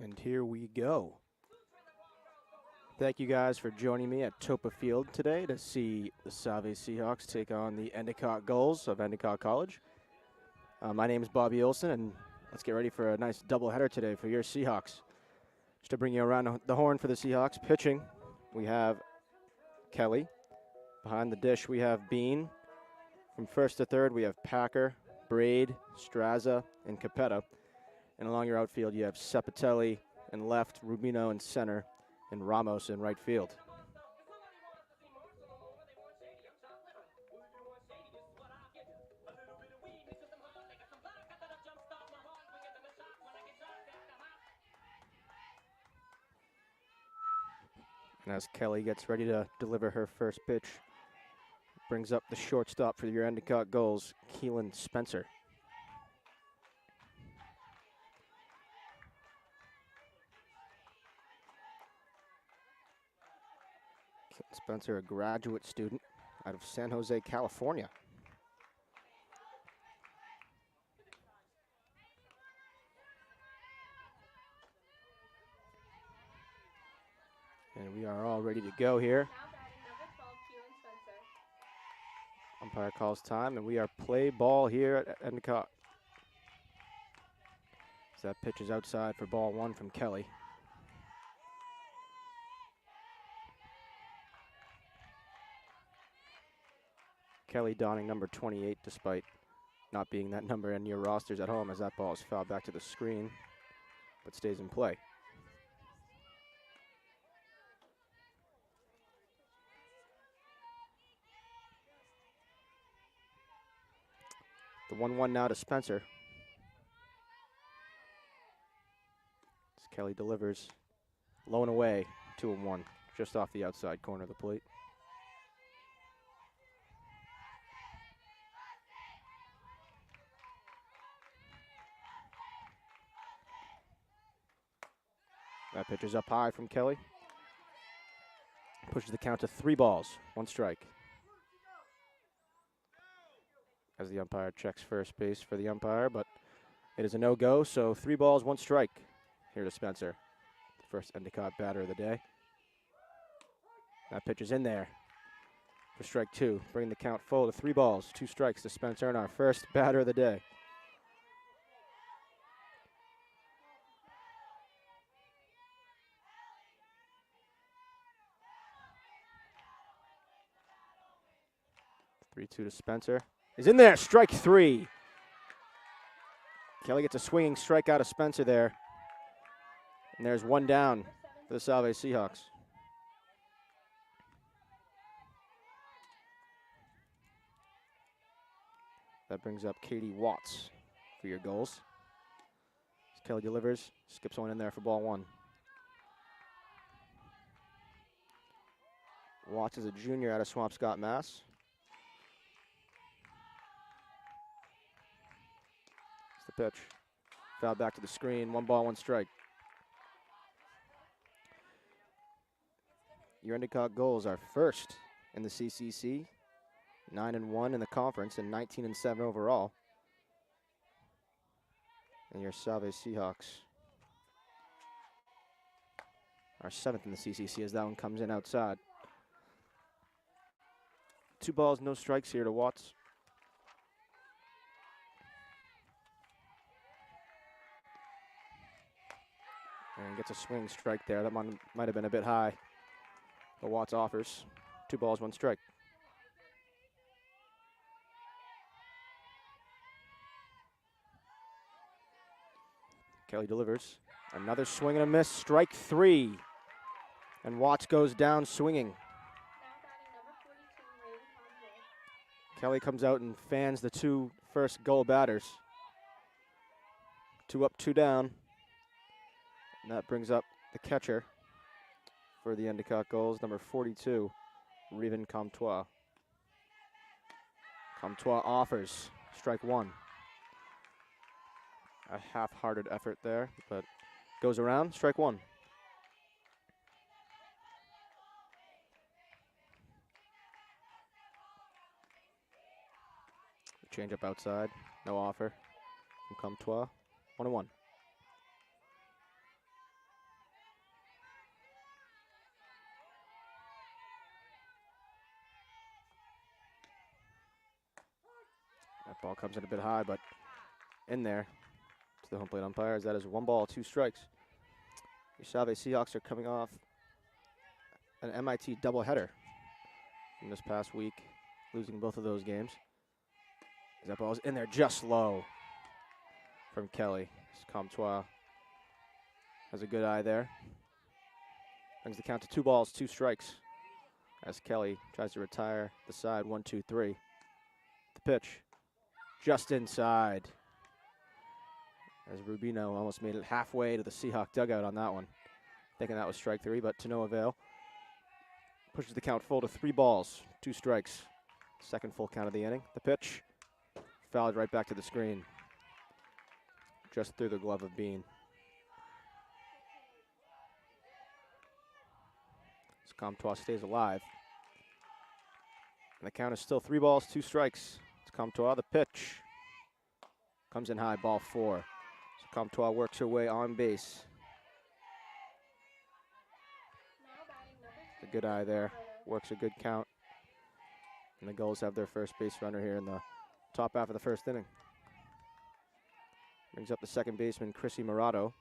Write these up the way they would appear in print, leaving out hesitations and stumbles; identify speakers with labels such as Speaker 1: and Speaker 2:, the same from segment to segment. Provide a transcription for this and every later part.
Speaker 1: And here we go. Thank you guys for joining me at Toppa Field today to see the Salve Seahawks take on the Endicott Gulls of Endicott College. My name is Bobby Olson, and let's get ready for a nice doubleheader today for your Seahawks. Just to bring you around the horn for the Seahawks, pitching, we have Kelly. Behind the dish, we have Bean. From first to third, we have Packer, Braid, Strazza, and Capetta. And along your outfield, you have Cepatelli in left, Rubino in center, and Ramos in right field. And as Kelly gets ready to deliver her first pitch, brings up the shortstop for your Endicott Gulls, Keelan Spencer. Keelan Spencer, a graduate student out of San Jose, California. And we are all ready to go here. Umpire calls time, and we are play ball here at Endicott. So that pitch is outside for ball one from Kelly. Kelly donning number 28 despite not being that number in your rosters at home, as that ball is fouled back to the screen, but stays in play. The 1-1 now to Spencer. As Kelly delivers low and away, 2-1, just off the outside corner of the plate. That pitch is up high from Kelly. Pushes the count to 3 balls, 1 strike. As the umpire checks first base for the umpire, but it is a no-go, so 3 balls, 1 strike here to Spencer. The first Endicott batter of the day. That pitch is in there for strike 2, bringing the count full to 3 balls, 2 strikes to Spencer, and our first batter of the day. Three-two to Spencer. Is in there, strike 3. Kelly gets a swinging strike out of Spencer there. And there's 1 down for the Salve Seahawks. That brings up Katie Watts for your goals. As Kelly delivers, skips one in there for ball 1. Watts is a junior out of Swampscott, Mass. It's the pitch. Foul back to the screen, 1 ball, 1 strike. Your Endicott Gulls are first in the CCC, 9-1 in the conference, and 19-7 overall. And your Salve Seahawks are 7th in the CCC, as that one comes in outside. 2 balls, no strikes here to Watts. And gets a swing strike there. That one might have been a bit high. But Watts offers. 2 balls, 1 strike. Kelly delivers. Another swing and a miss. Strike 3. And Watts goes down swinging. Kelly comes out and fans the 2 first Gull batters. 2 up, 2 down. And that brings up the catcher for the Endicott Gulls, number 42, Riven Comtois. Comtois offers, strike 1. A half-hearted effort there, but goes around, strike 1. Change up outside, no offer from Comtois, 1-1. Ball comes in a bit high, but in there to the home plate umpires. That is 1 ball, 2 strikes. Your Salve Seahawks are coming off an MIT doubleheader from this past week, losing both of those games. That ball's in there just low from Kelly. Comtois has a good eye there. Brings the count to 2 balls, 2 strikes as Kelly tries to retire the side. 1-2-3. The pitch just inside as Rubino almost made it halfway to the Seahawk dugout on that one. Thinking that was strike 3, but to no avail. Pushes the count full to 3 balls, 2 strikes. Second full count of the inning. The pitch fouled right back to the screen. Just through the glove of Bean. Comtois stays alive. And the count is still 3 balls, 2 strikes. It's Comtois. The pitch comes in high, ball 4. So Comtois works her way on base. A good eye there. Works a good count. And the Gulls have their first base runner here in the top half of the first inning. Brings up the second baseman, Chrissy Murato.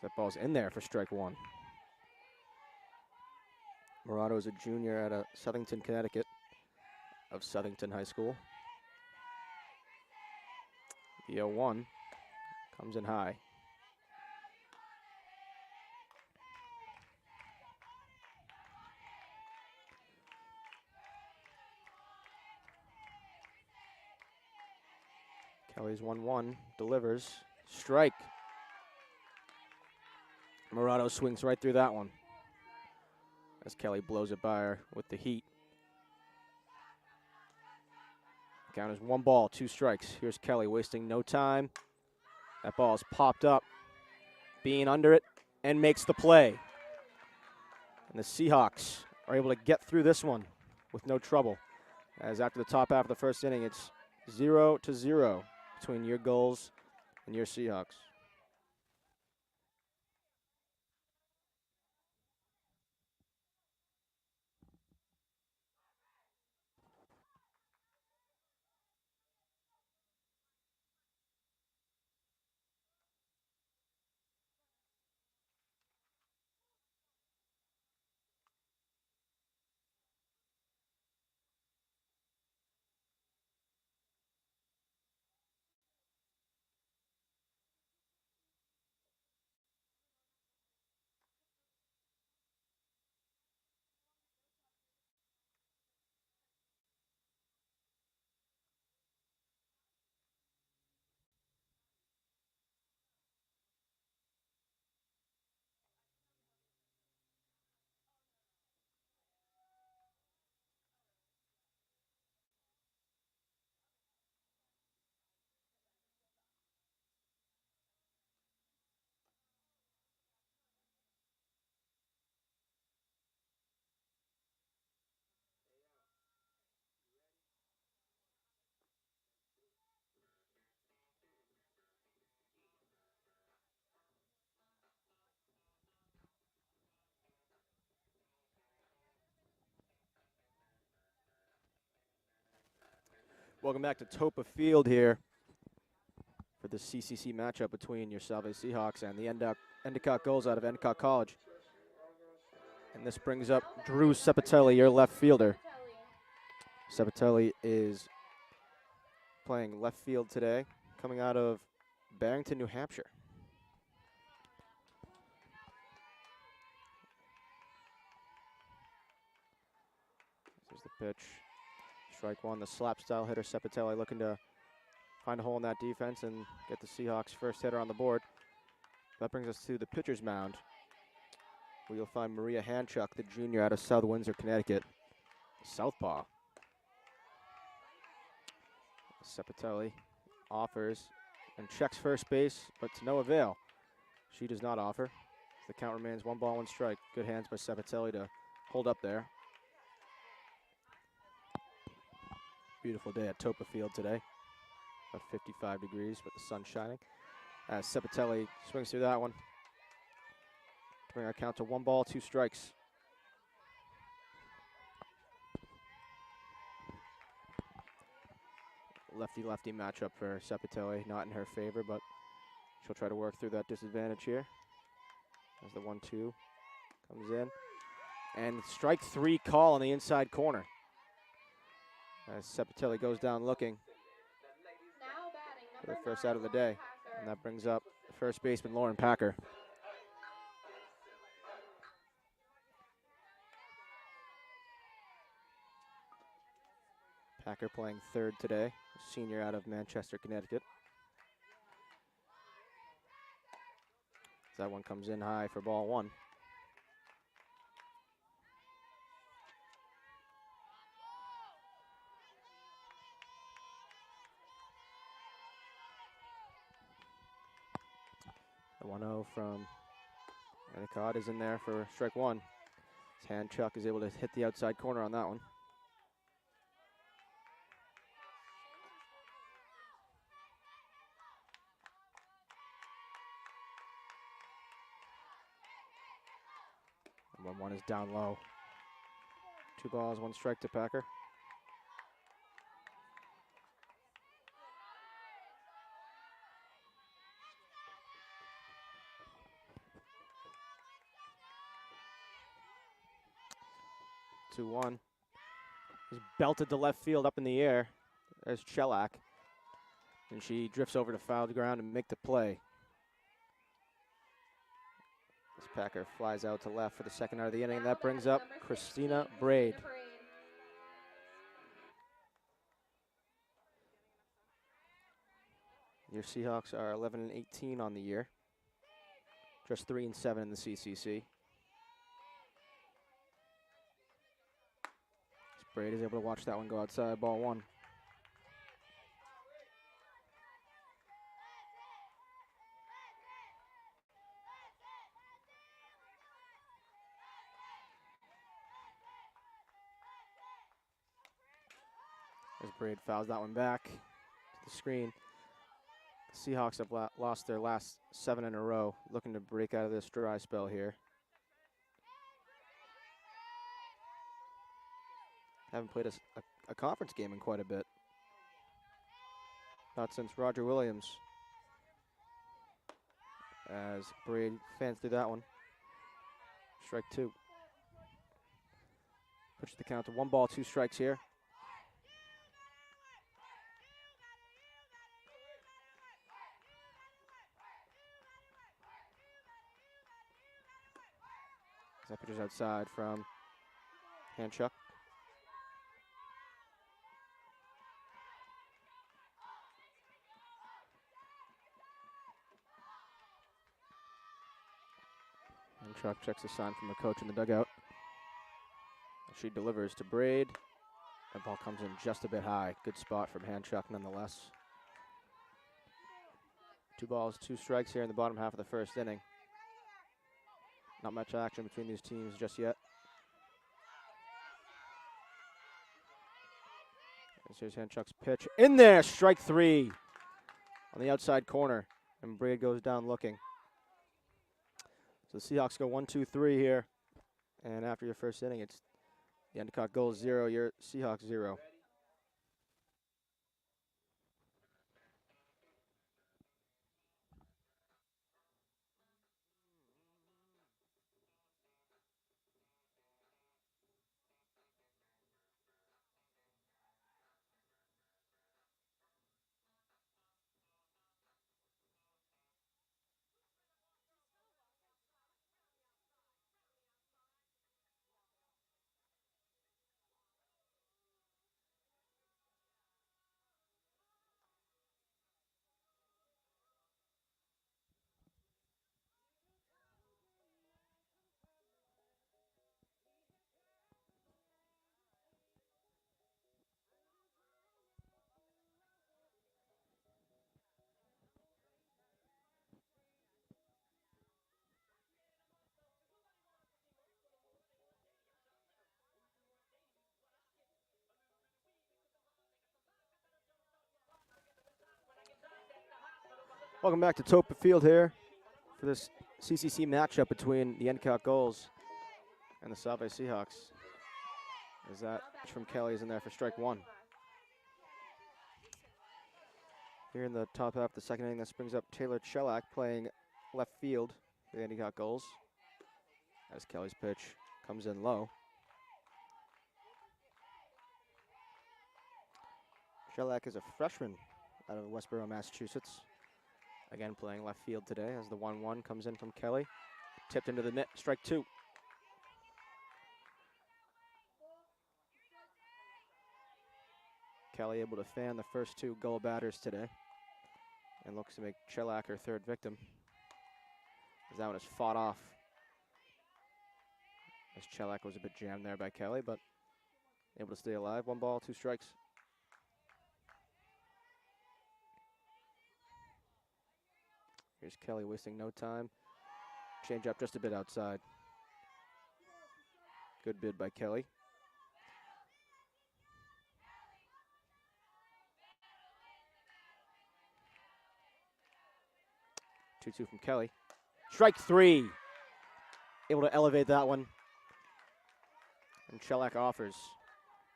Speaker 1: That ball's in there for strike 1. Murato is a junior out of Southington, Connecticut, of Southington High School. The 0-1 comes in high. Kelly's 1-1, delivers, strike. Murato swings right through that one as Kelly blows it by her with the heat. Count is 1 ball, 2 strikes. Here's Kelly wasting no time. That ball is popped up, Bean under it, and makes the play. And the Seahawks are able to get through this one with no trouble, as after the top half of the first inning, it's 0-0 between your Gulls and your Seahawks. Welcome back to Toppa Field here for the CCC matchup between your Salve Seahawks and the Endicott Gulls out of Endicott College. And this brings up Drew Sepatelli, your left fielder. Sepatelli is playing left field today, coming out of Barrington, New Hampshire. There's the pitch. Strike 1, the slap style hitter Sepatelli looking to find a hole in that defense and get the Seahawks first hitter on the board. That brings us to the pitcher's mound, where you'll find Maria Hanchuk, the junior out of South Windsor, Connecticut. Southpaw. Sepatelli offers and checks first base, but to no avail. She does not offer. The count remains 1 ball, 1 strike. Good hands by Sepatelli to hold up there. Beautiful day at Toppa Field today. About 55 degrees, but the sun's shining. As Sepatelli swings through that one. Bring our count to 1 ball, 2 strikes. lefty-lefty matchup for Sepitelli. Not in her favor, but she'll try to work through that disadvantage here. As the 1-2 comes in. And strike 3 call on the inside corner. As Sepitelli goes down looking for the first out of the day. And that brings up first baseman Lauren Packer. Packer playing third today, senior out of Manchester, Connecticut. That one comes in high for ball 1. The 1-0 from Endicott is in there for strike 1. His hand Chuck is able to hit the outside corner on that one. And 1-1 is down low. 2 balls, 1 strike to Packer. He's belted to left field up in the air. There's Chelak. And she drifts over to foul ground and make the play. This Packer flies out to left for the second out of the inning, and that brings up Christina Braid. Your Seahawks are 11-18 on the year. Just 3-7 in the CCC. Braid is able to watch that one go outside, ball 1. As Braid fouls that one back to the screen. The Seahawks have lost their last 7 in a row, looking to break out of this dry spell here. Haven't played a conference game in quite a bit. Not since Roger Williams. As Braid fans through that one. Strike 2. Pushes the count to 1 ball, 2 strikes here. That pitcher's outside from Handchuck. Handchuck checks the sign from the coach in the dugout. She delivers to Braid. That ball comes in just a bit high. Good spot from Handchuck nonetheless. 2 balls, 2 strikes here in the bottom half of the first inning. Not much action between these teams just yet. Here's Handchuck's pitch. In there, strike 3 on the outside corner. And Braid goes down looking. So the Seahawks go 1-2-3 here. And after your first inning, it's the Endicott Gulls 0, your Seahawks 0. Welcome back to Toppa Field here for this CCC matchup between the Endicott Gulls and the Salve Seahawks. As that pitch from Kelly is in there for strike 1. Here in the top half of the second inning, this brings up Taylor Chelak playing left field for the Endicott Gulls. As Kelly's pitch comes in low. Chelak is a freshman out of Westboro, Massachusetts. Again, playing left field today as the 1-1 comes in from Kelly. Tipped into the net, strike 2. Kelly able to fan the first 2 Gull batters today and looks to make Chelak her third victim. As that one is fought off. As Chelak was a bit jammed there by Kelly, but able to stay alive. 1 ball, 2 strikes. Here's Kelly wasting no time. Change up just a bit outside. Good bid by Kelly. 2-2 from Kelly. Strike 3. Able to elevate that one. And Chelak offers.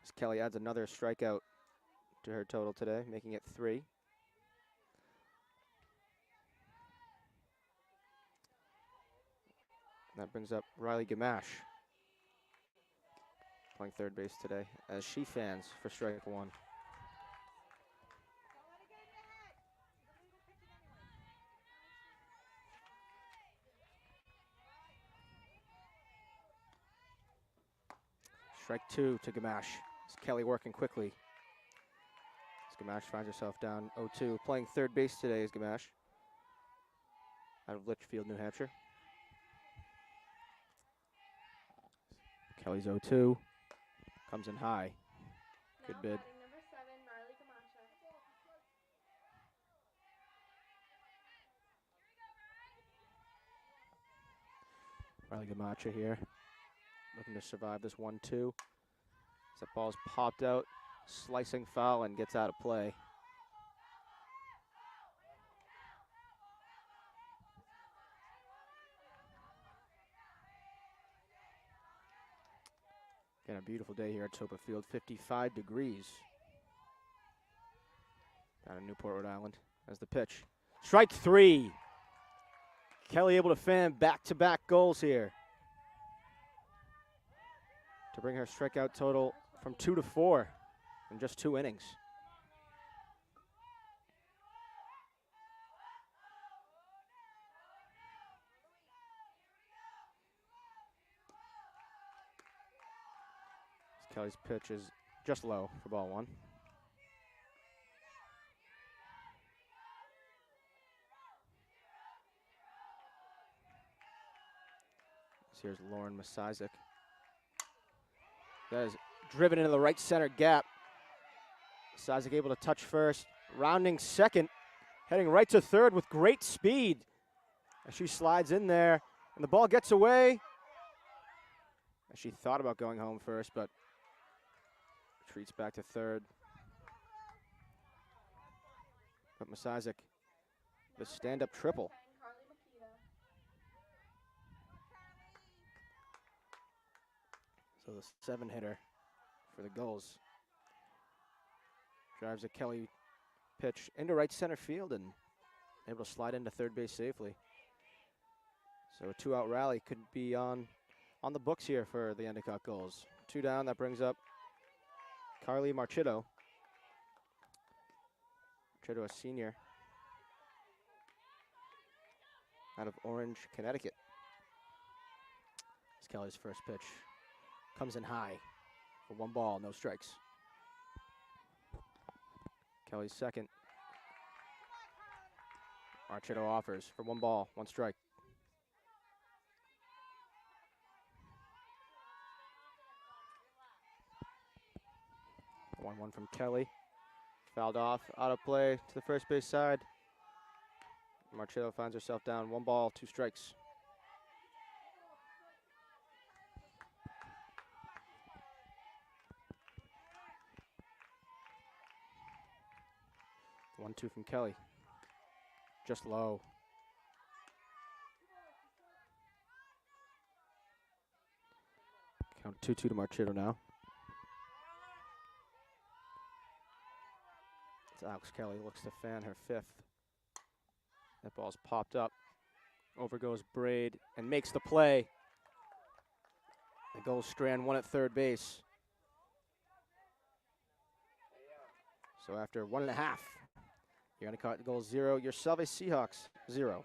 Speaker 1: As Kelly adds another strikeout to her total today, making it 3. That brings up Riley Gamache, playing third base today, as she fans for strike 1. Strike 2 to Gamache. As Kelly working quickly. As Gamache finds herself down 0-2. Playing third base today is Gamache, out of Litchfield, New Hampshire. Kelly's 0-2. Comes in high. Good bid.
Speaker 2: Number 7,
Speaker 1: Riley Gamache here, looking to survive this 1-2. As that ball's popped out, slicing foul and gets out of play. Again, a beautiful day here at Toppa Field, 55 degrees. Down in Newport, Rhode Island, as the pitch. Strike 3. Kelly able to fan back-to-back goals here to bring her strikeout total from 2 to 4 in just 2 innings. Kelly's pitch is just low for ball 1. Here's Lauren Masizek. That is driven into the right center gap. Masizek able to touch first, rounding second, heading right to third with great speed. As she slides in there, and the ball gets away. As she thought about going home first, but retreats back to third. But Masizek, the stand-up triple. So the 7-hitter for the Gulls drives a Kelly pitch into right center field and able to slide into third base safely. So a 2-out rally could be on the books here for the Endicott Gulls. 2 down, that brings up Carly Marchitto. Marchitto, a senior out of Orange, Connecticut. It's Kelly's first pitch. Comes in high for 1 ball, no strikes. Kelly's second. Marchitto offers for 1 ball, 1 strike. The 1-1 from Kelly. Fouled off, out of play to the first base side. Marchitto finds herself down 1 ball, 2 strikes. The 1-2 from Kelly. Just low. Count 2-2 to Marchitto now. As Alex Kelly looks to fan her 5th. That ball's popped up. Over goes Braid and makes the play. The goal strand 1 at third base. So after 1.5, your Endicott goal 0, your Salve Seahawks 0.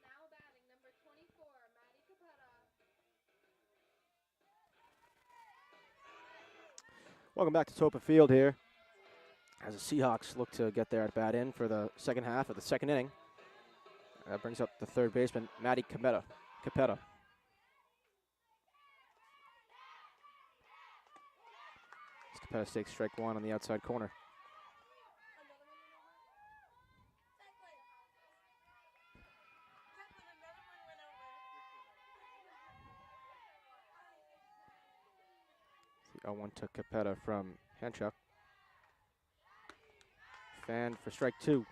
Speaker 2: Now batting number 24, Maddie Capetta.
Speaker 1: Welcome back to Toppa Field here, as the Seahawks look to get their at-bat in for the second half of the second inning. That brings up the third baseman, Maddie Capetta. Capetta takes strike 1 on the outside corner. The 0-1 to Capetta from Hanchuk. Fan for strike 2.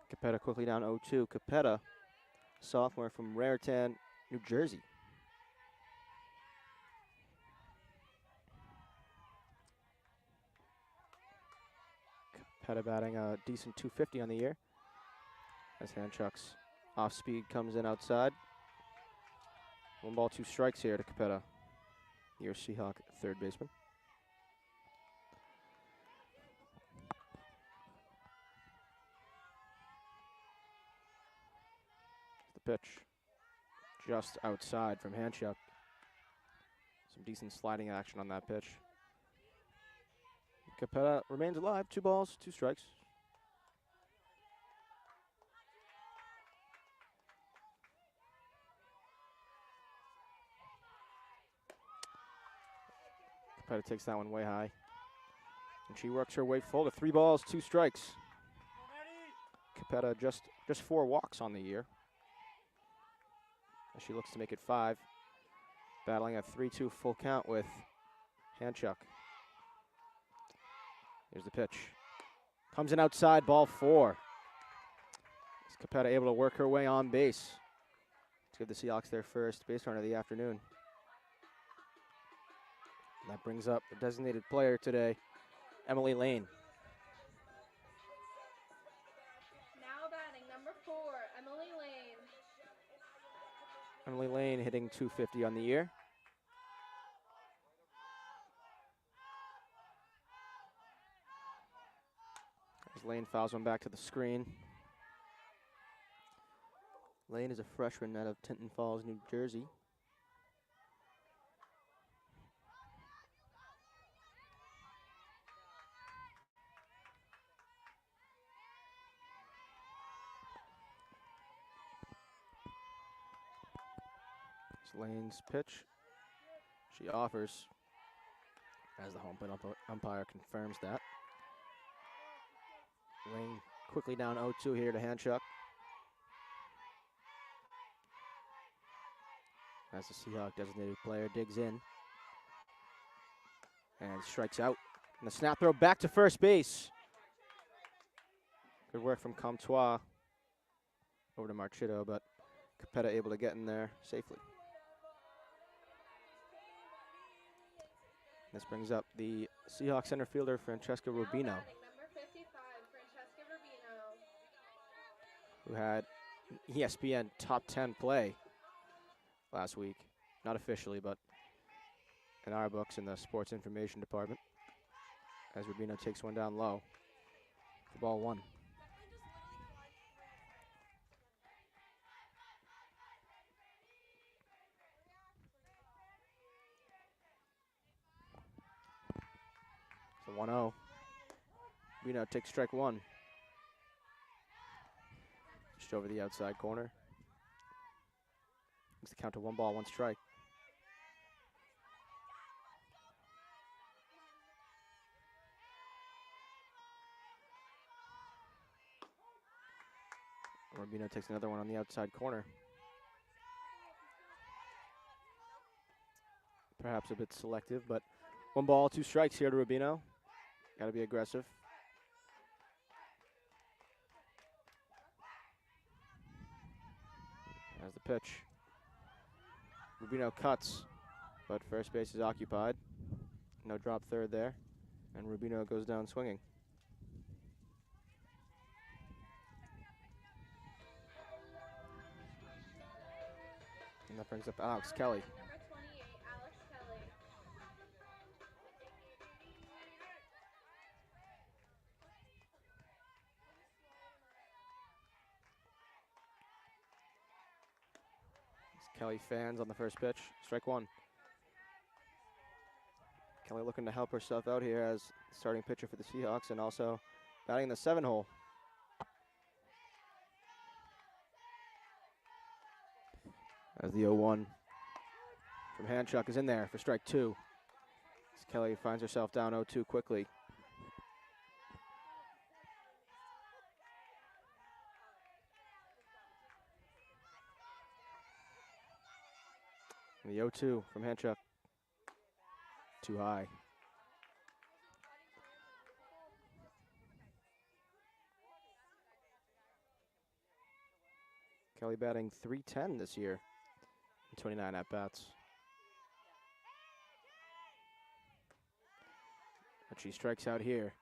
Speaker 1: Capetta quickly down 0-2. Capetta, sophomore from Raritan, New Jersey. Capetta batting a decent 250 on the year, as Hanchuk's off speed comes in outside. 1 ball, 2 strikes here to Capetta, your Seahawk third baseman. The pitch just outside from Hanchuk. Some decent sliding action on that pitch. Capetta remains alive. 2 balls, 2 strikes. Capetta takes that one way high, and she works her way full to 3 balls, 2 strikes. Capetta just 4 walks on the year, as she looks to make it 5. Battling a 3-2 full count with Hanchuk. Here's the pitch. Comes in outside, ball 4. Is Capetta able to work her way on base to give the Seahawks their first base runner of the afternoon. And that brings up the designated player today, Emily Lane.
Speaker 2: Now batting number 4, Emily Lane.
Speaker 1: Emily Lane hitting 250 on the year. As Lane fouls one back to the screen. Lane is a freshman out of Tinton Falls, New Jersey. It's Lane's pitch. She offers, as the home plate umpire confirms that. Lane quickly down 0-2 here to Hanchuk, as the Seahawk designated player digs in and strikes out. And the snap throw back to first base. Good work from Comtois over to Marchitto, but Capetta able to get in there safely. This brings up the Seahawks center fielder, Francesca Rubino,
Speaker 2: Number 55, Francesca Rubino.
Speaker 1: who had ESPN top 10 play last week. Not officially, but in our books in the sports information department. As Rubino takes one down low. The ball 1. So 1-0. Rubino takes strike 1. Just over the outside corner. Makes the count to 1 ball, 1 strike. Rubino takes another one on the outside corner. Perhaps a bit selective, but 1 ball, 2 strikes here to Rubino. Got to be aggressive. As the pitch. Rubino cuts, but first base is occupied. No drop third there, and Rubino goes down swinging. And that brings up Alex Kelly.
Speaker 2: Number 28, Alex Kelly.
Speaker 1: Kelly fans on the first pitch. Strike 1. Kelly looking to help herself out here as starting pitcher for the Seahawks and also batting the 7 hole. As the 0-1 from Handchuck is in there for strike 2. As Kelly finds herself down 0-2 quickly. And the 0-2 from Handchuck. Too high. Kelly batting .310 this year in 29 at-bats. But she strikes out here.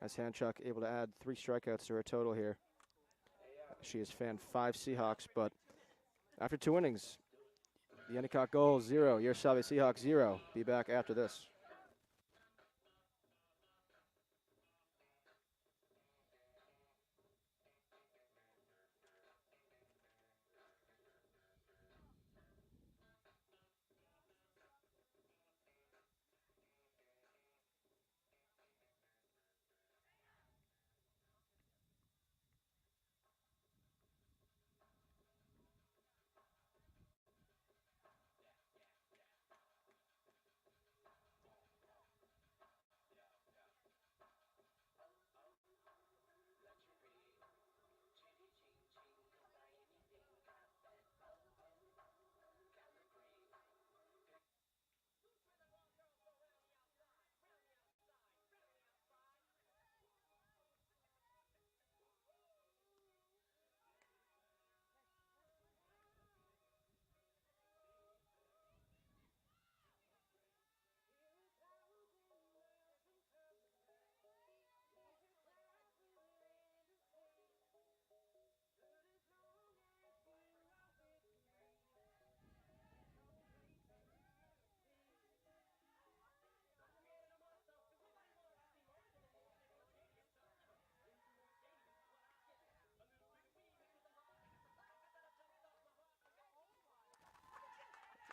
Speaker 1: As Handchuck able to add 3 strikeouts to her total here. She has fanned 5 Seahawks, but after 2 innings, the Endicott Gull 0, your Salve Seahawks 0. Be back after this.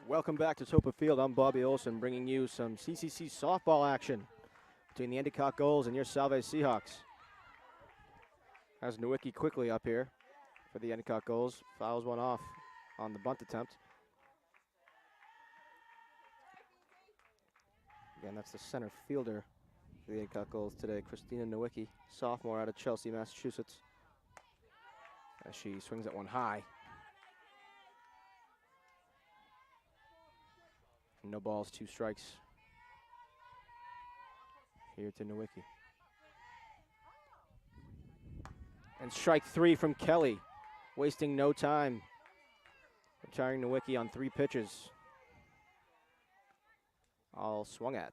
Speaker 1: Welcome back to Toppa Field. I'm Bobby Olson bringing you some CCC softball action between the Endicott Gulls and your Salve Seahawks. As Nowicki quickly up here for the Endicott Gulls. Fouls one off on the bunt attempt. Again, that's the center fielder for the Endicott Gulls today, Christina Nowicki, sophomore out of Chelsea, Massachusetts. As she swings at one high. No balls, 2 strikes here to Nowicki. And strike 3 from Kelly, wasting no time. Retiring Nowicki on 3 pitches. All swung at.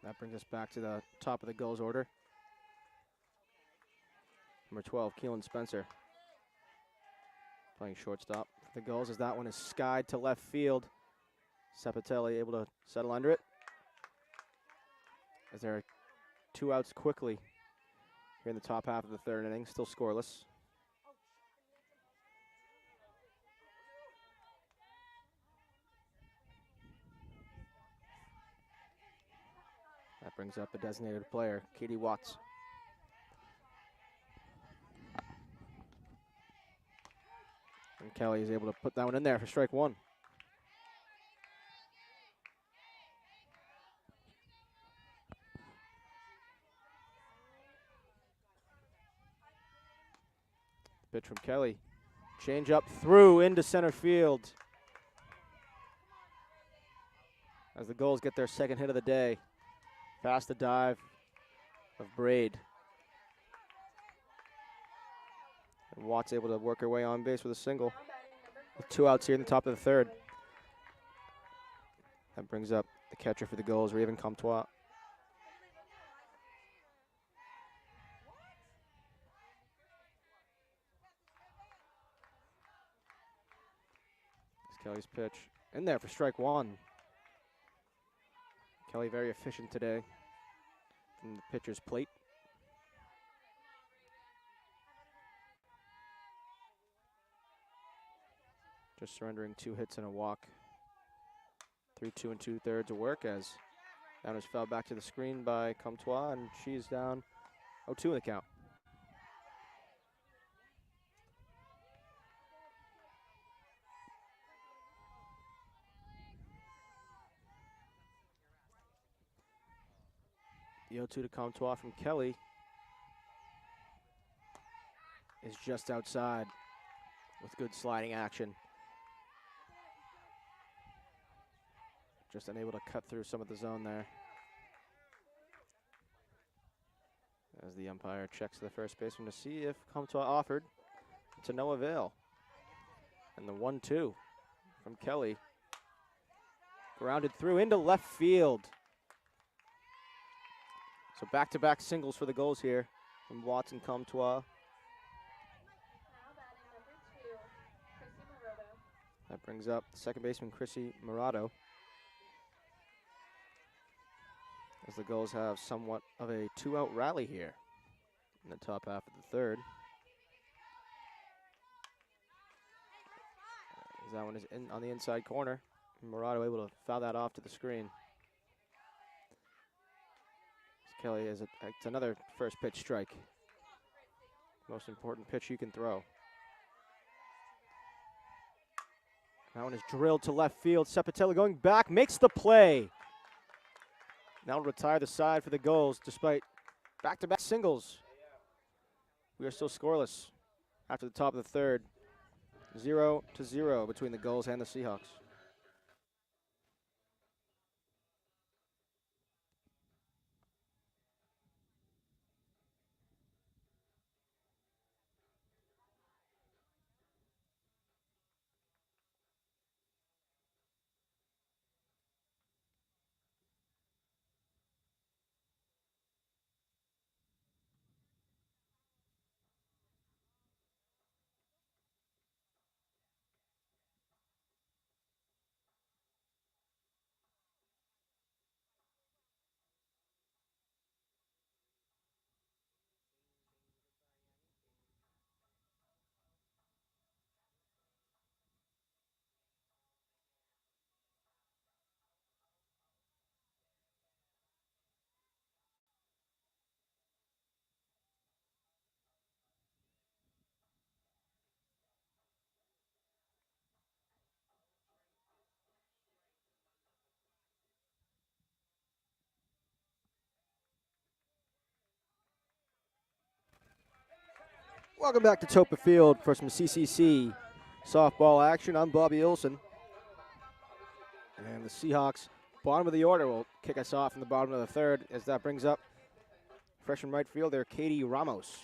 Speaker 1: That brings us back to the top of the Gulls order. Number 12, Keelan Spencer. Playing shortstop for the Gulls as that one is skied to left field. Sapatelli able to settle under it. As there are 2 outs quickly here in the top half of the 3rd inning, still scoreless. That brings up the designated player, Katie Watts. And Kelly is able to put that one in there for strike 1. Pitch from Kelly. Change up through into center field. As the Gulls get their 2nd hit of the day. Past the dive of Braid. And Watts able to work her way on base with a single. With 2 outs here in the top of the 3rd. That brings up the catcher for the Gulls, Raven Comtois. Kelly's pitch in there for strike 1. Kelly very efficient today from the pitcher's plate. Just surrendering 2 hits and a walk. Through 2 2/3 of work as that was fell back to the screen by Comtois, and she's down 0-2 in the count. The 0-2 to Comtois from Kelly is just outside with good sliding action. Just unable to cut through some of the zone there. As the umpire checks the first baseman to see if Comtois offered, to no avail. And the 1-2 from Kelly. Grounded through into left field. So back-to-back singles for the Gulls here from Watts and Comtois. That brings up second baseman Chrissy Murado. As the Gulls have somewhat of a 2-out rally here in the top half of the 3rd. As that one is in on the inside corner. Murado able to foul that off to the screen. As Kelly it's another first pitch strike. Most important pitch you can throw. That one is drilled to left field. Sapatelli going back, makes the play. Now will retire the side for the Gulls despite back-to-back singles. We are still scoreless after the top of the 3rd. 0-0 between the Gulls and the Seahawks. Welcome back to Toppa Field for some CCC softball action. I'm Bobby Olson. And the Seahawks, bottom of the order, will kick us off in the bottom of the 3rd as that brings up freshman right fielder Katie Ramos.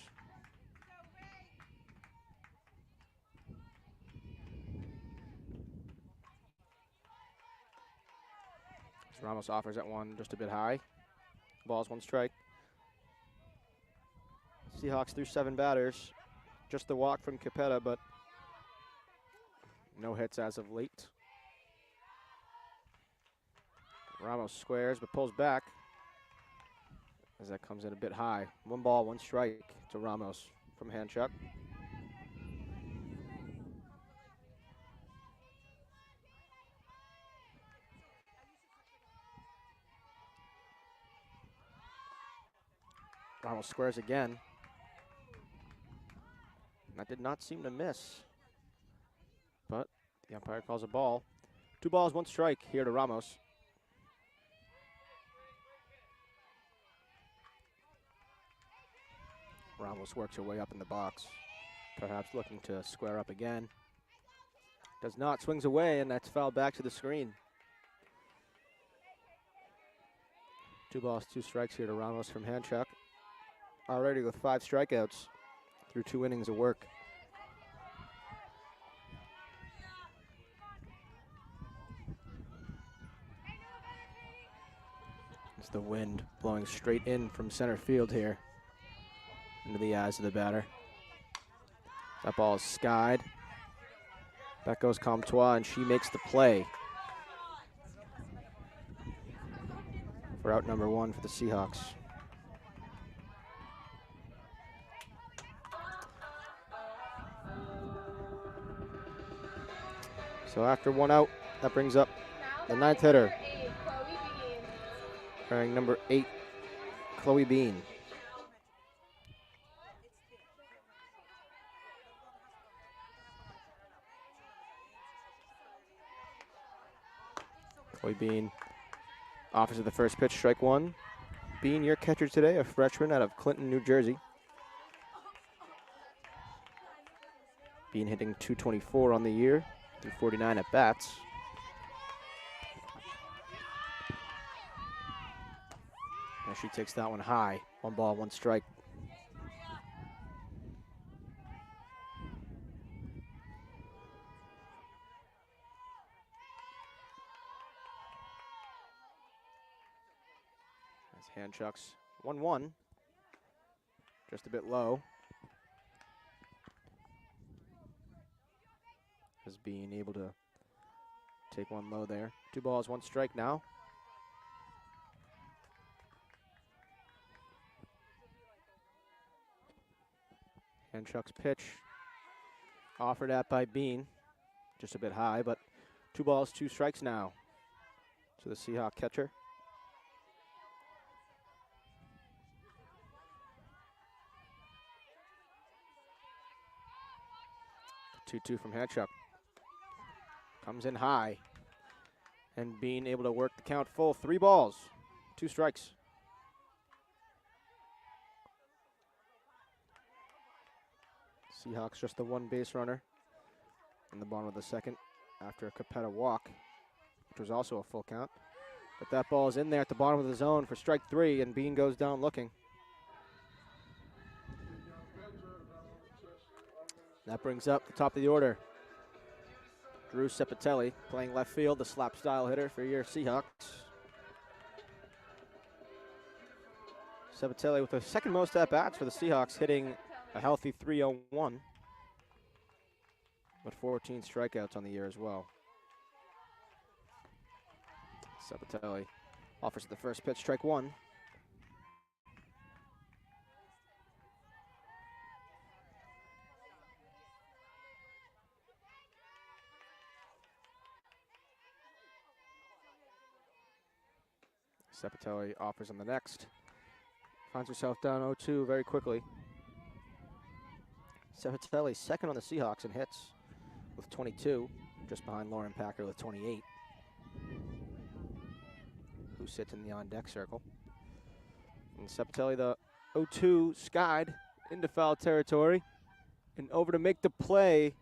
Speaker 1: As Ramos offers that one just a bit high. Ball's 1 strike. Seahawks through 7 batters. Just the walk from Capetta, but no hits as of late. Ramos squares but pulls back as that comes in a bit high. 1 ball, 1 strike to Ramos from hand check. Ramos squares again. That did not seem to miss, but the umpire calls a ball. 2 balls, 1 strike here to Ramos. Ramos works her way up in the box, perhaps looking to square up again. Does not, swings away, and that's fouled back to the screen. 2 balls, 2 strikes here to Ramos from hand check. Already with 5 strikeouts through 2 innings of work. It's the wind blowing straight in from center field here into the eyes of the batter. That ball is skied. Back goes Comtois, and she makes the play for out number 1 for the Seahawks. So after 1 out, that brings up the 9th hitter, wearing number 8, Chloe Bean. Chloe Bean offers at the first pitch, strike 1. Bean, your catcher today, a freshman out of Clinton, New Jersey. Bean hitting .224 on the year through 49 at bats. And she takes that one high. 1 ball, 1 strike. As hand chucks 1-1. Just a bit low. As being able to take 1 low there. 2 balls, 1 strike now. And Chuck's pitch offered at by Bean. Just a bit high, but 2 balls, 2 strikes now to the Seahawk catcher. 2-2 from Handchuck. Comes in high. And Bean able to work the count full. 3 balls, 2 strikes. Seahawks just the 1 base runner in the bottom of the 2nd after a Capetta walk, which was also a full count. But that ball is in there at the bottom of the zone for strike 3, and Bean goes down looking. That brings up the top of the order. Drew Cepitelli playing left field, the slap style hitter for your Seahawks. Cepitelli with the 2nd most at-bats for the Seahawks, hitting a healthy .301, but 14 strikeouts on the year as well. Cepitelli offers the first pitch, strike 1. Cepitelli offers on the next. Finds herself down 0-2 very quickly. Cepitelli 2nd on the Seahawks in hits with 22, just behind Lauren Packer with 28, who sits in the on-deck circle. And Cepitelli, the 0-2 skied into foul territory, and over to make the play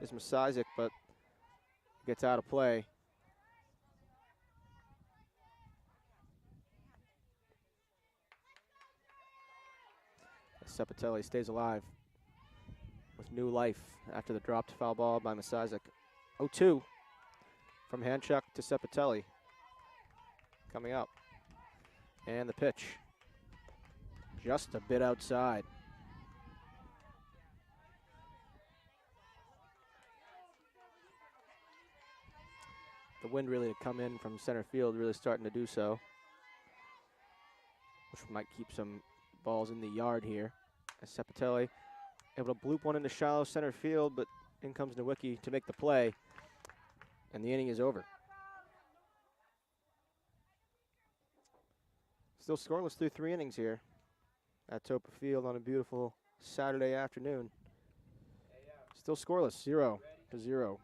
Speaker 1: is Masizik, but gets out of play. Cepitelli stays alive with new life after the dropped foul ball by Masizik. 0-2 from Handchuck to Cepitelli coming up. And the pitch. just a bit outside. The wind really to come in from center field, really starting to do so, which might keep some balls in the yard here. As Cepitelli able to bloop one into shallow center field, but in comes Nowicki to make the play, and the inning is over. Still scoreless through 3 innings here at Toppa Field on a beautiful Saturday afternoon. Still scoreless, 0-0.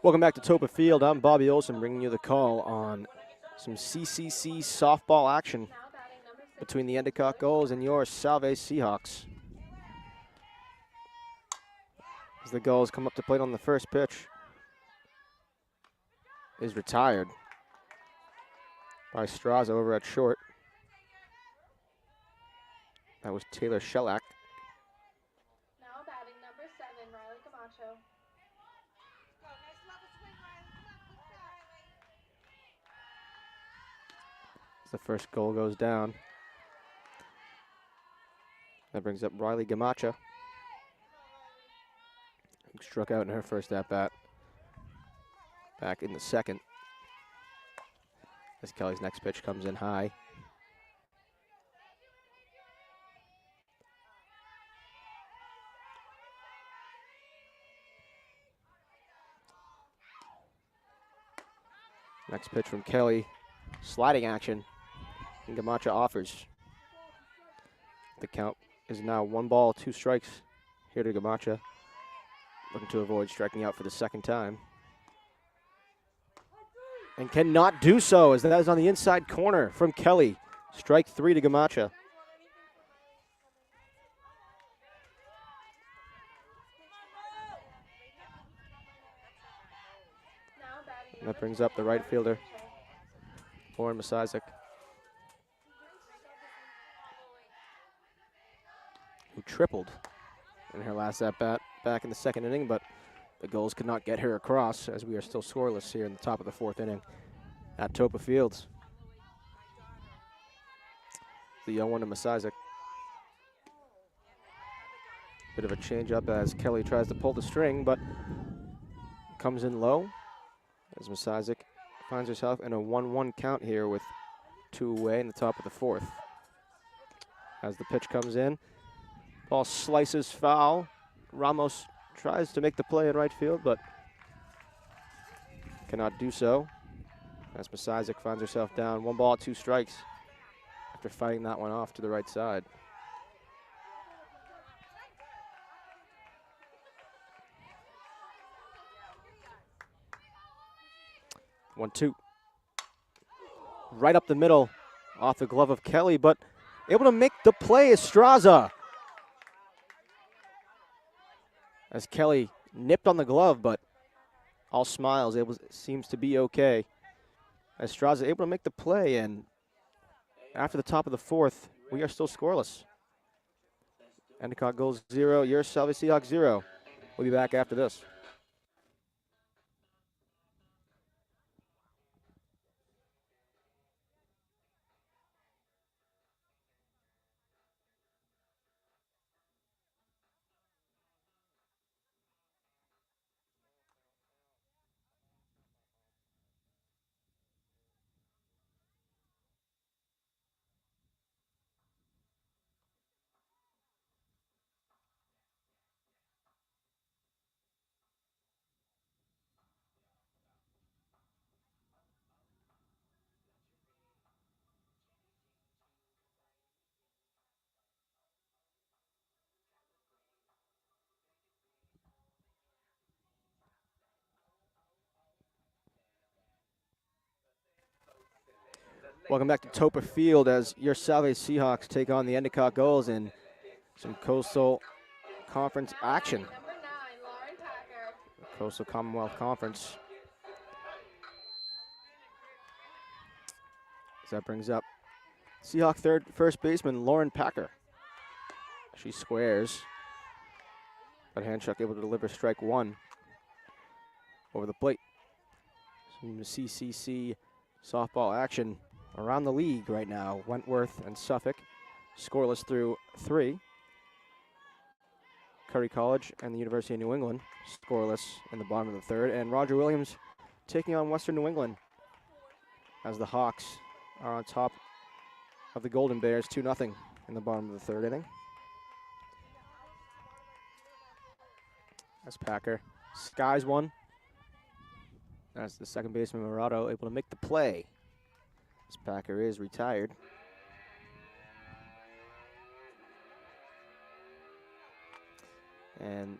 Speaker 1: Welcome back to Toppa Field. I'm Bobby Olson bringing you the call on some CCC softball action between the Endicott Gulls and your Salve Seahawks. As the Gulls come up to plate on the first pitch, is retired by Strazza over at short. That was Taylor Shellac.
Speaker 2: Now batting number 7, Riley Camacho.
Speaker 1: As the first goal goes down. That brings up Riley Gamacha, who struck out in her first at-bat back in the second. As Kelly's next pitch comes in high. Next pitch from Kelly, sliding action, and Gamacha offers. The count is now 1 ball, 2 strikes here to Gamacha, looking to avoid striking out for the second time. And cannot do so, as that is on the inside corner from Kelly. Strike 3 to Gamacha. And that brings up the right fielder, Lauren Masizik, who tripled in her last at-bat back in the second inning, but the Gulls could not get her across, as we are still scoreless here in the top of the 4th inning at Toppa Fields. The young one to Masizik. Bit of a change-up as Kelly tries to pull the string, but comes in low as Masizik finds herself in a 1-1 count here with 2 away in the top of the 4th. As the pitch comes in, ball slices foul. Ramos tries to make the play in right field, but cannot do so. As Masizik finds herself down 1 ball, 2 strikes after fighting that one off to the right side. One, 2. Right up the middle off the glove of Kelly, but able to make the play is Strazza. As Kelly nipped on the glove, but all smiles, seems to be okay. As Strazza able to make the play, and after the top of the 4th, we are still scoreless. Endicott Gulls 0, your Salve Seahawks 0. We'll be back after this. Welcome back to Toppa Field as your Salve Seahawks take on the Endicott Gulls in some Coastal Conference action.
Speaker 2: Number 9, Lauren Packer.
Speaker 1: Coastal Commonwealth Conference. So that brings up Seahawk first baseman Lauren Packer. She squares, but Handchuck able to deliver strike one over the plate. Some CCC softball action around the league right now. Wentworth and Suffolk scoreless through 3. Curry College and the University of New England scoreless in the bottom of the third. And Roger Williams taking on Western New England as the Hawks are on top of the Golden Bears 2-0 in the bottom of the third inning. As Packer skies one. That's the second baseman Murado able to make the play. As Packer is retired. And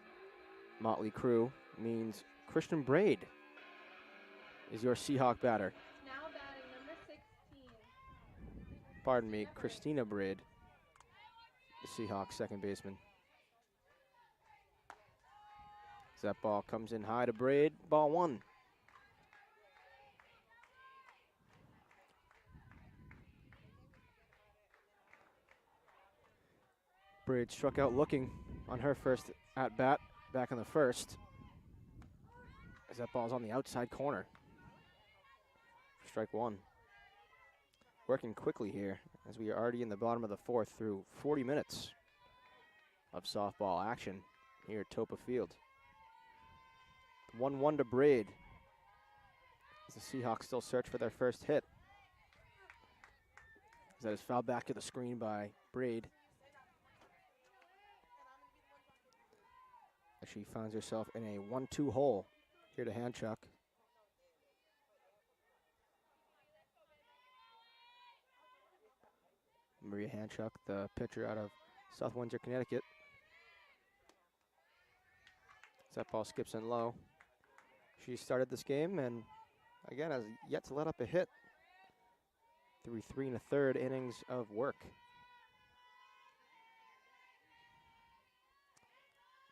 Speaker 1: Motley Crew means Christian Braid is your Seahawk batter.
Speaker 2: Now batting number 16.
Speaker 1: Pardon me, Christina Braid, the Seahawks second baseman. As that ball comes in high to Braid, ball one. Braid struck out looking on her first at bat back in the first. As that ball's on the outside corner. Strike one. Working quickly here as we are already in the bottom of the fourth through 40 minutes of softball action here at Toppa Field. 1-1 to Braid as the Seahawks still search for their first hit. As that is fouled back to the screen by Braid. As she finds herself in a 1-2 hole here to Handchuck. Maria Handchuck, the pitcher out of South Windsor, Connecticut. As that ball skips in low. She started this game and, again, has yet to let up a hit through 3 1/3 innings of work.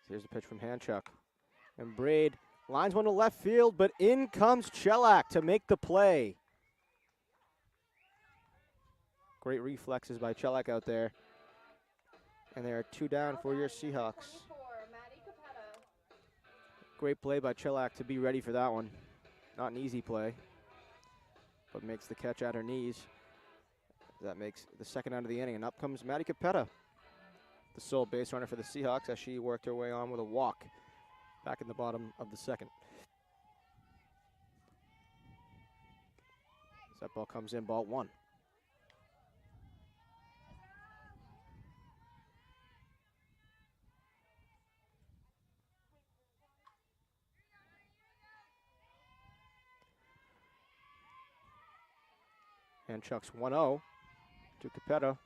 Speaker 1: So here's a pitch from Handchuck. And Braid lines one to left field, but in comes Chelak to make the play. Great reflexes by Chelak out there. And there are 2 down for your Seahawks.
Speaker 2: 24, Maddie Capetta.
Speaker 1: Great play by Chelak to be ready for that one. Not an easy play, but makes the catch at her knees. That makes the second out of the inning, and up comes Maddie Capetta, the sole base runner for the Seahawks, as she worked her way on with a walk back in the bottom of the second. As that ball comes in, ball one. Handchuck's 1-0 to Capetta.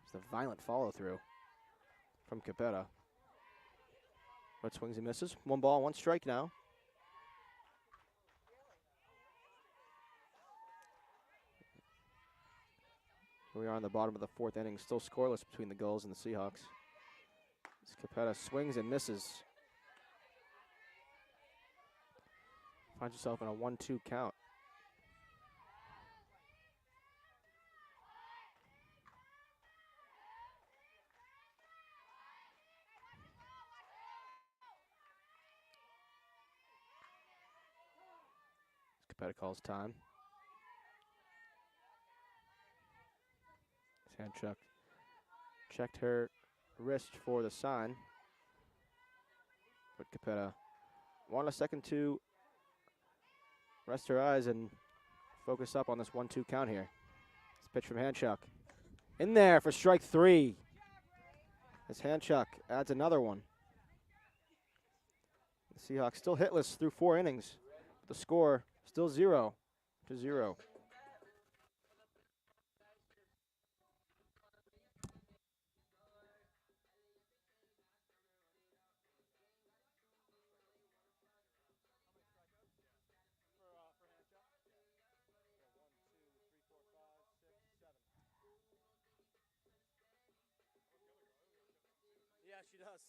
Speaker 1: It's a violent follow-through from Capetta. But swings and misses. 1 ball, 1 strike now. Here we are on the bottom of the 4th inning, still scoreless between the Gulls and the Seahawks. As Capetta swings and misses. Finds yourself in a 1-2 count. Capetta calls time. Handchuck checked her wrist for the sign. But Capetta wanted a second to rest her eyes and focus up on this 1-2 count here. This pitch from Handchuck. In there for strike 3. As Handchuck adds another one. The Seahawks still hitless through 4 innings. The score still 0-0. she does.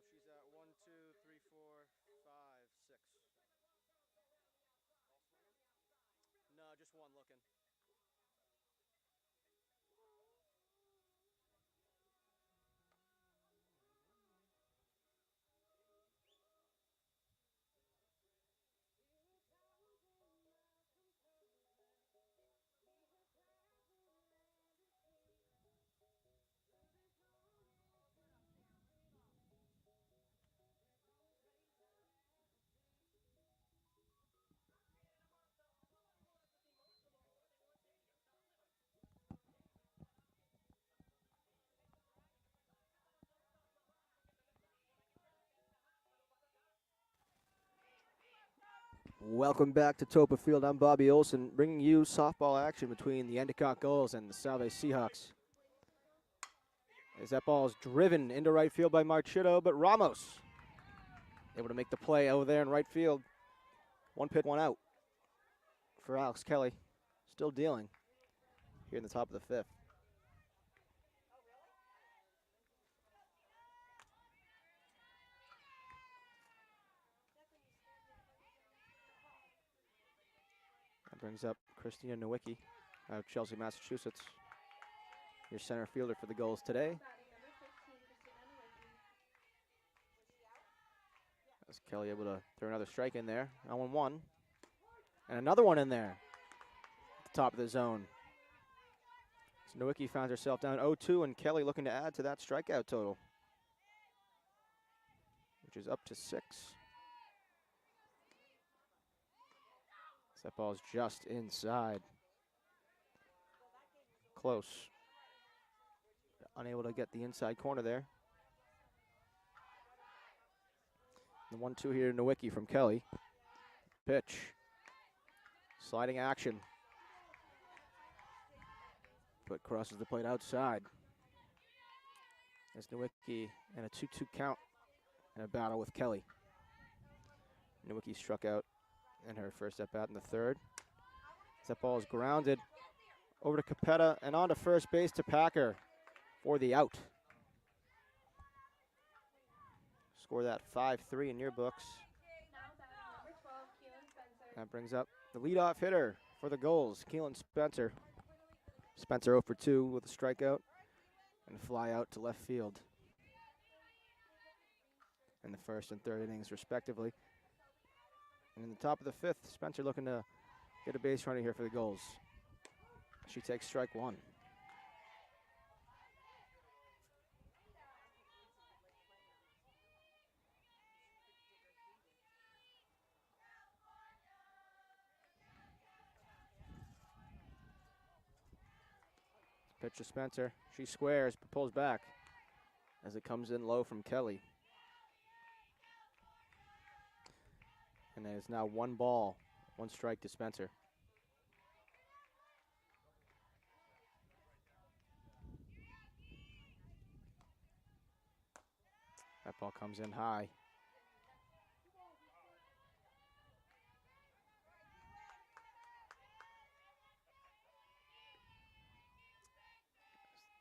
Speaker 1: She's at 1, 2, 3, 4, 5, 6. No, just one looking. Welcome back to Toppa Field. I'm Bobby Olson, bringing you softball action between the Endicott Gulls and the Salve Seahawks. As that ball is driven into right field by Marchitto, but Ramos able to make the play over there in right field. One pitch, one out for Alex Kelly. Still dealing here in the top of the fifth. That brings up Christina Nowicki out of Chelsea, Massachusetts. Your center fielder for the Gulls today. As Kelly able to throw another strike in there. 0-1. And another one in there at the top of the zone. So Nowicki finds herself down 0-2, and Kelly looking to add to that strikeout total, which is up to 6. That ball is just inside. Close. Unable to get the inside corner there. The 1-2 here, Nowicki from Kelly. Pitch. Sliding action. But crosses the plate outside. As Nowicki and a 2-2 count in a battle with Kelly. Nowicki struck out in her first at bat in the third. As that ball is grounded over to Capetta and on to first base to Packer for the out. Score that 5-3 in your books. That brings up the leadoff hitter for the Gulls, Keelan Spencer. Spencer 0 for 2 with a strikeout and a fly out to left field in the first and third innings, respectively. And in the top of the fifth, Spencer looking to get a base runner here for the Gulls. She takes strike one. Pitch to Spencer. She squares but pulls back as it comes in low from Kelly. And it is now 1 ball, 1 strike to Spencer. That ball comes in high.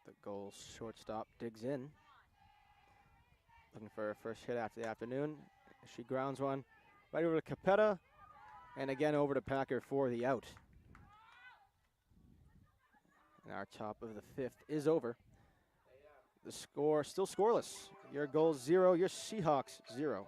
Speaker 1: The Gulls shortstop digs in. Looking for her first hit after the afternoon. She grounds one right over to Capetta. And again over to Packer for the out. And our top of the fifth is over. The score still scoreless. Your Gulls 0, your Seahawks 0.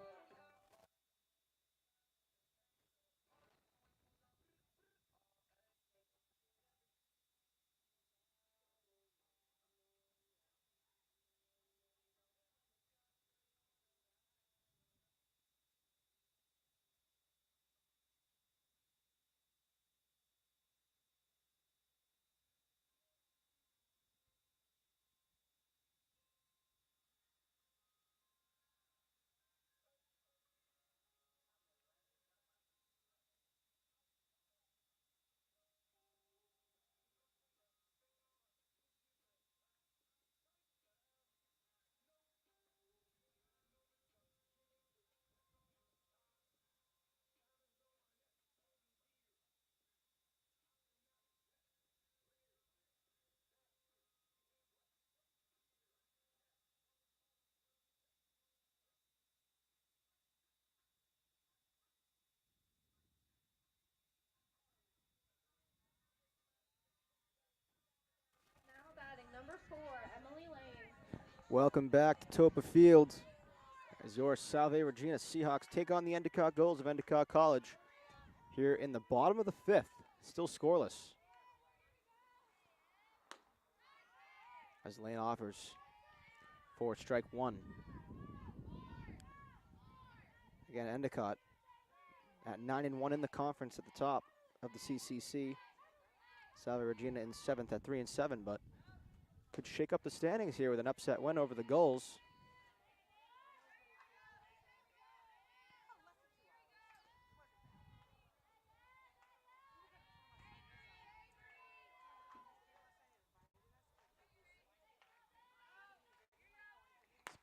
Speaker 1: Welcome back to Toppa Field as your Salve Regina Seahawks take on the Endicott Gulls of Endicott College here in the bottom of the fifth, still scoreless. As Lane offers for strike one. Again, Endicott at 9-1 in the conference at the top of the CCC. Salve Regina in 7th at 3-7, but could shake up the standings here with an upset win over the Gulls.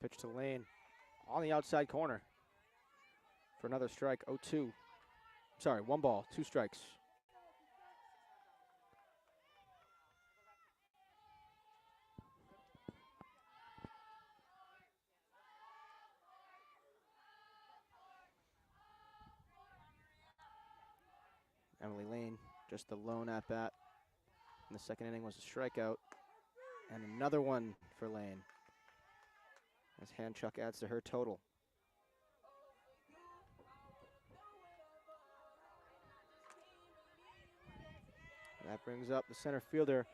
Speaker 1: Pitch to Lane on the outside corner for another strike. 0-2. Sorry, 1 ball, 2 strikes. Emily Lane, just the lone at bat in the second inning, was a strikeout. And another one for Lane as Handchuck adds to her total. That brings up the center fielder,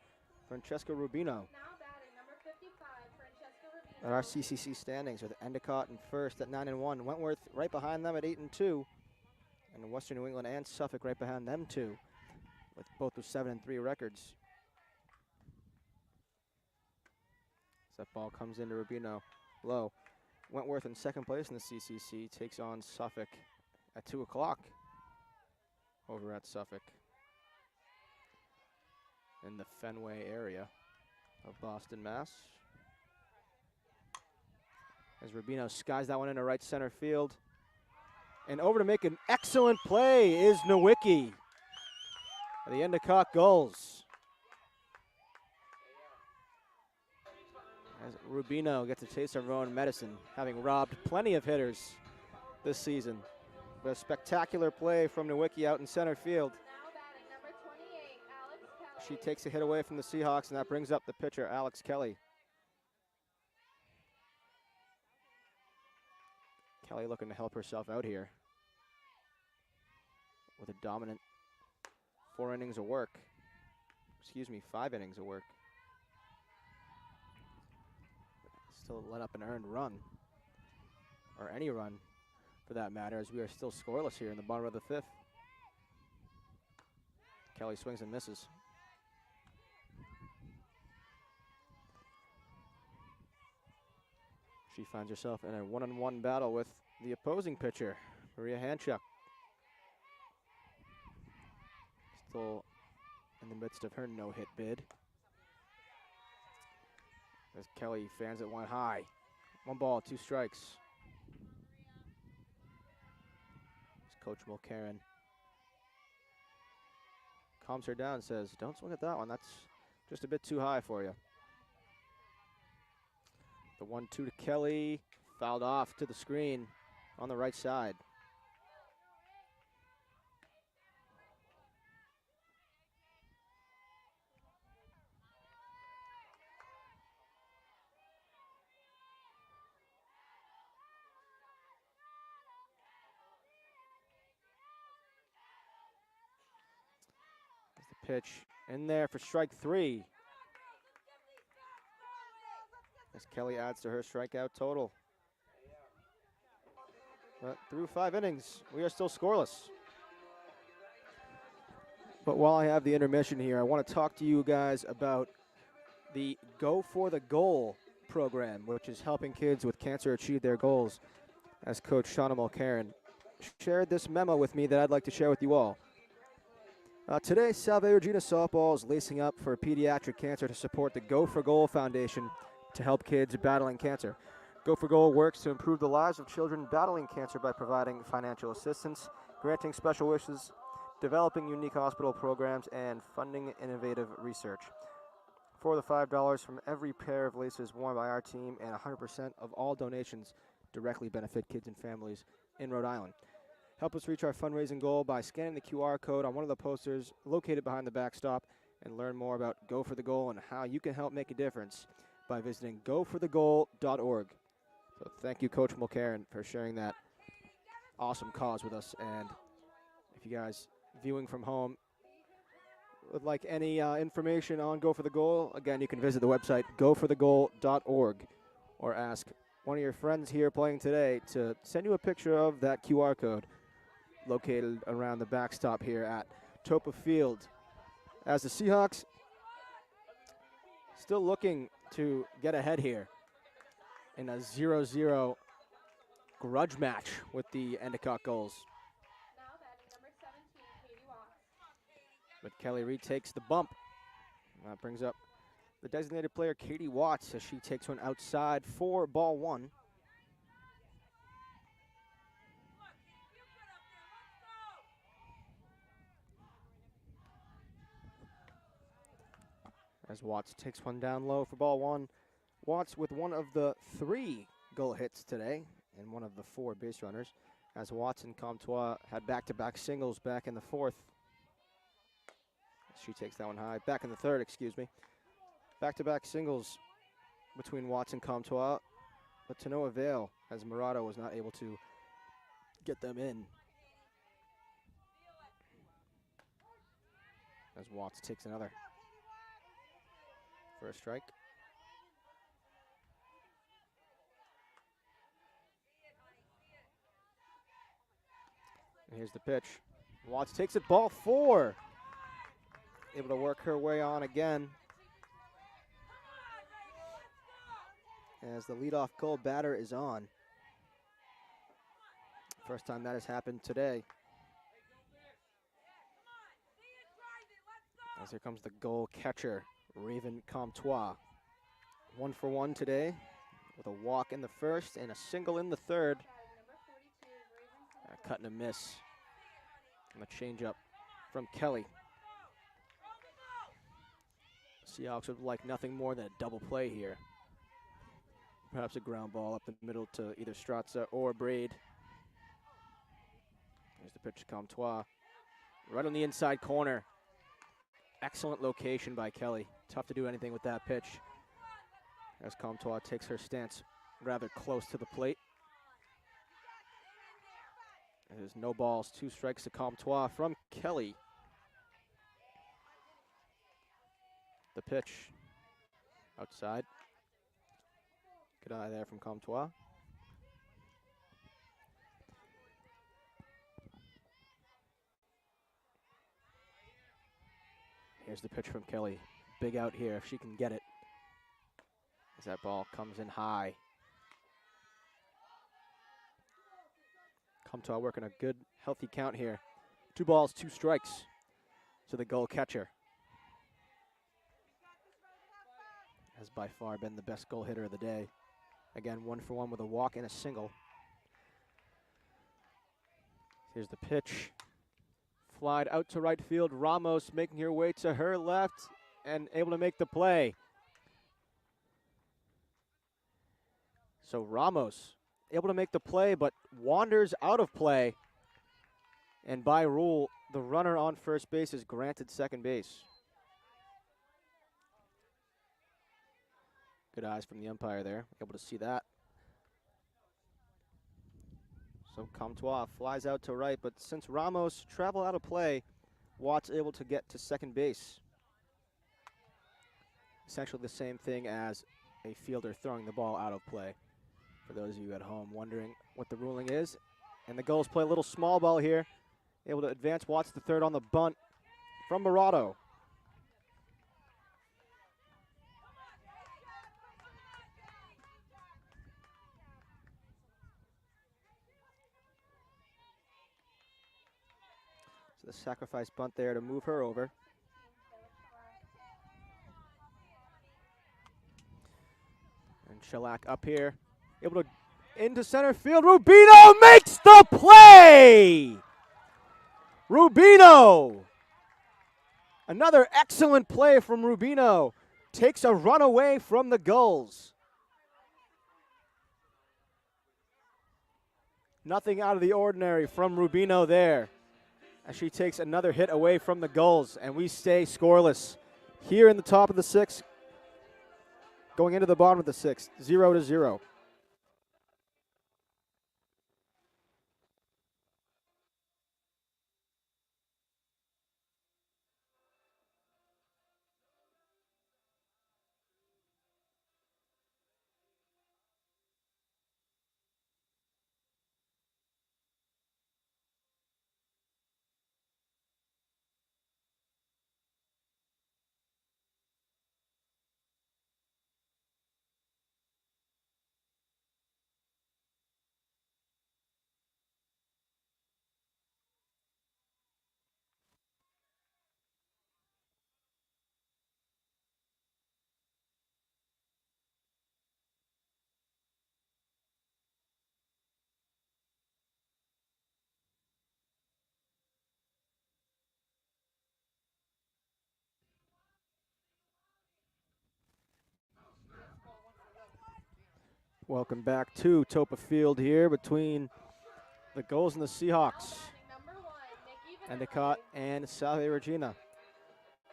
Speaker 1: Francesca Rubino.
Speaker 2: Now batting number 55, Francesca Rubino.
Speaker 1: At our CCC standings with Endicott in first at 9-1. Wentworth right behind them at 8-2. And Western New England and Suffolk right behind them too, with both with 7-3 records. As that ball comes into Rubino low. Wentworth in second place in the CCC takes on Suffolk at 2 o'clock over at Suffolk in the Fenway area of Boston, Mass. As Rubino skies that one into right center field. And over to make an excellent play is Nowicki. The Endicott Gulls. As Rubino gets a taste of her own medicine, having robbed plenty of hitters this season. But a spectacular play from Nowicki out in center field.
Speaker 2: Now batting number 28, Alex Kelly.
Speaker 1: She takes a hit away from the Seahawks, and that brings up the pitcher, Alex Kelly. Kelly looking to help herself out here with a dominant 4 innings of work. Excuse me, 5 innings of work. Still let up an earned run, or any run for that matter, as we are still scoreless here in the bottom of the fifth. Kelly swings and misses. She finds herself in a 1-on-1 battle with the opposing pitcher, Maria Handchuck. Still in the midst of her no-hit bid. As Kelly fans it one high. 1 ball, 2 strikes. As Coach Mulcairn calms her down and says, don't swing at that one. That's just a bit too high for you. The 1-2 to Kelly, fouled off to the screen on the right side. As the pitch in there for strike 3. As Kelly adds to her strikeout total. But through 5 innings, we are still scoreless. But while I have the intermission here, I want to talk to you guys about the Go for the Goal program, which is helping kids with cancer achieve their goals, as Coach Shauna Mulcairn shared this memo with me that I'd like to share with you all. Today, Salve Regina Softball is lacing up for pediatric cancer to support the Go for Goal Foundation to help kids battling cancer. Go for Goal works to improve the lives of children battling cancer by providing financial assistance, granting special wishes, developing unique hospital programs, and funding innovative research. For the $5 from every pair of laces worn by our team, and 100% of all donations directly benefit kids and families in Rhode Island. Help us reach our fundraising goal by scanning the QR code on one of the posters located behind the backstop, and learn more about Go for the Goal and how you can help make a difference by visiting goforthegoal.org. So thank you, Coach Mulcairn, for sharing that awesome cause with us. And if you guys viewing from home would like any information on Go for the Goal, again, you can visit the website goforthegoal.org or ask one of your friends here playing today to send you a picture of that QR code located around the backstop here at Toppa Field. As the Seahawks still looking to get ahead here in a 0-0 grudge match with the Endicott Gulls.
Speaker 2: Now batting number 17, Katie Watts.
Speaker 1: But Kelly retakes the bump. That brings up the designated player, Katie Watts, as she takes one outside for ball one. As Watts takes one down low for ball one. Watts with one of the 3 goal hits today and one of the 4 base runners, as Watts and Comtois had back-to-back singles back in the 4th. She takes that one high. Back in the 3rd, excuse me. Back-to-back singles between Watts and Comtois, but to no avail, as Murata was not able to get them in. As Watts takes another for a strike. And here's the pitch. Watts takes it, ball 4. Able to work her way on again. As the leadoff Gull batter is on. First time that has happened today. As here comes the Gull catcher, Raven Comtois. 1 for 1 today with a walk in the 1st and a single in the 3rd. Cut and a miss. And a changeup from Kelly. Seahawks would like nothing more than a double play here. Perhaps a ground ball up the middle to either Strazza or Braid. There's the pitch to Comtois. Right on the inside corner. Excellent location by Kelly. Tough to do anything with that pitch, as Comtois takes her stance rather close to the plate. There's no balls, 2 strikes to Comtois from Kelly. The pitch outside. Good eye there from Comtois. Here's the pitch from Kelly. Big out here if she can get it. As that ball comes in high. Comtois working a good, healthy count here. 2 balls, 2 strikes to the Gull catcher. Has by far been the best goal hitter of the day. Again, 1 for 1 with a walk and a single. Here's the pitch. Flied out to right field. Ramos making her way to her left and able to make the play. So Ramos able to make the play, but wanders out of play. And by rule, the runner on first base is granted second base. Good eyes from the umpire there, able to see that. So Comtois flies out to right, but since Ramos traveled out of play, Watts able to get to second base. Essentially the same thing as a fielder throwing the ball out of play. For those of you at home wondering what the ruling is. And the Gulls play a little small ball here. Able to advance Watts to third on the bunt from Murata. So the sacrifice bunt there to move her over. And Shellac up here. Able to into center field. Rubino makes the play! Rubino! Another excellent play from Rubino. Takes a run away from the Gulls. Nothing out of the ordinary from Rubino there, as she takes another hit away from the Gulls, and we stay scoreless here in the top of the 6th. Going into the bottom of the sixth, 0-0. Welcome back to Toppa Field here between the Gulls and the Seahawks. Endicott and Salve Regina.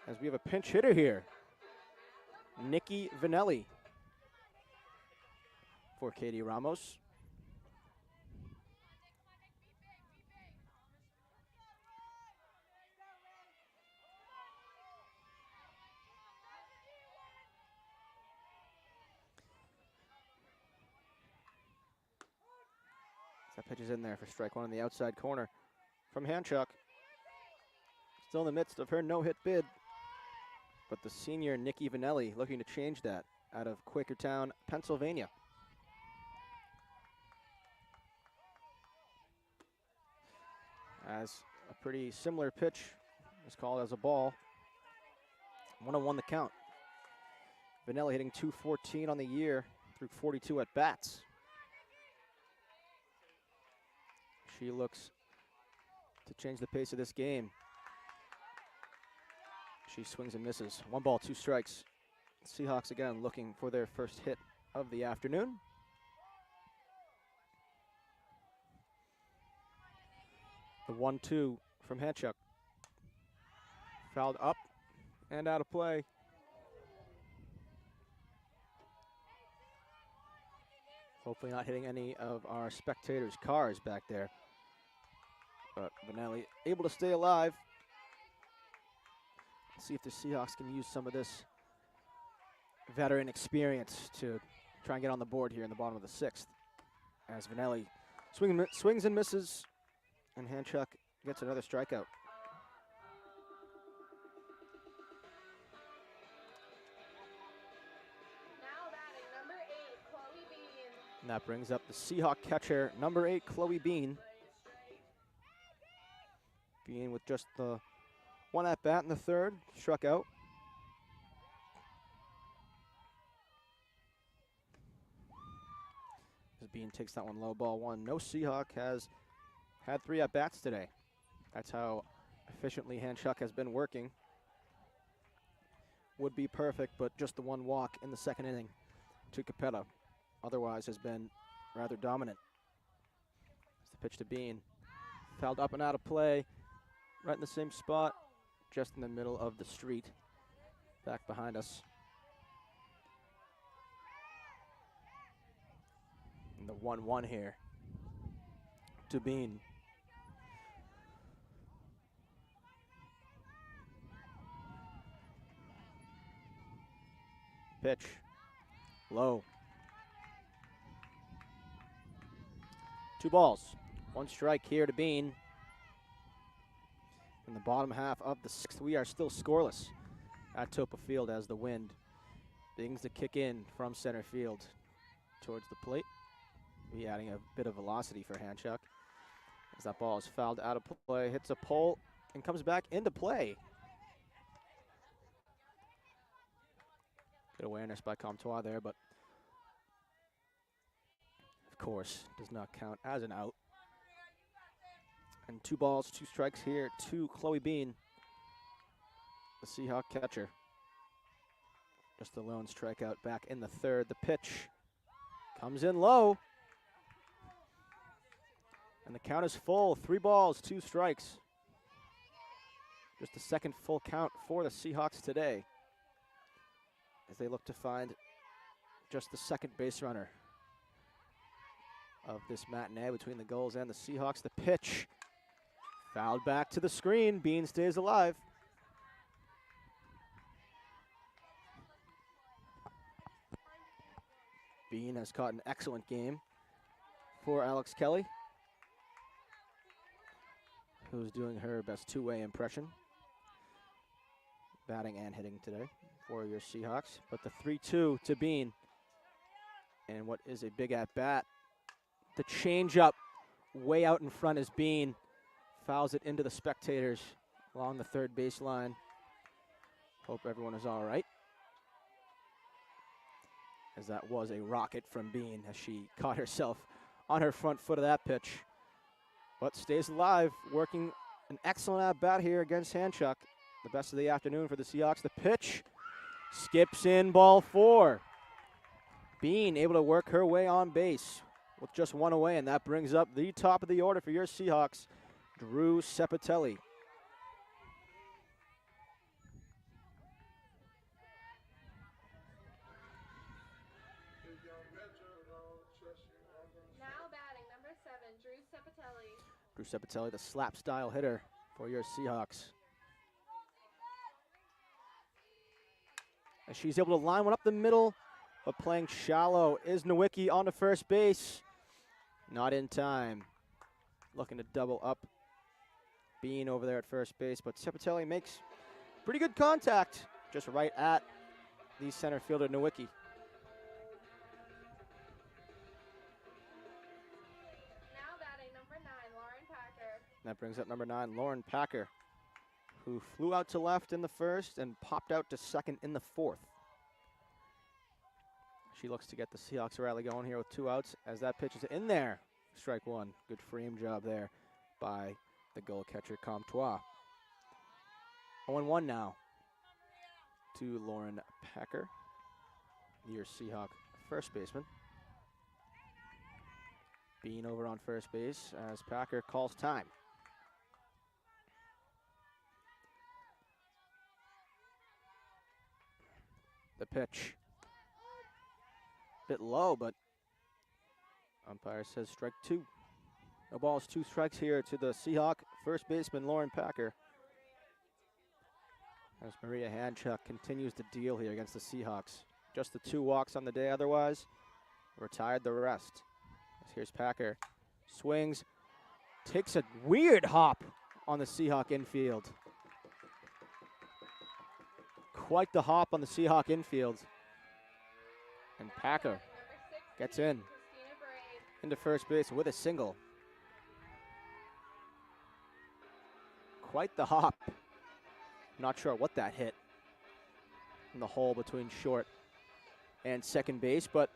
Speaker 1: As we have a pinch hitter here, Nikki Vanelli for Katie Ramos. That pitch is in there for strike one in the outside corner from Hanchuk. Still in the midst of her no-hit bid, but the senior Nikki Vanelli looking to change that out of Quakertown, Pennsylvania. As a pretty similar pitch is called as a ball. 1-1 the count. Vanelli hitting .214 on the year through 42 at bats. She looks to change the pace of this game. She swings and misses. 1 ball, 2 strikes. Seahawks again looking for their first hit of the afternoon. The 1-2 from Hanchuk. Fouled up and out of play. Hopefully not hitting any of our spectators' cars back there. But Vanelli able to stay alive. See if the Seahawks can use some of this veteran experience to try and get on the board here in the bottom of the sixth. As Vanelli swings and misses, and Hanchuk gets another strikeout.
Speaker 2: Now batting number 8, Chloe Bean.
Speaker 1: And that brings up the Seahawk catcher, number 8, Chloe Bean. Bean with just the 1 at bat in the third, struck out. As Bean takes that one low, ball 1. No Seahawk has had 3 at bats today. That's how efficiently Hanchuk has been working. Would be perfect, but just the 1 walk in the second inning to Capetta. Otherwise has been rather dominant. It's the pitch to Bean. Fouled up and out of play. Right in the same spot, just in the middle of the street, back behind us. And the 1-1 here to Bean. Pitch, low. 2 balls, 1 strike here to Bean. In the bottom half of the sixth, we are still scoreless at Toppa Field as the wind begins to kick in from center field towards the plate. Be adding a bit of velocity for Hanchuk as that ball is fouled out of play, hits a pole, and comes back into play. Good awareness by Comtois there, but of course does not count as an out. And 2 balls, 2 strikes here to Chloe Bean, the Seahawk catcher. Just a lone strikeout back in the third. The pitch comes in low. And the count is full. 3 balls, 2 strikes. Just the second full count for the Seahawks today, as they look to find just the second base runner of this matinee between the Gulls and the Seahawks. The pitch fouled back to the screen. Bean stays alive. Bean has caught an excellent game for Alex Kelly, who's doing her best two-way impression, batting and hitting today for your Seahawks. But the 3-2 to Bean, and what is a big at-bat. The changeup way out in front as Bean fouls it into the spectators along the third baseline. Hope everyone is all right, as that was a rocket from Bean as she caught herself on her front foot of that pitch. But stays alive, working an excellent at-bat here against Hanchuk. The best of the afternoon for the Seahawks. The pitch skips in, ball 4. Bean able to work her way on base with just one away, and that brings up the top of the order for your Seahawks, Drew Sepitelli.
Speaker 2: Now batting number 7, Drew Sepitelli.
Speaker 1: Drew Sepitelli, the slap-style hitter for your Seahawks. And she's able to line one up the middle, but playing shallow is Nowicki on to first base. Not in time. Looking to double up Bean over there at first base, but Sepitelli makes pretty good contact just right at the center fielder Nowicki.
Speaker 2: Now batting number 9, Lauren Packer.
Speaker 1: That brings up number 9, Lauren Packer, who flew out to left in the first and popped out to second in the fourth. She looks to get the Seahawks rally going here with 2 outs as that pitch is in there. Strike 1. Good frame job there by the goal catcher Comtois. 0-1 now to Lauren Packer, your Seahawk first baseman. Bean over on first base as Packer calls time. The pitch. Bit low, but umpire says strike 2. No balls, 2 strikes here to the Seahawk first baseman Lauren Packer, as Maria Hanchuk continues to deal here against the Seahawks. Just the 2 walks on the day otherwise. Retired the rest. As here's Packer. Swings. Takes a weird hop on the Seahawk infield. Quite the hop on the Seahawk infield. And Packer gets in into first base with a single. Quite the hop. Not sure what that hit in the hole between short and second base, but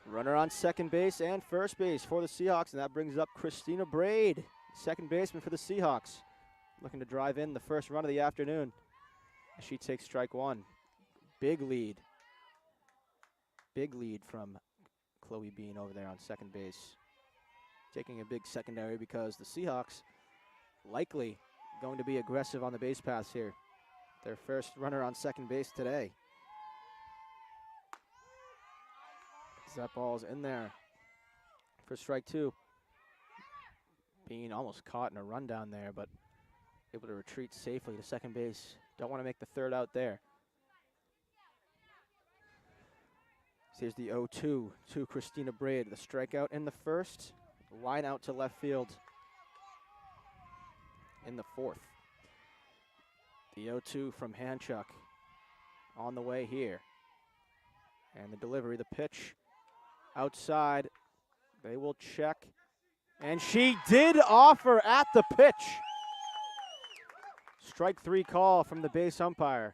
Speaker 1: runner on second base and first base for the Seahawks, and that brings up Christina Braid, second baseman for the Seahawks, looking to drive in the first run of the afternoon. She takes strike 1. Big lead from Chloe Bean over there on second base. Taking a big secondary because the Seahawks likely going to be aggressive on the base paths here. Their first runner on second base today. That ball's in there for strike 2. Bean almost caught in a rundown there, but able to retreat safely to second base. Don't want to make the third out there. Here's the 0-2 to Christina Braid. The strikeout in the first, line out to left field in the fourth. The 0-2 from Hanchuk on the way here. And the delivery, the pitch outside. They will check. And she did offer at the pitch. Strike 3 call from the base umpire.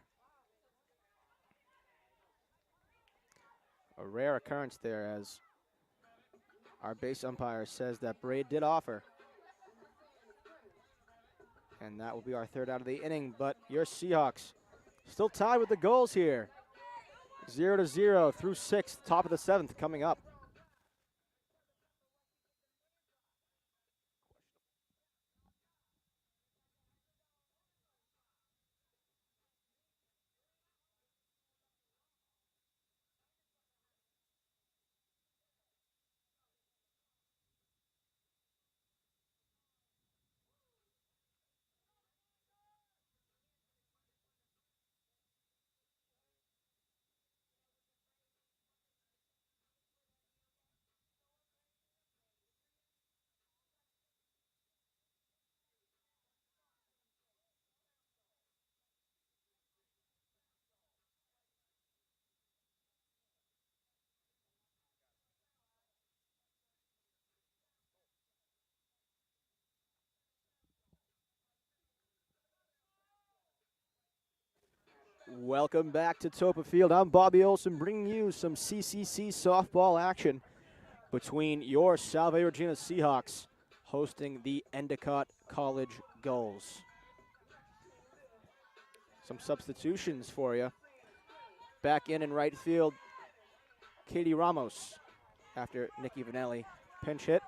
Speaker 1: A rare occurrence there, as our base umpire says that Braid did offer. And that will be our third out of the inning, but your Seahawks still tied with the goals here. 0-0 through 6th, top of the 7th coming up. Welcome back to Toppa Field. I'm Bobby Olson bringing you some CCC softball action between your Salve Regina Seahawks hosting the Endicott College Gulls. Some substitutions for you. Back in right field, Katie Ramos after Nikki Vanelli pinch hit.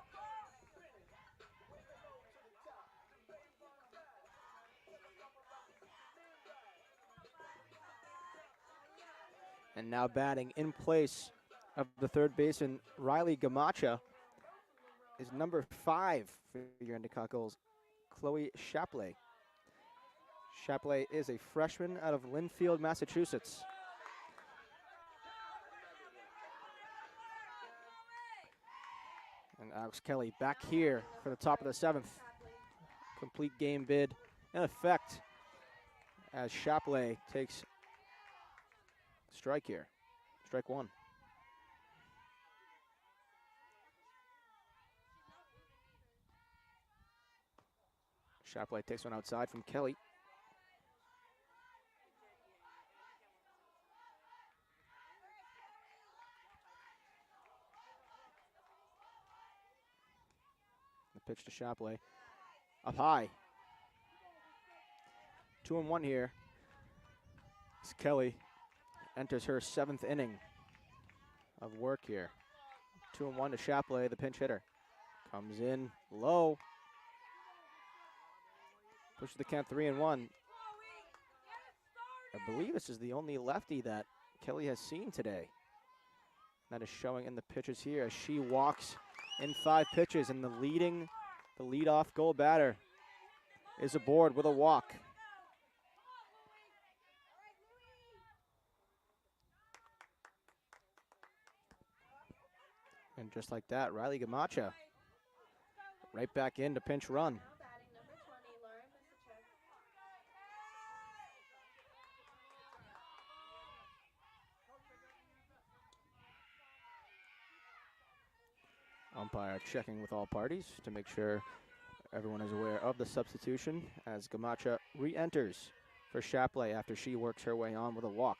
Speaker 1: And now batting in place of the third baseman, Riley Gamacha, is number 5 for your Endicott Gulls, Chloe Shapley. Shapley is a freshman out of Linfield, Massachusetts. And Alex Kelly back here for the top of the 7th. Complete game bid in effect as Shapley takes strike here. Strike one. Shapley takes one outside from Kelly. The pitch to Shapley. Up high. 2-1 here. As Kelly enters her 7th inning of work here. 2-1 to Shapley, the pinch hitter. Comes in low. Pushes the count 3-1. I believe this is the only lefty that Kelly has seen today. That is showing in the pitches here as she walks in 5 pitches, and the leadoff goal batter is aboard with a walk. And just like that, Riley Gamacha right back in to pinch run. Umpire checking with all parties to make sure everyone is aware of the substitution as Gamacha re-enters for Shapley after she works her way on with a walk.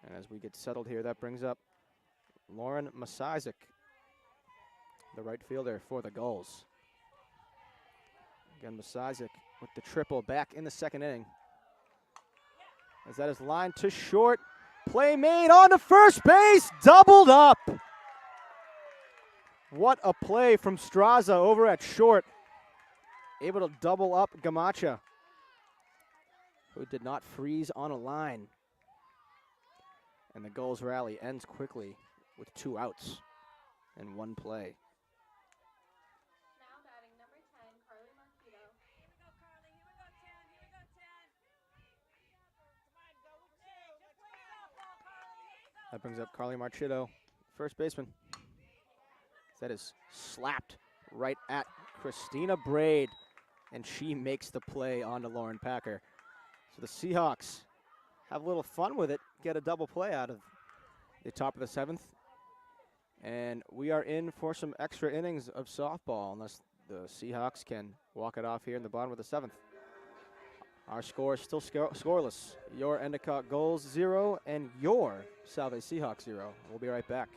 Speaker 1: And as we get settled here, that brings up Lauren Masizik, the right fielder for the Gulls. Again, Masizik with the triple back in the 2nd inning. As that is lined to short. Play made on to first base, doubled up. What a play from Strazza over at short. Able to double up Gamacha, who did not freeze on a line. And the Gulls rally ends quickly with 2 outs and 1 play.
Speaker 2: Now batting number 10, Carly Marquito.
Speaker 1: That brings up Carly Marchito, first baseman. That is slapped right at Christina Braid, and she makes the play onto Lauren Packer. So the Seahawks have a little fun with it, get a double play out of the top of the 7th. And we are in for some extra innings of softball unless the Seahawks can walk it off here in the bottom of the 7th. Our score is still scoreless. Your Endicott Gulls 0 and your Salve Seahawks 0. We'll be right back.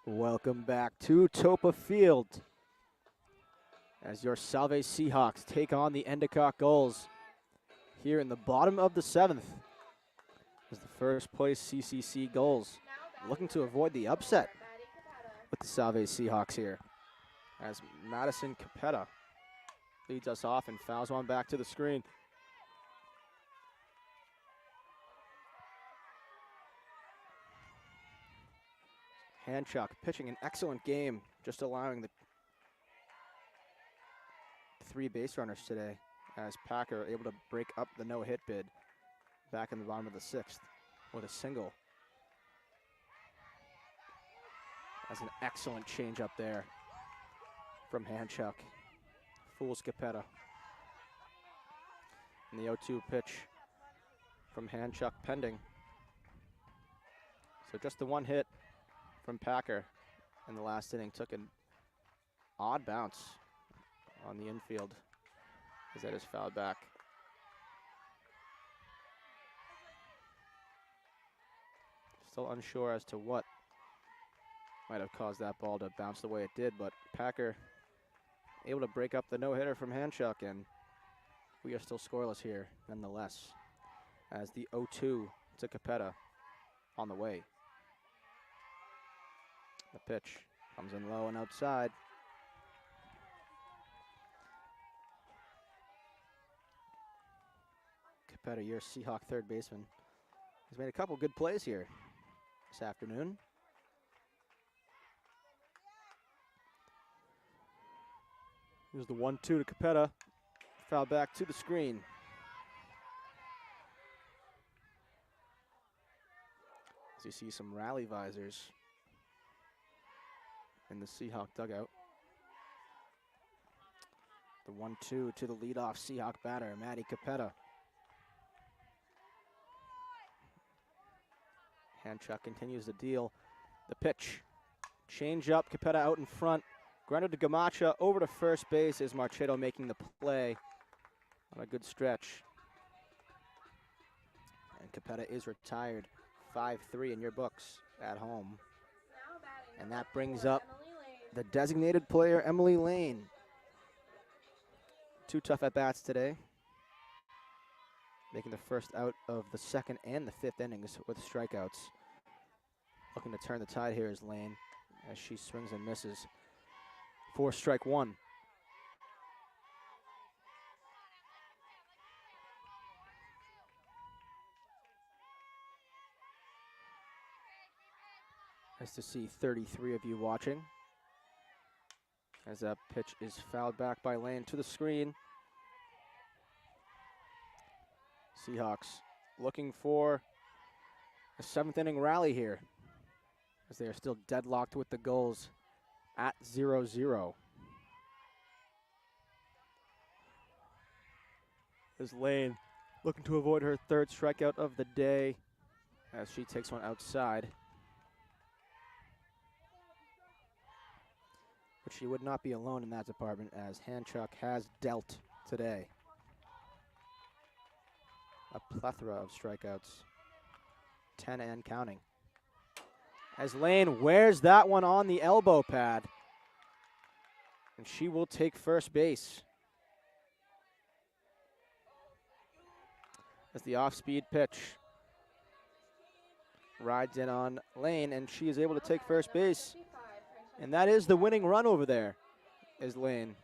Speaker 1: Welcome back to Toppa Field as your Salve Seahawks take on the Endicott Gulls here in the bottom of the 7th. As the first place CCC Gulls looking to avoid the upset with the Salve Seahawks here. as Madison Capetta leads us off and fouls one back to the screen. Hanchuk pitching an excellent game, just allowing the 3 base runners today, as Packer able to break up the no-hit bid back in the bottom of the 6th with a single. That's an excellent change up there from Hanchuk. Fools Capetta. And the 0-2 pitch from Hanchuk pending. So just the 1 hit from Packer in the last inning. Took an odd bounce on the infield as that is fouled back. Still unsure as to what might have caused that ball to bounce the way it did, but Packer able to break up the no-hitter from Hanchuk, and we are still scoreless here nonetheless, as the 0-2 to Capetta on the way. The pitch comes in low and outside. Capetta, your Seahawk third baseman, has made a couple good plays here this afternoon. Here's the 1-2 to Capetta. Foul back to the screen. As you see some rally visors in the Seahawk dugout. The 1-2 to the leadoff Seahawk batter, Maddie Capetta. Hanchuk continues to deal. The pitch. Change up, Capetta out in front. Grounded to Gamacha, over to first base is Marchetto making the play on a good stretch. And Capetta is retired, 5-3 in your books at home. And that brings up the designated player, Emily Lane. 2 tough at-bats today, making the first out of the 2nd and the 5th innings with strikeouts. Looking to turn the tide here is Lane as she swings and misses. 4 strike 1. Nice to see 33 of you watching, as that pitch is fouled back by Lane to the screen. Seahawks looking for a 7th inning rally here, as they are still deadlocked with the Gulls at 0-0. As Lane looking to avoid her 3rd strikeout of the day, as she takes one outside. But she would not be alone in that department, as Hanchuk has dealt today a plethora of strikeouts, 10 and counting. As Lane wears that one on the elbow pad, and she will take first base. As the off-speed pitch rides in on Lane, and she is able to take first base. And that is the winning run over there, is Lane.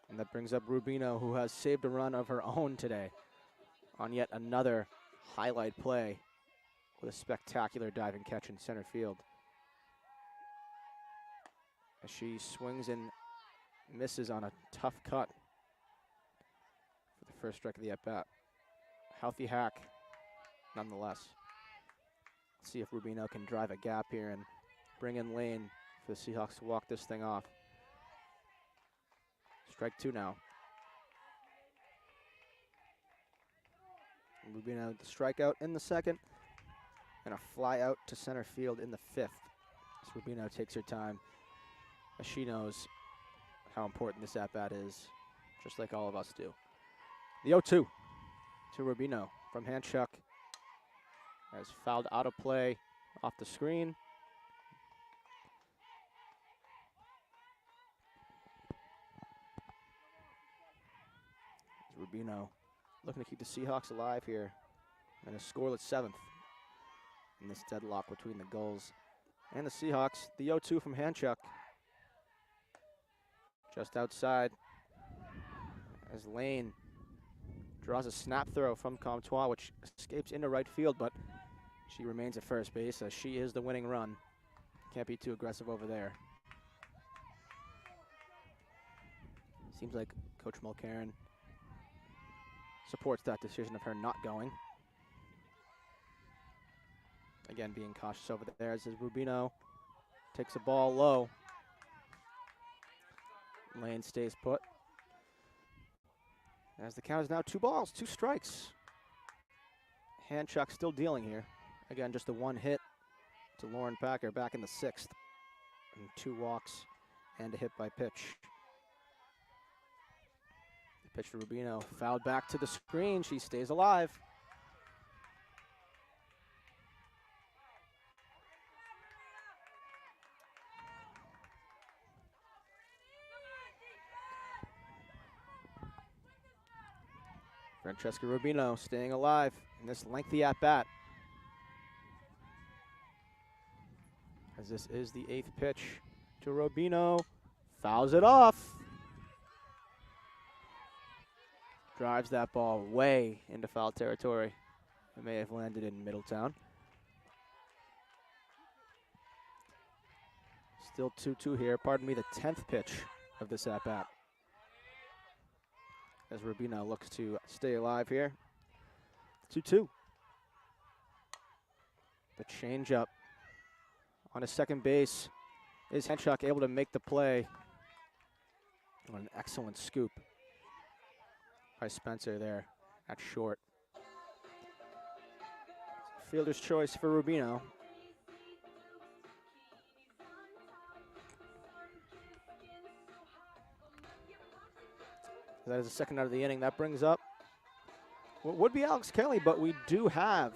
Speaker 1: And that brings up Rubino, who has saved a run of her own today on yet another highlight play with a spectacular diving catch in center field. As she swings and misses on a tough cut for the first strike of the at-bat. Healthy hack, nonetheless. Let's see if Rubino can drive a gap here and bring in Lane for the Seahawks to walk this thing off. Strike 2 now. Rubino the strikeout in the 2nd, and a fly out to center field in the 5th. So Rubino takes her time, as she knows how important this at-bat is, just like all of us do. The 0-2 to Rubino from Hanchuk, as fouled out of play off the screen. Rubino looking to keep the Seahawks alive here in a scoreless 7th in this deadlock between the Gulls And the Seahawks, the 0-2 from Handchuck. Just outside as Lane draws a snap throw from Comtois, which escapes into right field, but she remains at first base as she is the winning run. Can't be too aggressive over there. Seems like Coach Mulcairn supports that decision of her not going. Again, being cautious over there as Rubino takes the ball low. Lane stays put. As the count is now 2 balls, 2 strikes. Handchuck still dealing here. Again, just the 1 hit to Lauren Packer back in the 6th. And 2 walks and a hit by pitch. The pitch to Rubino, fouled back to the screen. She stays alive. Francesca Rubino staying alive in this lengthy at-bat. As this is the 8th pitch to Rubino. Fouls it off. Drives that ball way into foul territory. It may have landed in Middletown. Still 2-2 here. Pardon me, the 10th pitch of this at-bat. As Rubino looks to stay alive here. 2-2. The changeup on his second base. Is Handchuck able to make the play? An excellent scoop by Spencer there at short. Fielder's choice for Rubino. That is the second out of the inning. That brings up what would be Alex Kelly, but we do have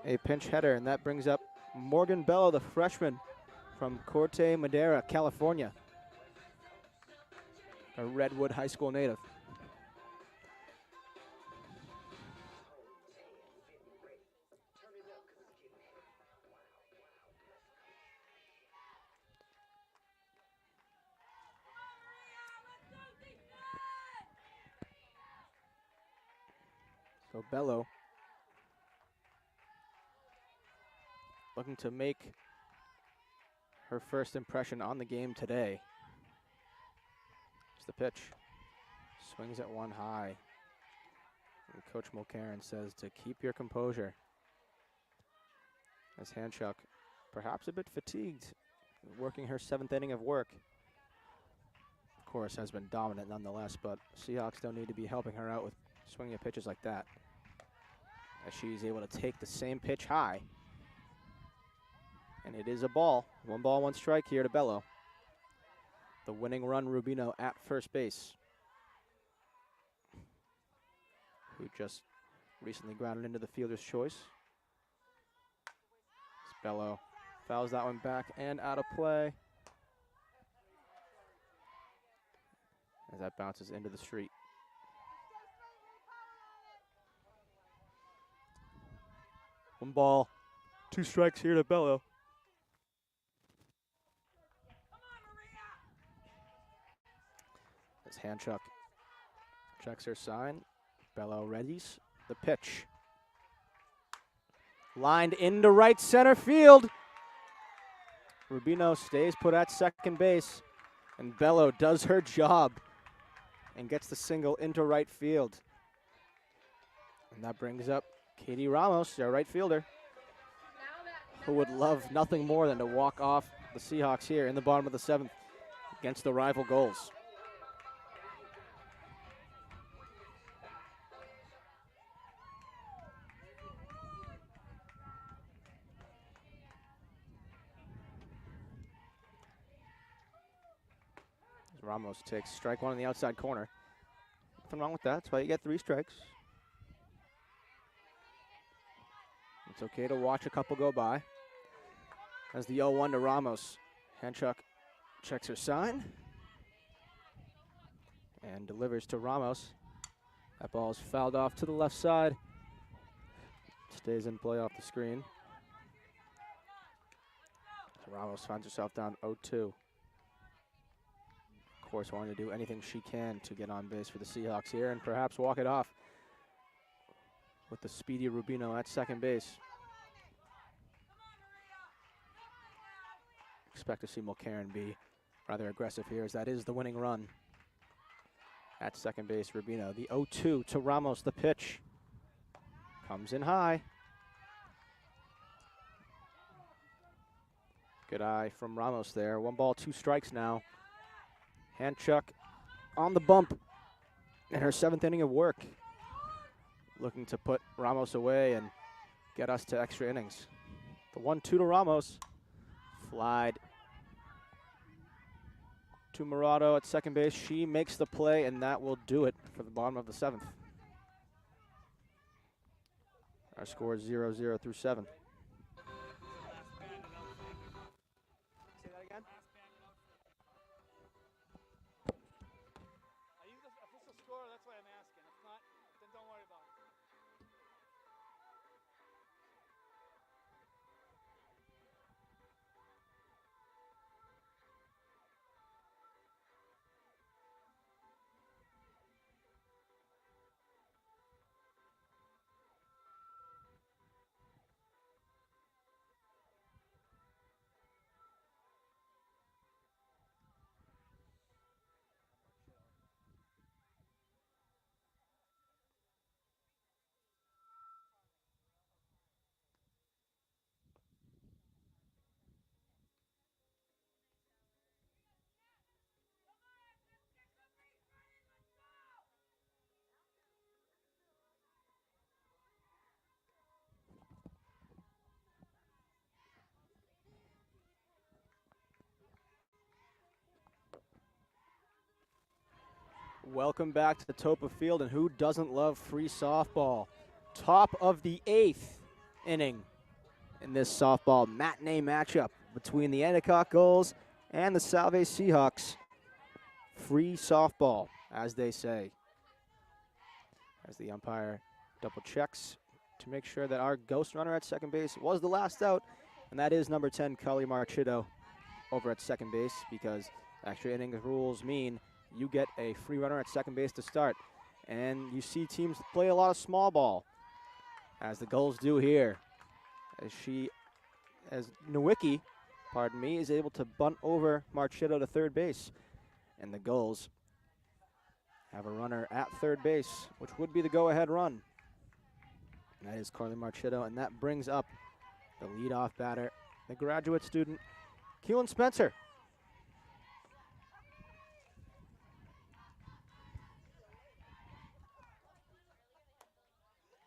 Speaker 1: a pinch hitter, and that brings up Morgan Bello, the freshman from Corte Madera, California. A Redwood High School native. So Bello looking to make her first impression on the game today. It's the pitch. Swings at 1 high. And Coach Mulcairn says to keep your composure. As Handchuck, perhaps a bit fatigued, working her 7th inning of work. Of course, has been dominant nonetheless, but Seahawks don't need to be helping her out with swinging at pitches like that. As she's able to take the same pitch high. And it is a ball. 1 ball, 1 strike here to Bello. The winning run, Rubino at first base. Who just recently grounded into the fielder's choice. Bello fouls that one back and out of play. As that bounces into the street. One ball, 2 strikes here to Bello. As Handchuck checks her sign. Bello readies the pitch. Lined into right center field. Rubino stays put at second base. And Bello does her job and gets the single into right field. And that brings up Katie Ramos, our right fielder, who would love nothing more than to walk off the Seahawks here in the bottom of the 7th against the rival Gulls. Ramos takes strike 1 in the outside corner. Nothing wrong with that. That's why you get 3 strikes. It's okay to watch a couple go by. As the 0-1 to Ramos. Handchuck checks her sign and delivers to Ramos. That ball is fouled off to the left side. Stays in play off the screen. So Ramos finds herself down 0-2. Of course, wanting to do anything she can to get on base for the Seahawks here and perhaps walk it off with the speedy Rubino at second base. Expect to see Mulcairn be rather aggressive here, as that is the winning run. At second base, Rubino. The 0-2 to Ramos. The pitch comes in high. Good eye from Ramos there. 1 ball, 2 strikes now. Hand chuck on the bump in her 7th inning of work. Looking to put Ramos away and get us to extra innings. The 1-2 to Ramos. Flied to Murado at second base. She makes the play, and that will do it for the bottom of the 7th. Our score is 0-0 through 7. Say that again?
Speaker 3: I use the official score, that's why I'm asking. If not, then don't worry about it.
Speaker 1: Welcome back to the Toppa Field, and who doesn't love free softball? Top of the 8th inning in this softball matinee matchup between the Endicott Gulls and the Salve Seahawks. Free softball, as they say. As the umpire double checks to make sure that our ghost runner at second base was the last out, and that is number 10, Cully Marchitto, over at second base, because extra inning rules mean you get a free runner at second base to start. And you see teams play a lot of small ball, as the Gulls do here. As Nowicki, is able to bunt over Marchitto to third base. And the Gulls have a runner at third base, which would be the go-ahead run. And that is Carly Marchitto, and that brings up the leadoff batter, the graduate student, Keelan Spencer.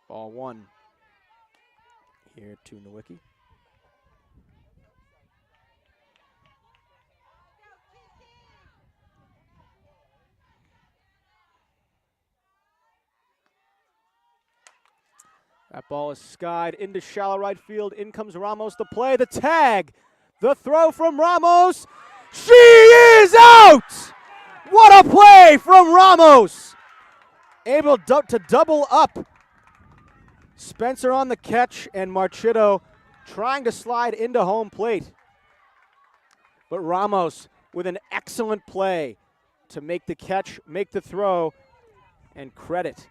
Speaker 1: Ball 1 here to Nowicki. That ball is skied into shallow right field. In comes Ramos. The play, the tag, the throw from Ramos. She is out! What a play from Ramos! Able to double up. Spencer on the catch, and Marchitto trying to slide into home plate. But Ramos with an excellent play to make the catch, make the throw, and credit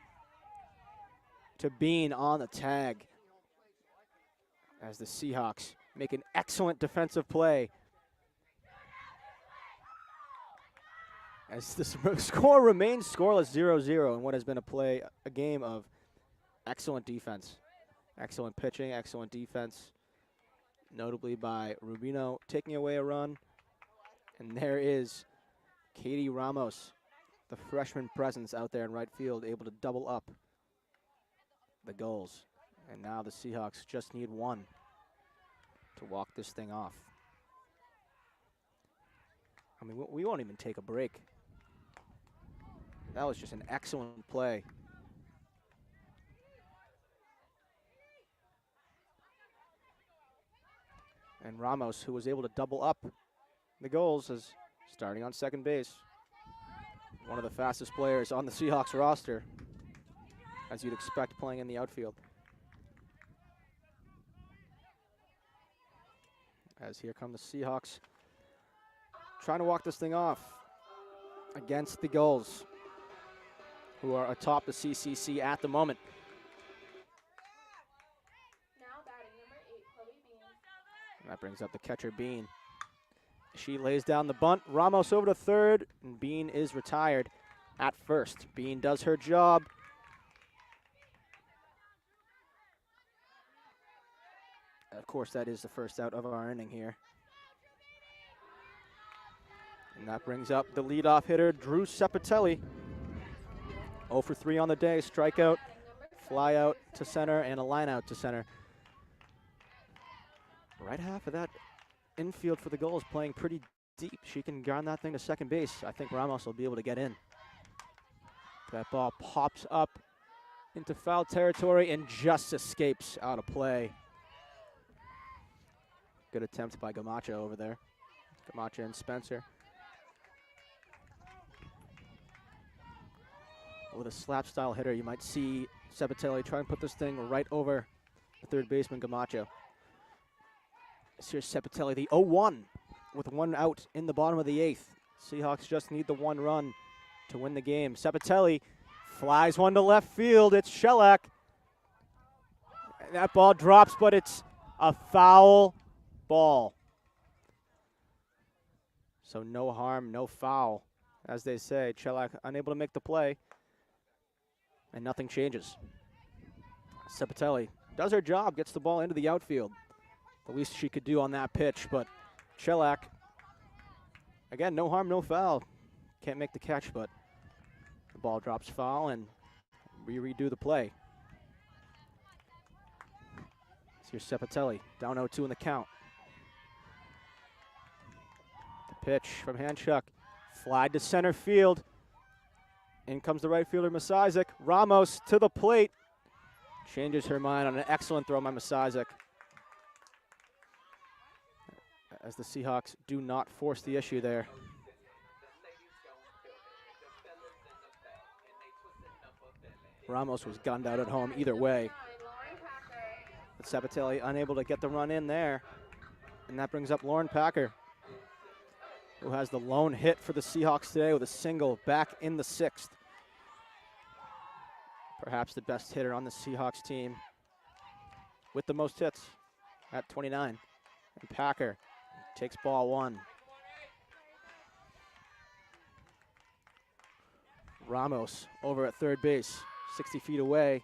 Speaker 1: to Bean on the tag, as the Seahawks make an excellent defensive play. As the score remains scoreless, 0-0, in what has been a game of excellent defense, excellent pitching, excellent defense, notably by Rubino taking away a run. And there is Katie Ramos, the freshman presence out there in right field, able to double up the Gulls. And now the Seahawks just need one to walk this thing off. I mean, we won't even take a break. That was just an excellent play. And Ramos, who was able to double up the Gulls, is starting on second base. One of the fastest players on the Seahawks roster, as you'd expect playing in the outfield. as here come the Seahawks trying to walk this thing off against the Gulls, who are atop the CCC at the moment.
Speaker 2: Now batting number 8, Chloe Bean.
Speaker 1: And that brings up the catcher, Bean. She lays down the bunt. Ramos over to third, and Bean is retired at first. Bean does her job. Of course, that is the first out of our inning here. And that brings up the leadoff hitter, Drew Sepitelli. 0 for 3 on the day, strikeout, fly out to center, and a line out to center. Right half of that infield for the Gulls playing pretty deep. She can ground that thing to second base. I think Ramos will be able to get in. That ball pops up into foul territory and just escapes out of play. Good attempt by Gamacho over there. Gamacho and Spencer. With a slap style hitter, you might see Sepitelli try and put this thing right over the third baseman, Gamacho. Here's Sepitelli, the 0-1 with 1 out in the bottom of the 8th. Seahawks just need the 1 run to win the game. Sepitelli flies one to left field. It's Shellac. And that ball drops, but it's a foul ball. So no harm, no foul, as they say. Shellac unable to make the play, and nothing changes. Sepitelli does her job, gets the ball into the outfield. The least she could do on that pitch, but Shellac, again, no harm, no foul. Can't make the catch, but the ball drops foul, and we redo the play. Here's Sepitelli, down 0-2 in the count. The pitch from Hanchuk, fly to center field. In comes the right fielder, Masizek. Ramos to the plate. Changes her mind on an excellent throw by Masizek, as the Seahawks do not force the issue there. Ramos was gunned out at home either way. But Sepitelli unable to get the run in there. And that brings up Lauren Packer, who has the lone hit for the Seahawks today with a single back in the 6th. Perhaps the best hitter on the Seahawks team with the most hits at 29. And Packer takes ball 1. Ramos over at third base, 60 feet away.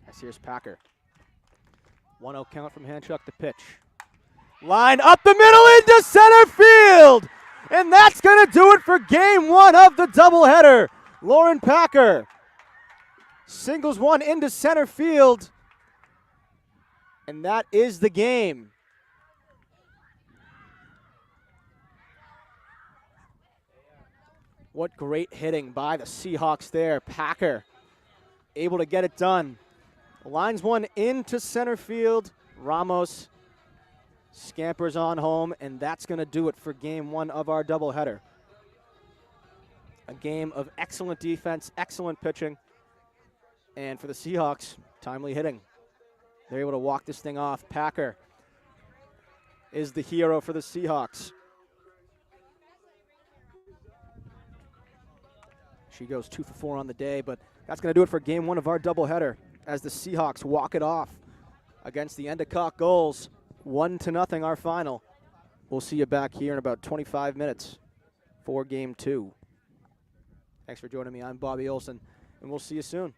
Speaker 1: As here's Packer. 1-0 count from Hanchuk, the pitch. Line up the middle into center field! And that's going to do it for game 1 of the doubleheader. Lauren Packer singles one into center field, and that is the game. What great hitting by the Seahawks there. Packer able to get it done. Lines one into center field. Ramos scampers on home, and that's going to do it for game 1 of our doubleheader. A game of excellent defense, excellent pitching, and for the Seahawks, timely hitting. They're able to walk this thing off. Packer is the hero for the Seahawks. She goes 2 for 4 on the day, but that's going to do it for game 1 of our doubleheader as the Seahawks walk it off against the Endicott Gulls. 1-0 our final. We'll see you back here in about 25 minutes for game 2. Thanks for joining me. I'm Bobby Olson, and we'll see you soon.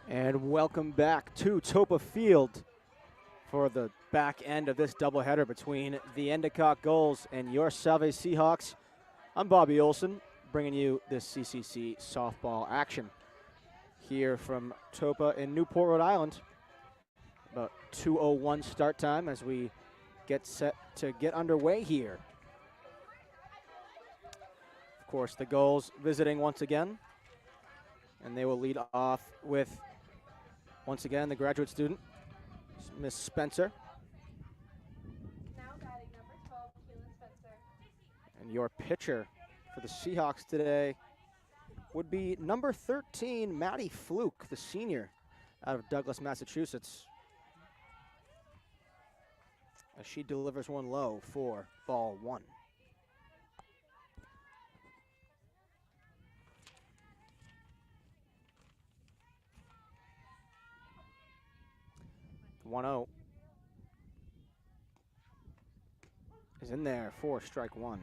Speaker 1: And welcome back to Toppa Field for the back end of this doubleheader between the Endicott Gulls and your Salve Seahawks. I'm Bobby Olson, bringing you this CCC softball action here from Toppa in Newport, Rhode Island. About 2:01 start time as we get set to get underway here. Of course, the Gulls visiting once again, and they will lead off with, once again, the graduate student, Miss Spencer.
Speaker 2: Now batting number 12, Keelan Spencer.
Speaker 1: And your pitcher for the Seahawks today would be number 13, Maddie Fluke, the senior out of Douglas, Massachusetts, as she delivers one low for ball one. The 1-0 is in there for strike one.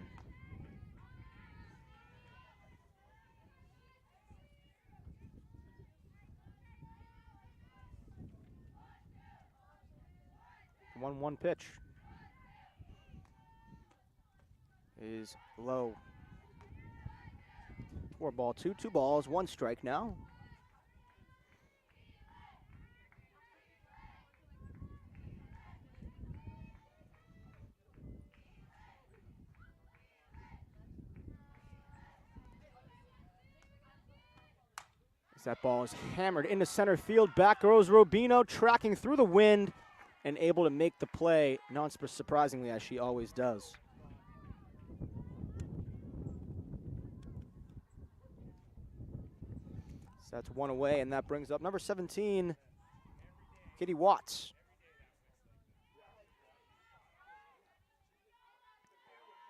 Speaker 1: The 1-1 pitch is low for ball two. 2 balls, 1 strike now. As that ball is hammered into center field, back goes Rubino, tracking through the wind and able to make the play, not surprisingly, as she always does. So that's one away, and that brings up number 17, Katie Watts.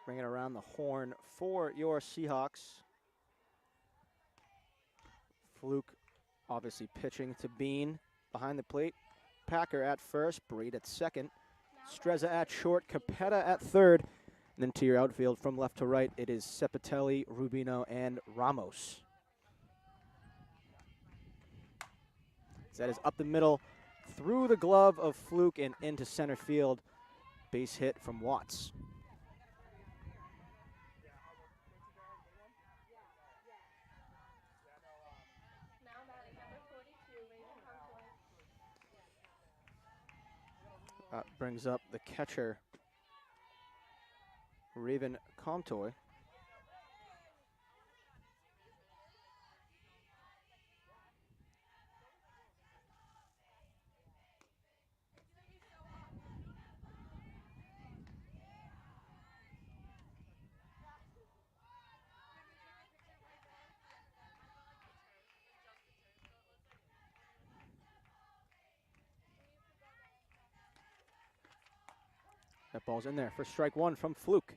Speaker 1: Bringing around the horn for your Seahawks. Fluke obviously pitching to Bean behind the plate. Packer at first, Breed at second, Strazza at short, Capetta at third, and then to your outfield from left to right, it is Cepitelli, Rubino, and Ramos. That is up the middle, through the glove of Fluke and into center field. Base hit from Watts.
Speaker 2: Now batting number 42, Raven Contoy.
Speaker 1: That brings up the catcher, Raven Comtoy. That ball's in there for strike one from Fluke.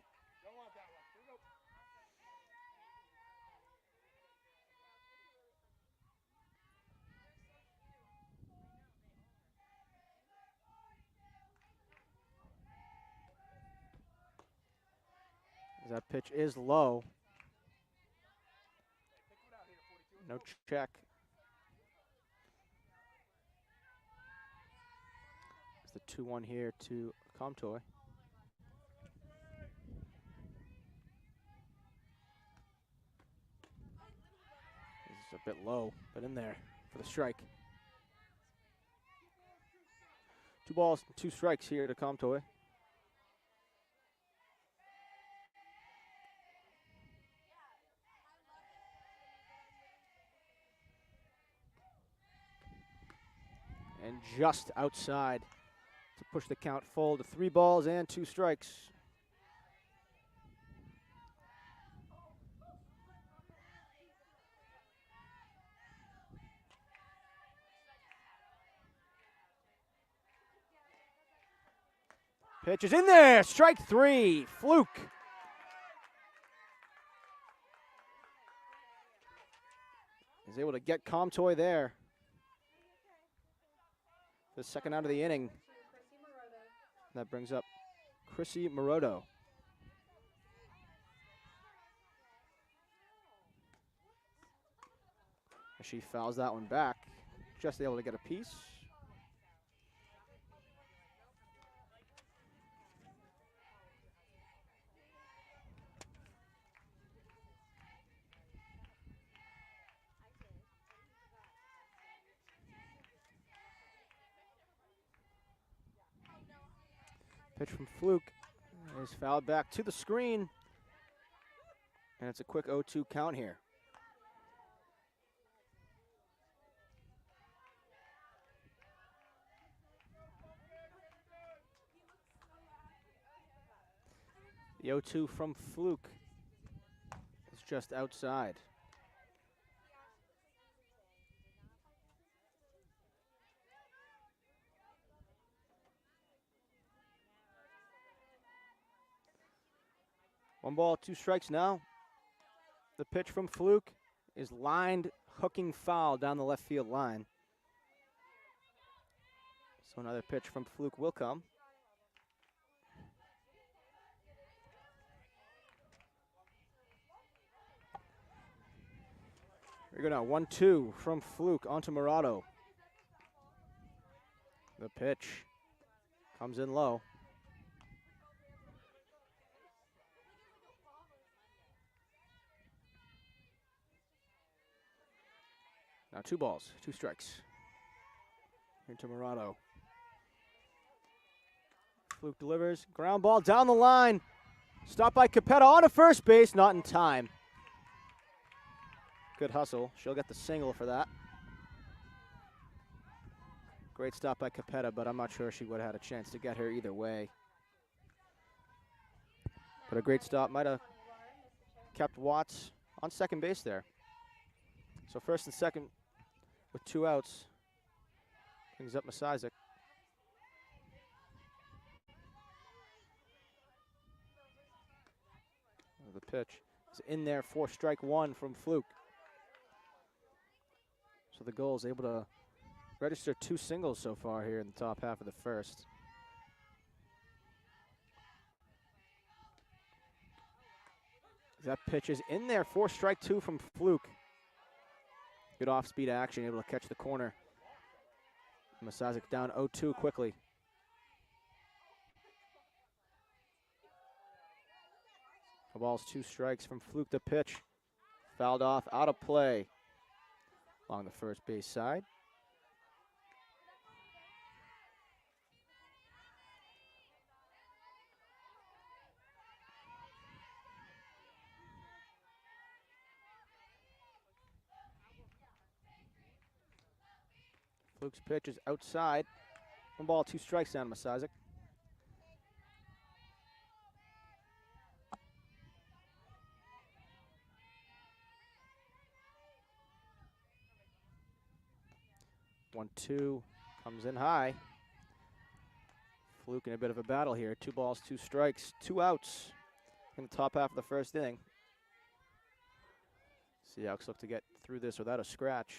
Speaker 1: That pitch is low. No check. It's the 2-1 here to Comtoy. This is a bit low, but in there for the strike. 2 balls, 2 strikes here to Comtoy. And just outside to push the count full to 3 balls and 2 strikes. Pitch is in there, strike 3, Fluke. Is able to get Comtoy there. The second out of the inning. That brings up Chrissy Morodo. She fouls that one back. just able to get a piece. Pitch from Fluke is fouled back to the screen. And it's a quick 0-2 count here. The 0-2 from Fluke is just outside. One ball, two strikes now. The pitch from Fluke is lined, hooking foul down the left field line. So another pitch from Fluke will come. Here we go now, 1-2 from Fluke onto Morado. The pitch comes in low. Now 2 balls, 2 strikes. Into Morado. Fluke delivers, ground ball down the line. Stopped by Capetta on to first base, not in time. Good hustle, she'll get the single for that. Great stop by Capetta, but I'm not sure she would have had a chance to get her either way. But a great stop, might have kept Watts on second base there. So first and second with 2 outs. Brings up Masizek. The pitch is in there for strike 1 from Fluke. So the Gull is able to register 2 singles so far here in the top half of the first. That pitch is in there for strike 2 from Fluke. Good off-speed action, able to catch the corner. Masizek down 0-2 quickly. The ball's 2 strikes from Fluke. The pitch fouled off, out of play along the first base side. Fluke's pitch is outside. 1 ball, 2 strikes down to Masizek. One, 2, comes in high. Fluke in a bit of a battle here. 2 balls, 2 strikes, 2 outs in the top half of the first inning. Seahawks look to get through this without a scratch.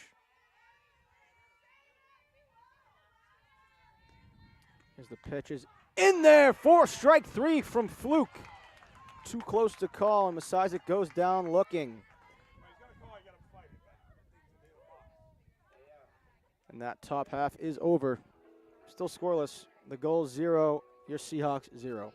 Speaker 1: Here's the pitch is in there for strike 3 from Fluke. Too close to call, and Masizek goes down looking. And that top half is over. Still scoreless. The Gull 0, your Seahawks 0.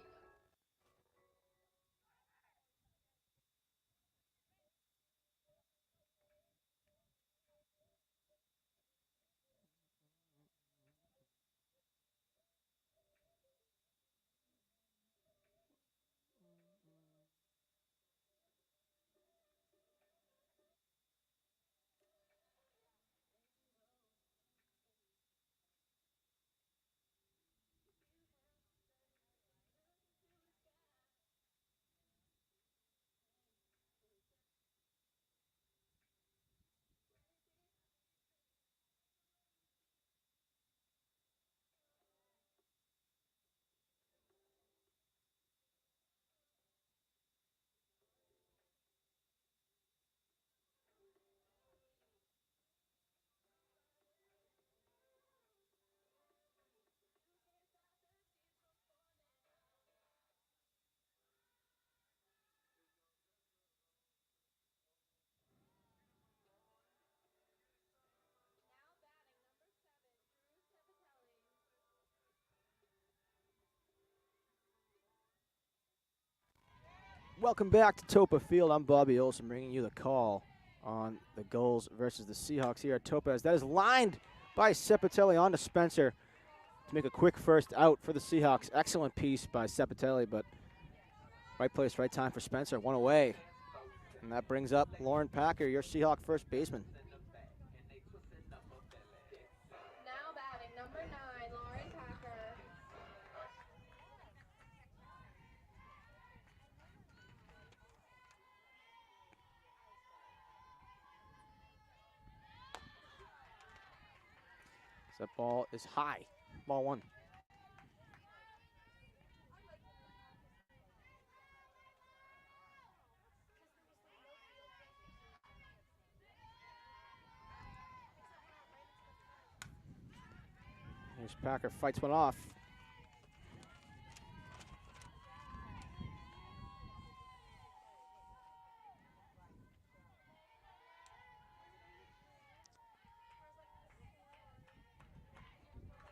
Speaker 1: Welcome back to Toppa Field. I'm Bobby Olson bringing you the call on the Gulls versus the Seahawks here at Toppa. That is lined by Sepatelli on to Spencer to make a quick first out for the Seahawks. Excellent piece by Sepatelli, but right place, right time for Spencer. One away. And that brings up Lauren Packer, your Seahawk first baseman.
Speaker 2: Now batting number 9, Lauren Packer.
Speaker 1: That ball is high. Ball one. Here's Packer, fights one off.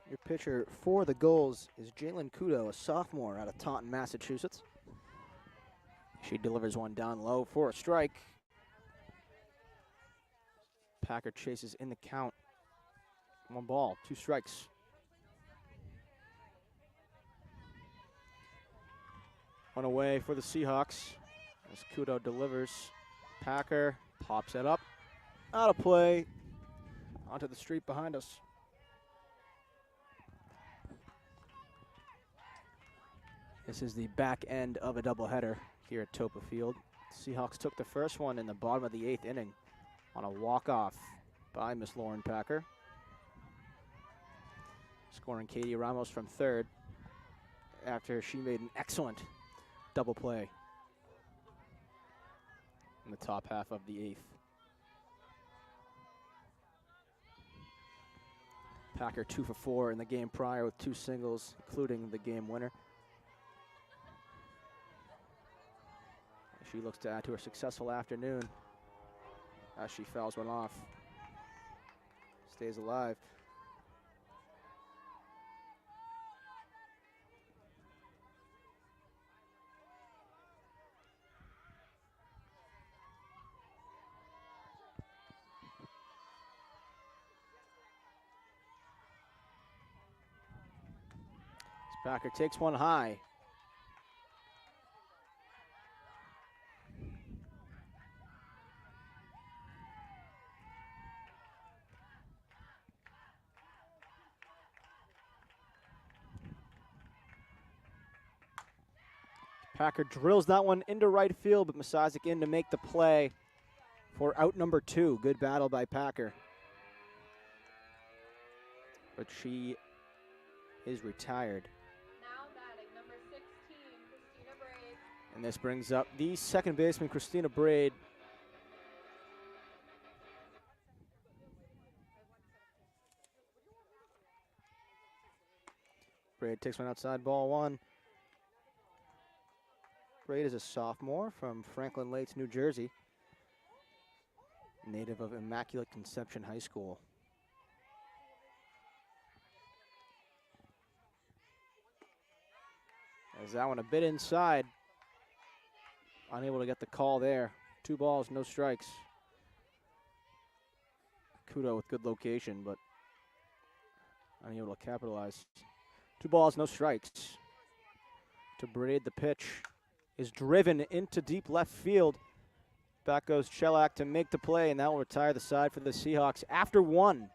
Speaker 1: Your pitcher for the Gulls is Jalen Kudo, a sophomore out of Taunton, Massachusetts. She delivers one down low for a strike. Packer chases in the count. 1 ball, 2 strikes. One away for the Seahawks as Kudo delivers. Packer pops it up. Out of play. Onto the street behind us. This is the back end of a doubleheader here at Toppa Field. Seahawks took the first one in the bottom of the 8th inning on a walk-off by Miss Lauren Packer. Scoring Katie Ramos from third after she made an excellent double play in the top half of the 8th. Packer 2 for 4 in the game prior with 2 singles, including the game winner. She looks to add to her successful afternoon as she fouls one off. Stays alive. Packer takes one high. Packer drills that one into right field, but Masazik in to make the play for out number 2. Good battle by Packer. But she is retired.
Speaker 2: Now batting number 16, Christina Braid.
Speaker 1: And this brings up the second baseman, Christina Braid. Braid takes one outside, ball 1. Braid is a sophomore from Franklin Lakes, New Jersey. Native of Immaculate Conception High School. As that one a bit inside. Unable to get the call there. 2 balls, no strikes. Kudo with good location, but unable to capitalize. 2 balls, no strikes. To Braid, the pitch is driven into deep left field. Back goes Chelak to make the play, and that will retire the side for the Seahawks after 1.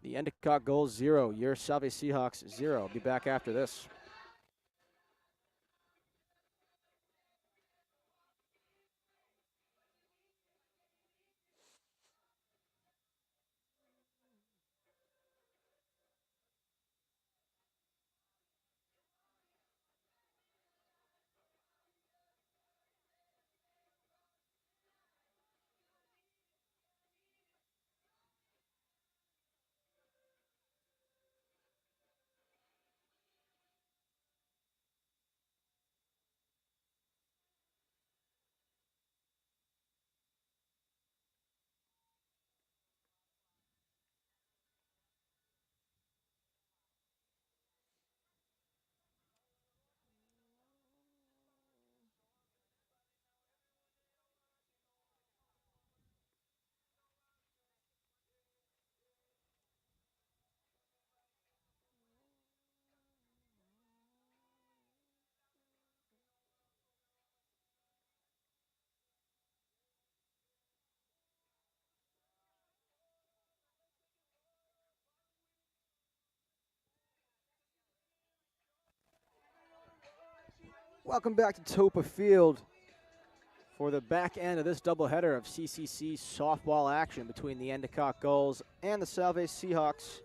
Speaker 1: The Endicott Gulls 0, your Salve Seahawks 0. Be back after this. Welcome back to Toppa Field for the back end of this doubleheader of CCC softball action between the Endicott Gulls and the Salve Seahawks.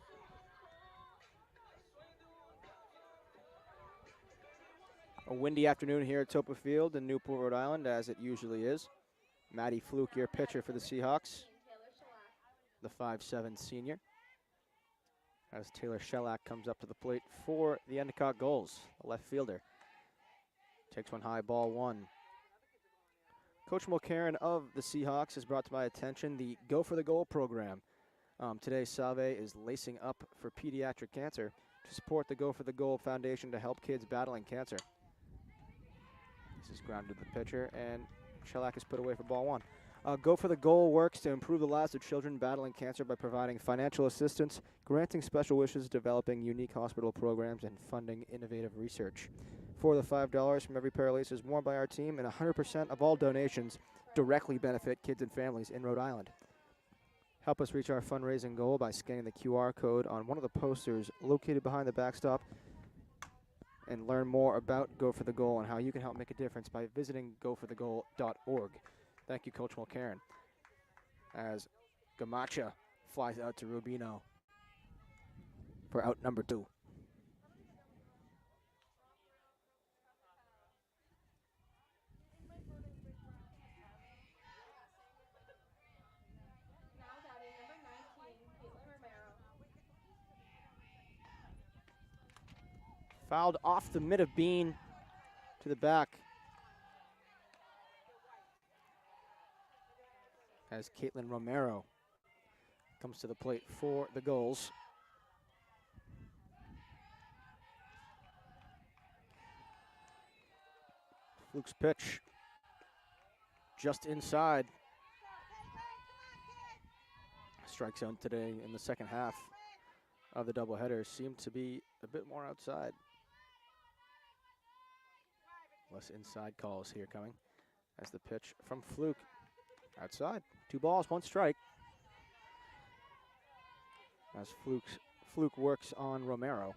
Speaker 1: A windy afternoon here at Toppa Field in Newport, Rhode Island, as it usually is. Maddie Fluke, your pitcher for the Seahawks, the 5'7" senior. As Taylor Shellac comes up to the plate for the Endicott Gulls, the left fielder. Takes one high, ball one. Coach Mulcairn of the Seahawks has brought to my attention the Go for the Goal program. Today, Salve is lacing up for pediatric cancer to support the Go for the Goal Foundation to help kids battling cancer. This is grounded to the pitcher, and Shellac is put away for ball one. Go for the Goal works to improve the lives of children battling cancer by providing financial assistance, granting special wishes, developing unique hospital programs, and funding innovative research. For the $5 from every pair of laces worn by our team, and 100% of all donations directly benefit kids and families in Rhode Island. Help us reach our fundraising goal by scanning the QR code on one of the posters located behind the backstop, and learn more about Go for the Goal and how you can help make a difference by visiting goforthegoal.org. Thank you, Coach Mulcairn. As Gamacha flies out to Rubino for out number 2.
Speaker 2: Now batting number 19, Caitlin Romero.
Speaker 1: Fouled off the mid of Bean to the back. As Caitlin Romero comes to the plate for the Gulls. Fluke's pitch just inside. Strike zone today in the second half of the doubleheader seemed to be a bit more outside. Less inside calls here coming as the pitch from Fluke outside. 2 balls, 1 strike. As Fluke works on Romero.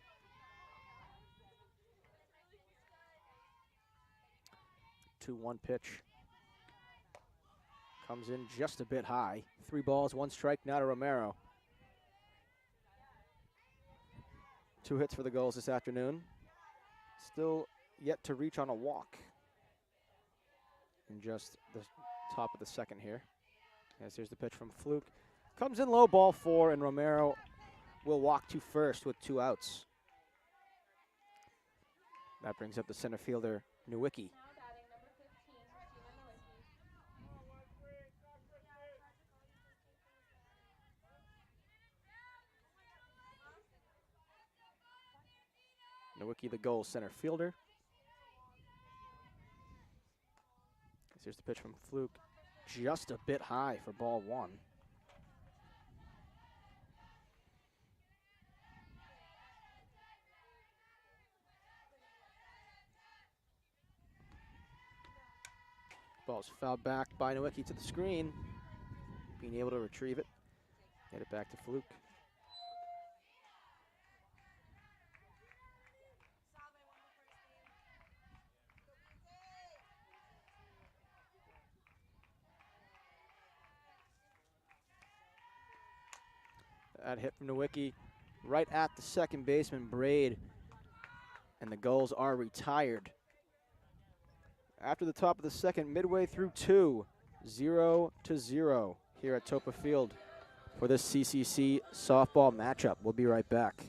Speaker 1: Two 2-1 pitch. Comes in just a bit high. 3 balls, 1 strike now to Romero. 2 hits for the Gulls this afternoon. Still yet to reach on a walk in just the top of the second here. As here's the pitch from Fluke. Comes in low, ball 4, and Romero will walk to first with 2 outs. That brings up the center fielder, Nowicki.
Speaker 2: Now batting number 15, Christina Nowicki.
Speaker 1: Nowicki, the goal center fielder. Here's the pitch from Fluke. Just a bit high for ball 1. Ball's fouled back by Nowicki to the screen. Being able to retrieve it. Get it back to Fluke. That hit from Nowicki right at the second baseman, Braid. And the Gulls are retired. After the top of the second, midway through 2, 0-0 here at Toppa Field for this CCC softball matchup. We'll be right back.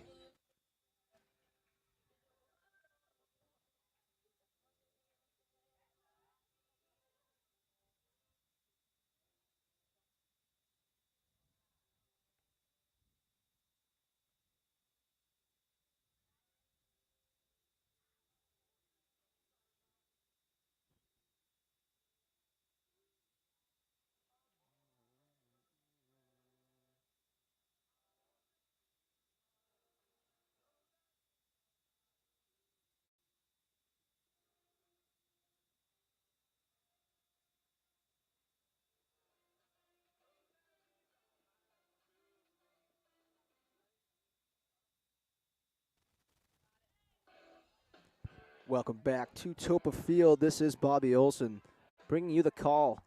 Speaker 1: Welcome back to Toppa Field. This is Bobby Olson bringing you the call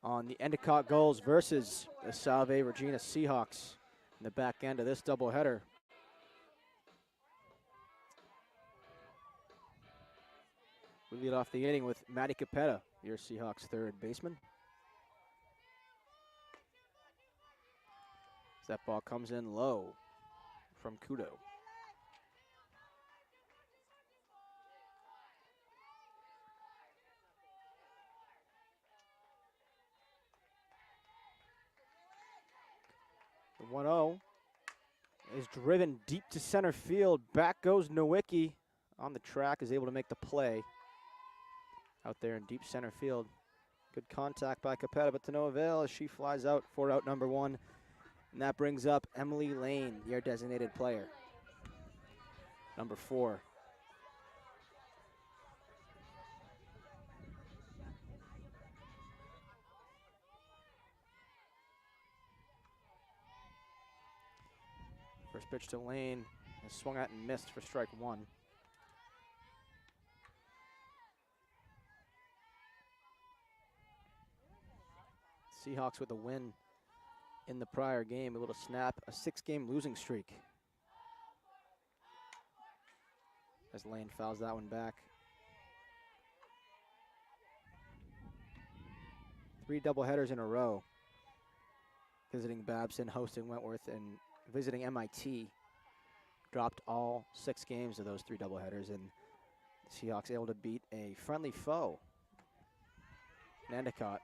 Speaker 1: on the Endicott Gulls versus the Salve Regina Seahawks in the back end of this doubleheader. We lead off the inning with Maddie Capetta, your Seahawks third baseman. As that ball comes in low from Kudo. The 1-0 is driven deep to center field. Back goes Nowicki on the track, is able to make the play out there in deep center field. Good contact by Capetta, but to no avail as she flies out for out number one. And that brings up Emily Lane, your designated player. Number 4. First pitch to Lane is swung at and missed for strike 1. Seahawks with a win in the prior game, able to snap a 6-game losing streak. As Lane fouls that one back. 3 doubleheaders in a row. Visiting Babson, hosting Wentworth, and visiting MIT. Dropped all 6 games of those 3 doubleheaders, and the Seahawks able to beat a friendly foe in Endicott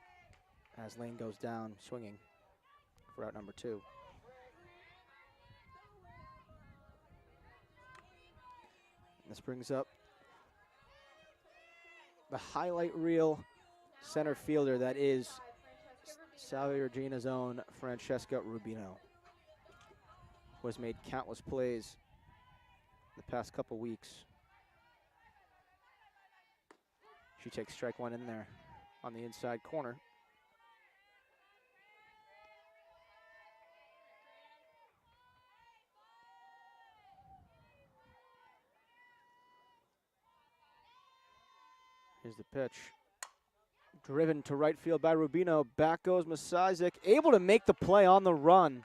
Speaker 1: as Lane goes down swinging for out number 2. This brings up the highlight reel center fielder that is Salve Regina's own Francesca Rubino, who has made countless plays the past couple weeks. She takes strike 1 in there on the inside corner. Here's the pitch. Driven to right field by Rubino. Back goes Masizik, able to make the play on the run.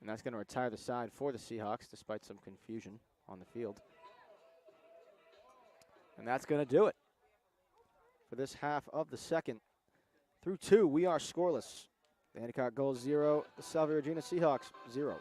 Speaker 1: And that's going to retire the side for the Seahawks, despite some confusion on the field. And that's going to do it for this half of the second. Through 2, we are scoreless. The Endicott Gulls 0, the Salve Regina Seahawks 0.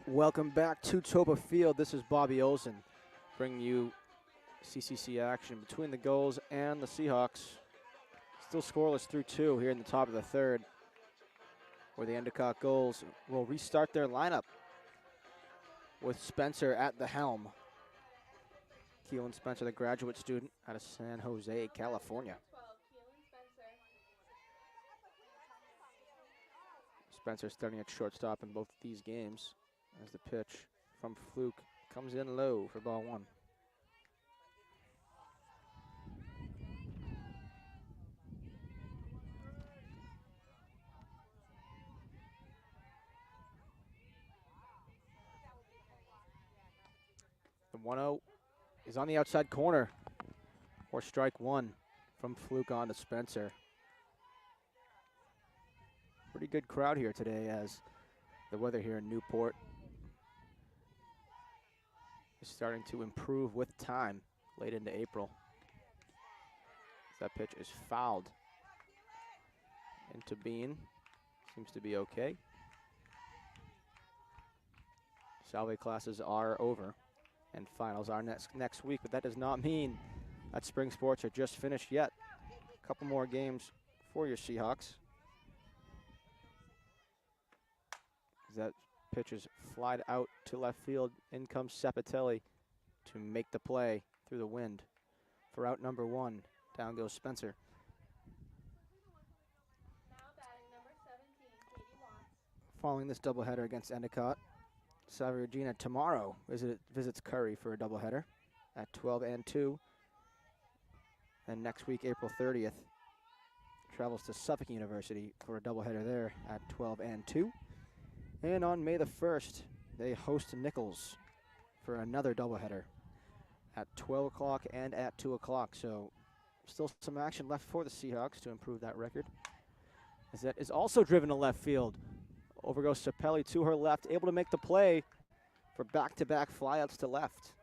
Speaker 1: Welcome back to Toppa Field. This is Bobby Olson bringing you CCC action between the Gulls and the Seahawks. Still scoreless through 2 here in the top of the third, where the Endicott Gulls will restart their lineup with Spencer at the helm. Keelan Spencer, the graduate student out of San Jose, California. Spencer starting at shortstop in both of these games. As the pitch from Fluke comes in low for ball 1. 1-0 is on the outside corner. Or strike one from Fluke on to Spencer. Pretty good crowd here today as the weather here in Newport is starting to improve with time late into April. That pitch is fouled into Bean. Seems to be okay. Salve classes are over and finals are next week, but that does not mean that spring sports are just finished yet. A couple more games for your Seahawks. That pitch is flied out to left field. In comes Sepatelli to make the play through the wind. For out number one, down goes Spencer.
Speaker 2: Now batting number 17, Katie Ramos.
Speaker 1: Following this doubleheader against Endicott, Salve Regina tomorrow visits Curry for a doubleheader at 12 and 2. And next week, April 30th, travels to Suffolk University for a doubleheader there at 12 and 2. And on May the 1st, they host Nichols for another doubleheader at 12 o'clock and at 2 o'clock. So still some action left for the Seahawks to improve that record. As that is also driven to left field. Over goes Sapelli to her left, able to make the play for back-to-back flyouts to left.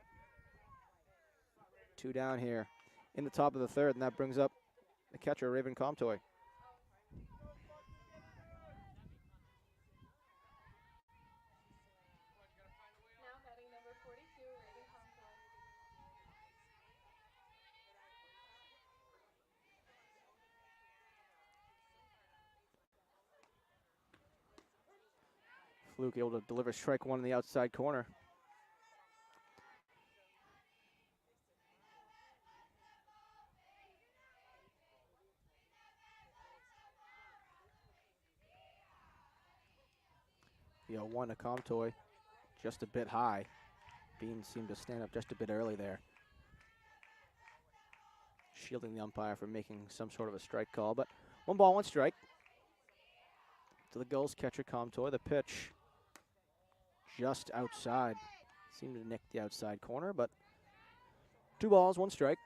Speaker 1: 2 down here in the top of the third, and that brings up the catcher, Raven Comtoy. Fluke able to deliver strike one in the outside corner. The 0-1 to Comtoy, just a bit high. Bean seemed to stand up just a bit early there, shielding the umpire from making some sort of a strike call. But 1 ball, 1 strike to the Gulls catcher Comtoy. The pitch just outside. Seemed to nick the outside corner, but 2 balls, 1 strike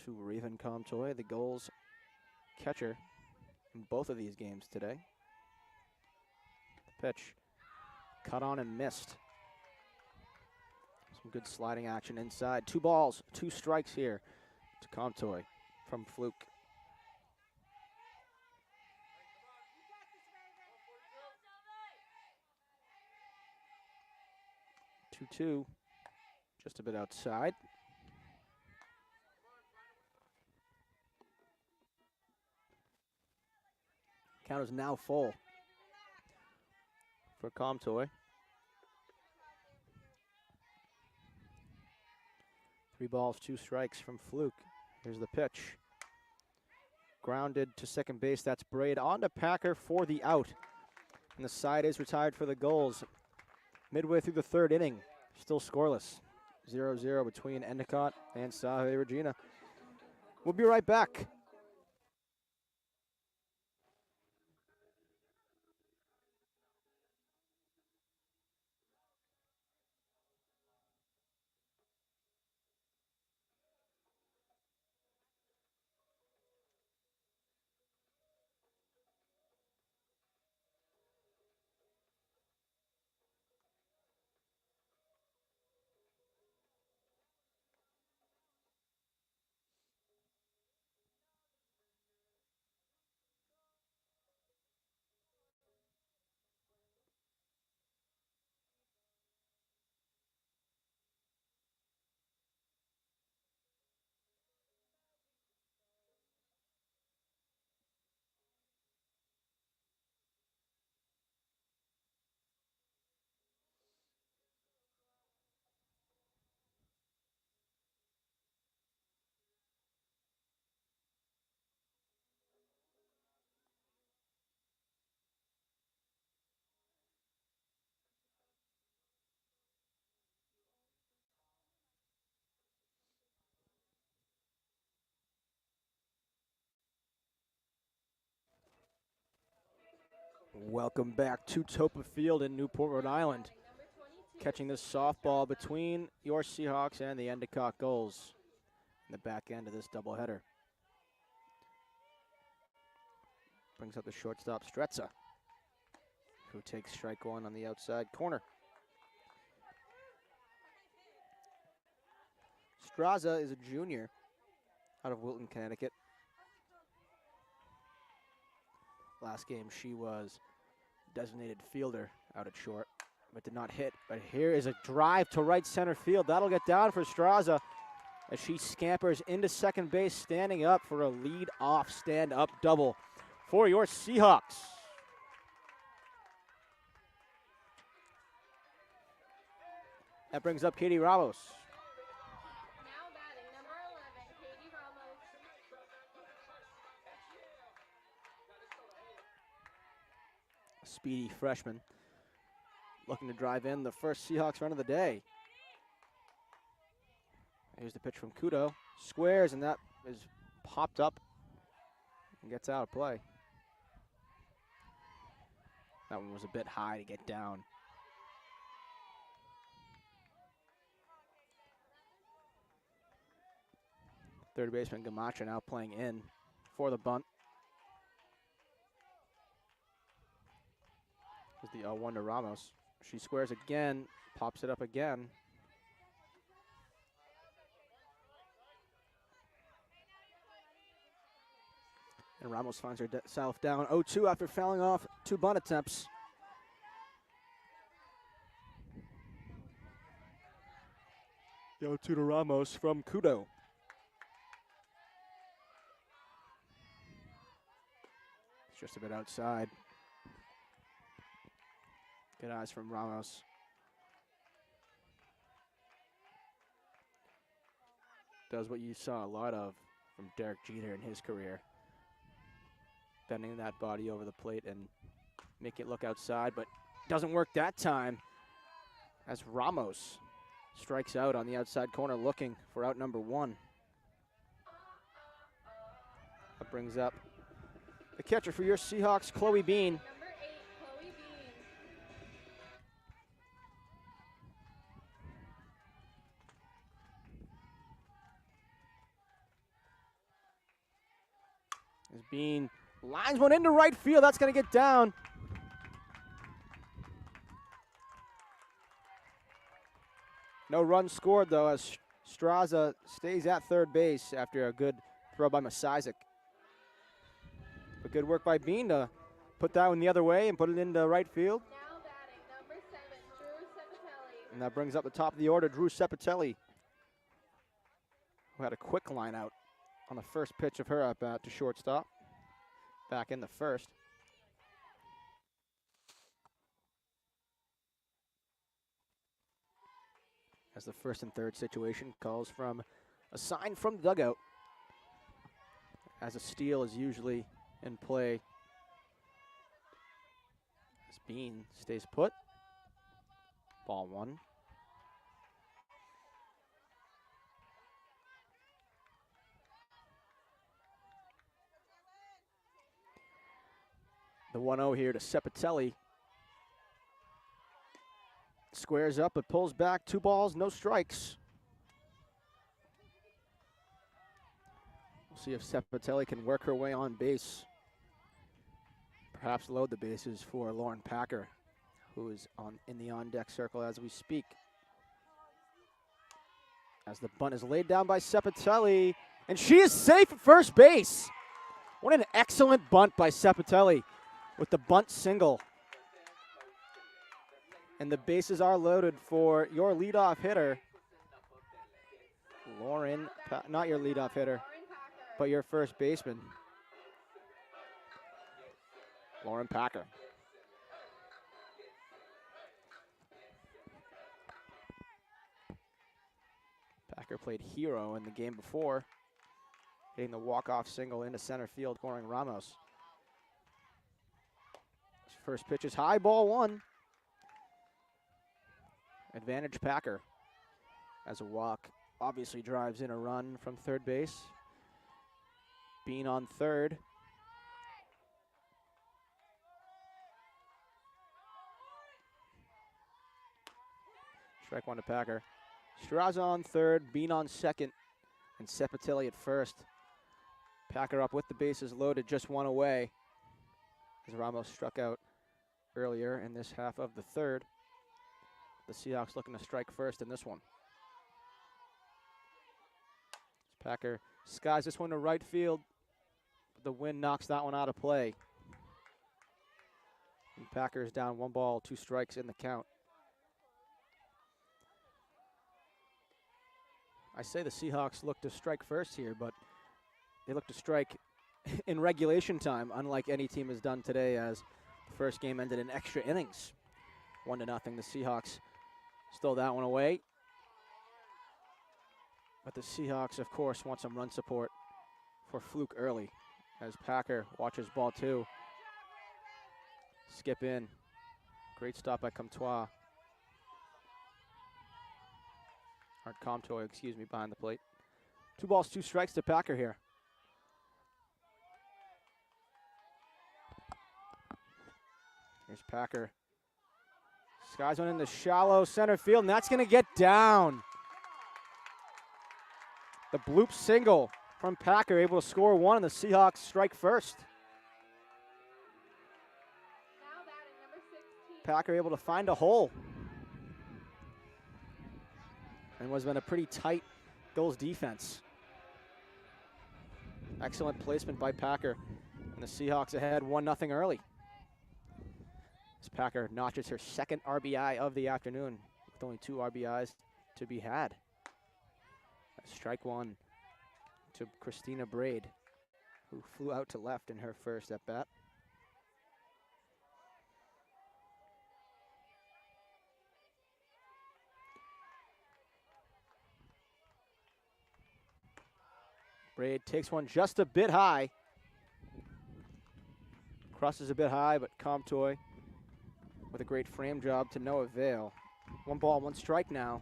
Speaker 1: to Raven Comtoy, the Gulls catcher in both of these games today. The pitch cut on and missed. Some good sliding action inside. 2 balls, 2 strikes here to Comtoy from Fluke. 2-2, just a bit outside. Count is now full for Comtoy. 3 balls, 2 strikes from Fluke. Here's the pitch. Grounded to second base. That's Braid on to Packer for the out. And the side is retired for the Gulls. Midway through the 3rd inning, still scoreless. 0-0 between Endicott and Salve Regina. We'll be right back. Welcome back to Toppa Field in Newport, Rhode Island. catching this softball between your Seahawks and the Endicott Gulls in the back end of this doubleheader. Brings up the shortstop, Strazza, who takes strike one on the outside corner. Strazza is a junior out of Wilton, Connecticut. Last game, she was designated fielder out at short, but did not hit. But here is a drive to right center field. That'll get down for Strazza as she scampers into second base, standing up for a lead-off stand-up double for your Seahawks. That brings up Katie Ramos.
Speaker 2: Now batting number 11, Katie Ramos.
Speaker 1: A speedy freshman looking to drive in the first Seahawks run of the day. Here's the pitch from Kudo. Squares, and that is popped up and gets out of play. That one was a bit high to get down. Third baseman Gamacha now playing in for the bunt. Here's the 0-1 to Ramos. She squares again, pops it up again. And Ramos finds herself down 0-2 after fouling off 2 bunt attempts. The 0-2 to Ramos from Kudo. It's just a bit outside. Good eyes from Ramos. Does what you saw a lot of from Derek Jeter in his career. Bending that body over the plate and make it look outside, but doesn't work that time as Ramos strikes out on the outside corner looking for out number 1. That brings up the catcher for your Seahawks, Chloe Bean.
Speaker 2: Number 8, Chloe Bean.
Speaker 1: As Bean lines one into right field, that's going to get down. No run scored, though, as Strazza stays at third base after a good throw by Masizek. But good work by Bean to put that one the other way and put it into right field.
Speaker 2: Now batting number 7, Drew Sepitelli.
Speaker 1: And that brings up the top of the order, Drew Sepitelli, who had a quick line out on the first pitch of her at bat to shortstop. Back in the first. As the first and third situation calls from a sign from the dugout, as a steal is usually in play. As Bean stays put. Ball 1. The 1-0 here to Sepitelli. Squares up, but pulls back. 2 balls, no strikes. We'll see if Sepitelli can work her way on base. Perhaps load the bases for Lauren Packer, who is in the on-deck circle as we speak. As the bunt is laid down by Sepitelli, and she is safe at first base. What an excellent bunt by Sepitelli with the bunt single. And the bases are loaded for your leadoff hitter, Lauren, not your leadoff hitter, but your first baseman, Lauren Packer. Packer played hero in the game before, hitting the walk-off single into center field, scoring Ramos. First pitch is high, ball 1. Advantage Packer as a walk obviously drives in a run from third base. Bean on third. Strike one to Packer. Strazza on third, Bean on second, and Sepatelli at first. Packer up with the bases loaded, just one away, as Ramos struck out earlier in this half of the third. The Seahawks looking to strike first in this one. As Packer skies this one to right field. The wind knocks that one out of play. And Packer is down 1 ball, 2 strikes in the count. I say the Seahawks look to strike first here, but they look to strike in regulation time, unlike any team has done today, as the first game ended in extra innings. 1-0. The Seahawks stole that one away. But the Seahawks, of course, want some run support for Fluke early, as Packer watches ball 2. Skip in. Great stop by Comtois. Or Comtois, excuse me, behind the plate. 2 balls, 2 strikes to Packer here. Here's Packer. Skies one in the shallow center field, and that's going to get down. The bloop single from Packer, able to score 1, and the Seahawks strike first.
Speaker 2: Now batting number 16.
Speaker 1: Packer able to find a hole. And was been a pretty tight Gulls defense. Excellent placement by Packer. And the Seahawks ahead 1-0 early. As Packer notches her 2nd RBI of the afternoon, with only 2 RBIs to be had. Strike 1 to Christina Braid, who flew out to left in her first at bat. Braid takes one just a bit high. Crosses a bit high, but Comtois with a great frame job to no avail. 1 ball, 1 strike now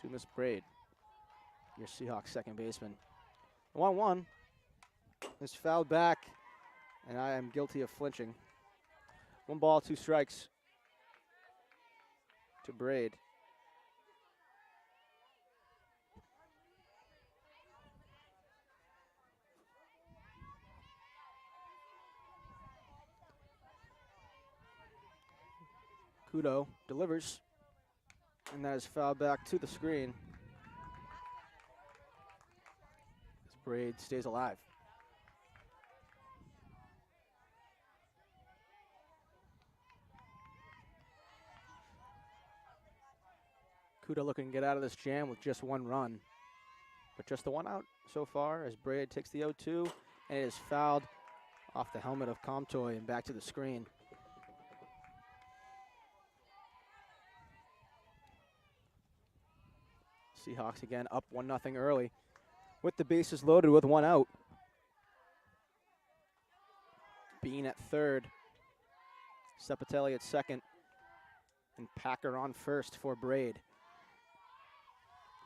Speaker 1: to Miss Braid, your Seahawks second baseman. 1-1 is fouled back, and I am guilty of flinching. 1 ball, 2 strikes to Braid. Kudo delivers, and that is fouled back to the screen. As Braid stays alive. Kudo looking to get out of this jam with just 1 run, but just the 1 out so far as Braid takes the 0-2, and it is fouled off the helmet of Comtois and back to the screen. Seahawks again up 1-0 early with the bases loaded with 1 out. Bean at third, Sepatelli at second, and Packer on first for Braid.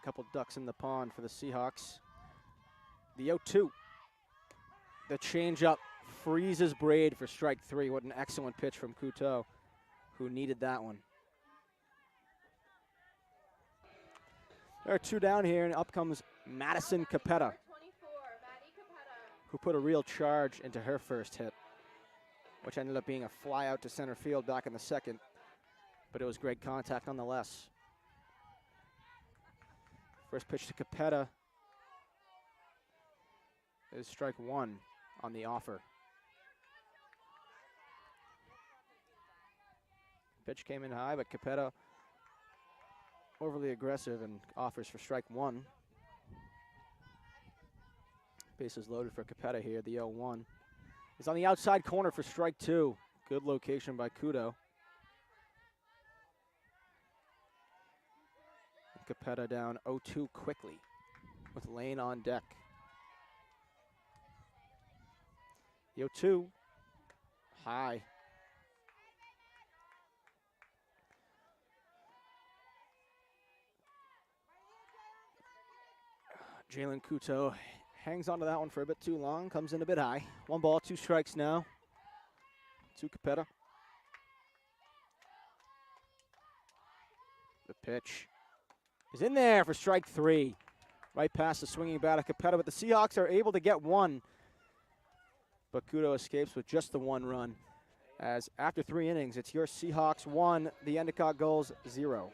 Speaker 1: A couple ducks in the pond for the Seahawks. The 0-2. The changeup freezes Braid for strike 3. What an excellent pitch from Couteau, who needed that one. There are 2 down here, and up comes Madison Capetta,
Speaker 2: Number 24, Maddie Capetta.
Speaker 1: who put a real charge into her first hit, which ended up being a fly out to center field back in the 2nd, but it was great contact nonetheless. First pitch to Capetta is strike 1 on the offer. Pitch came in high, but Capetta overly aggressive and offers for strike 1. Bases loaded for Capetta here. The 0-1 is on the outside corner for strike 2. Good location by Kudo. Capetta down 0-2 quickly with Lane on deck. The 0-2 high. Jalen Couteau hangs onto that one for a bit too long, comes in a bit high. 1 ball, 2 strikes now to Capetta. pitch is in there for strike 3. Right past the swinging bat of Capetta, but the Seahawks are able to get one. But Kudo escapes with just the 1 run. As after 3 innings, it's your Seahawks 1, the Endicott Gulls 0.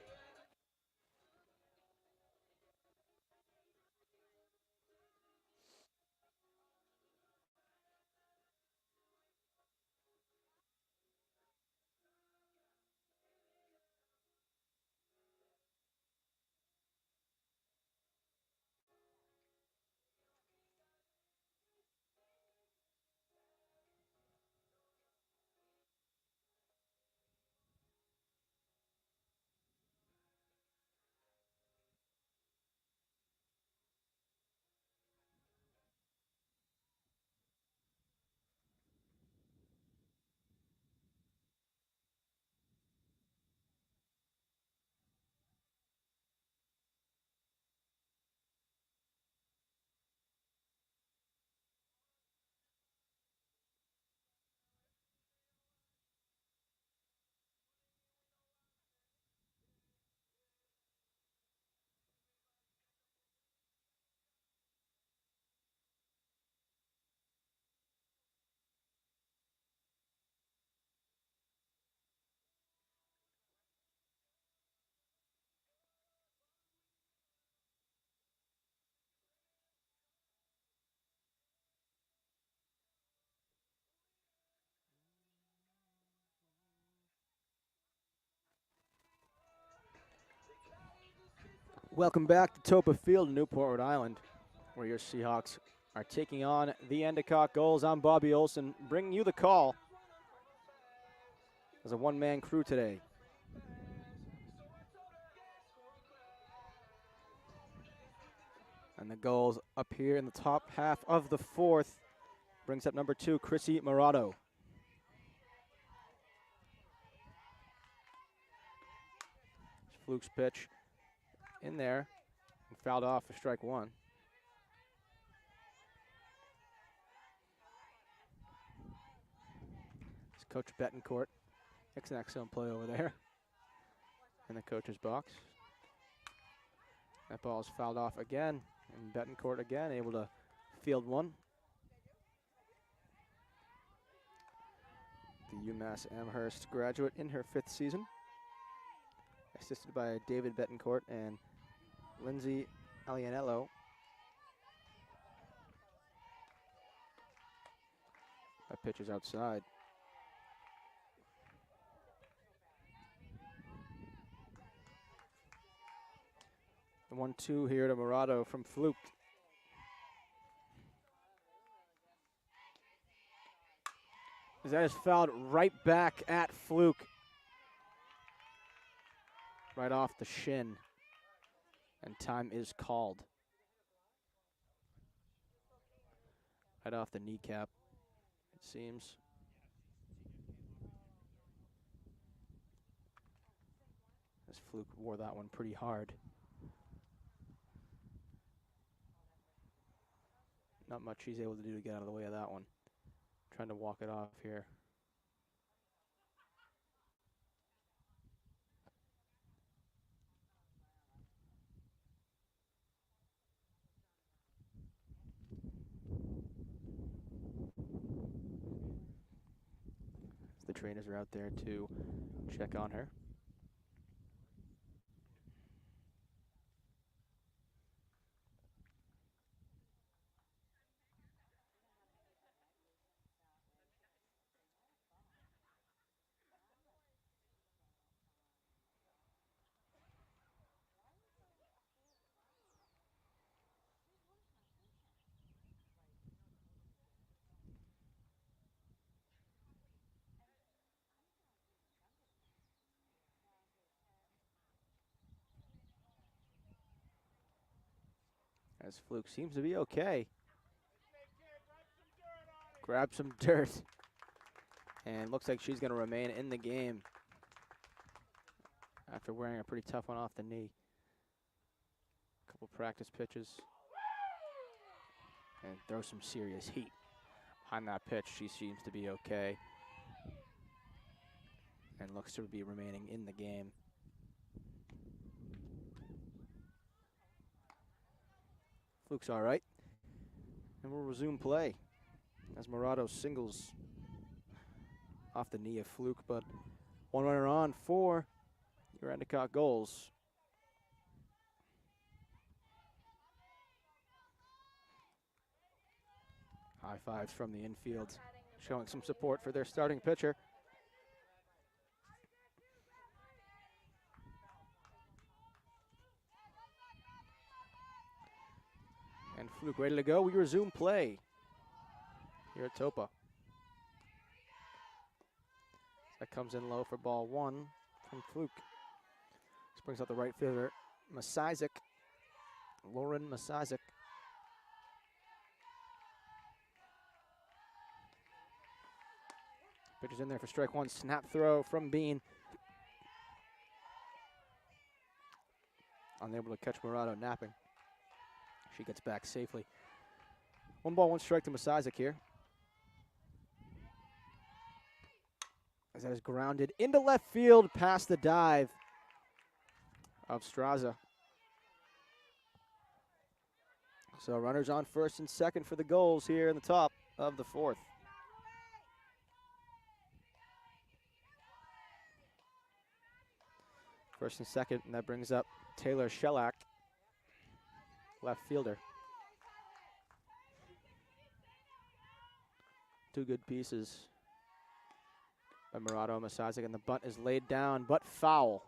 Speaker 1: Welcome back to Toppa Field, Newport, Rhode Island, where your Seahawks are taking on the Endicott Gulls. I'm Bobby Olson, bringing you the call as a one-man crew today. And the Gulls up here in the top half of the 4th brings up number 2, Chrissy Morado. Fluke's pitch in there and fouled off for strike 1. It's Coach Betancourt. Makes an excellent play over there in the coach's box. That ball is fouled off again, and Betancourt again able to field one. The UMass Amherst graduate in her 5th season, assisted by David Betancourt and Lindsay Alianello. That pitch is outside. The 1-2 here to Morado from Fluke. That is fouled right back at Fluke. Right off the shin. And time is called. Right off the kneecap, it seems. As Fluke wore that one pretty hard. Not much he's able to do to get out of the way of that one. Trying to walk it off here. The trainers are out there to check on her. As Fluke seems to be okay. Grab some dirt. And looks like she's going to remain in the game after wearing a pretty tough one off the knee. Couple practice pitches. And throw some serious heat behind that pitch. She seems to be okay. And looks to be remaining in the game. Fluke's all right. And we'll resume play as Morado singles off the knee of Fluke, but one runner on for your Endicott Gulls. High fives from the infield, showing some support for their starting pitcher. And Fluke ready to go. We resume play here at Toppa. That comes in low for ball one from Fluke. This brings out the right fielder, Masizik, Lauren Masizik. Pitcher's in there for strike one. Snap throw from Bean. Unable to catch Morado napping. She gets back safely. 1-1 to Masizik here. As that is grounded into left field past the dive of Strazza. So runners on first and second for the Gulls here in the top of the fourth. First and second, and that brings up Taylor Shellac, left fielder. Two good pieces by Morado and Masizik, and the bunt is laid down, but foul.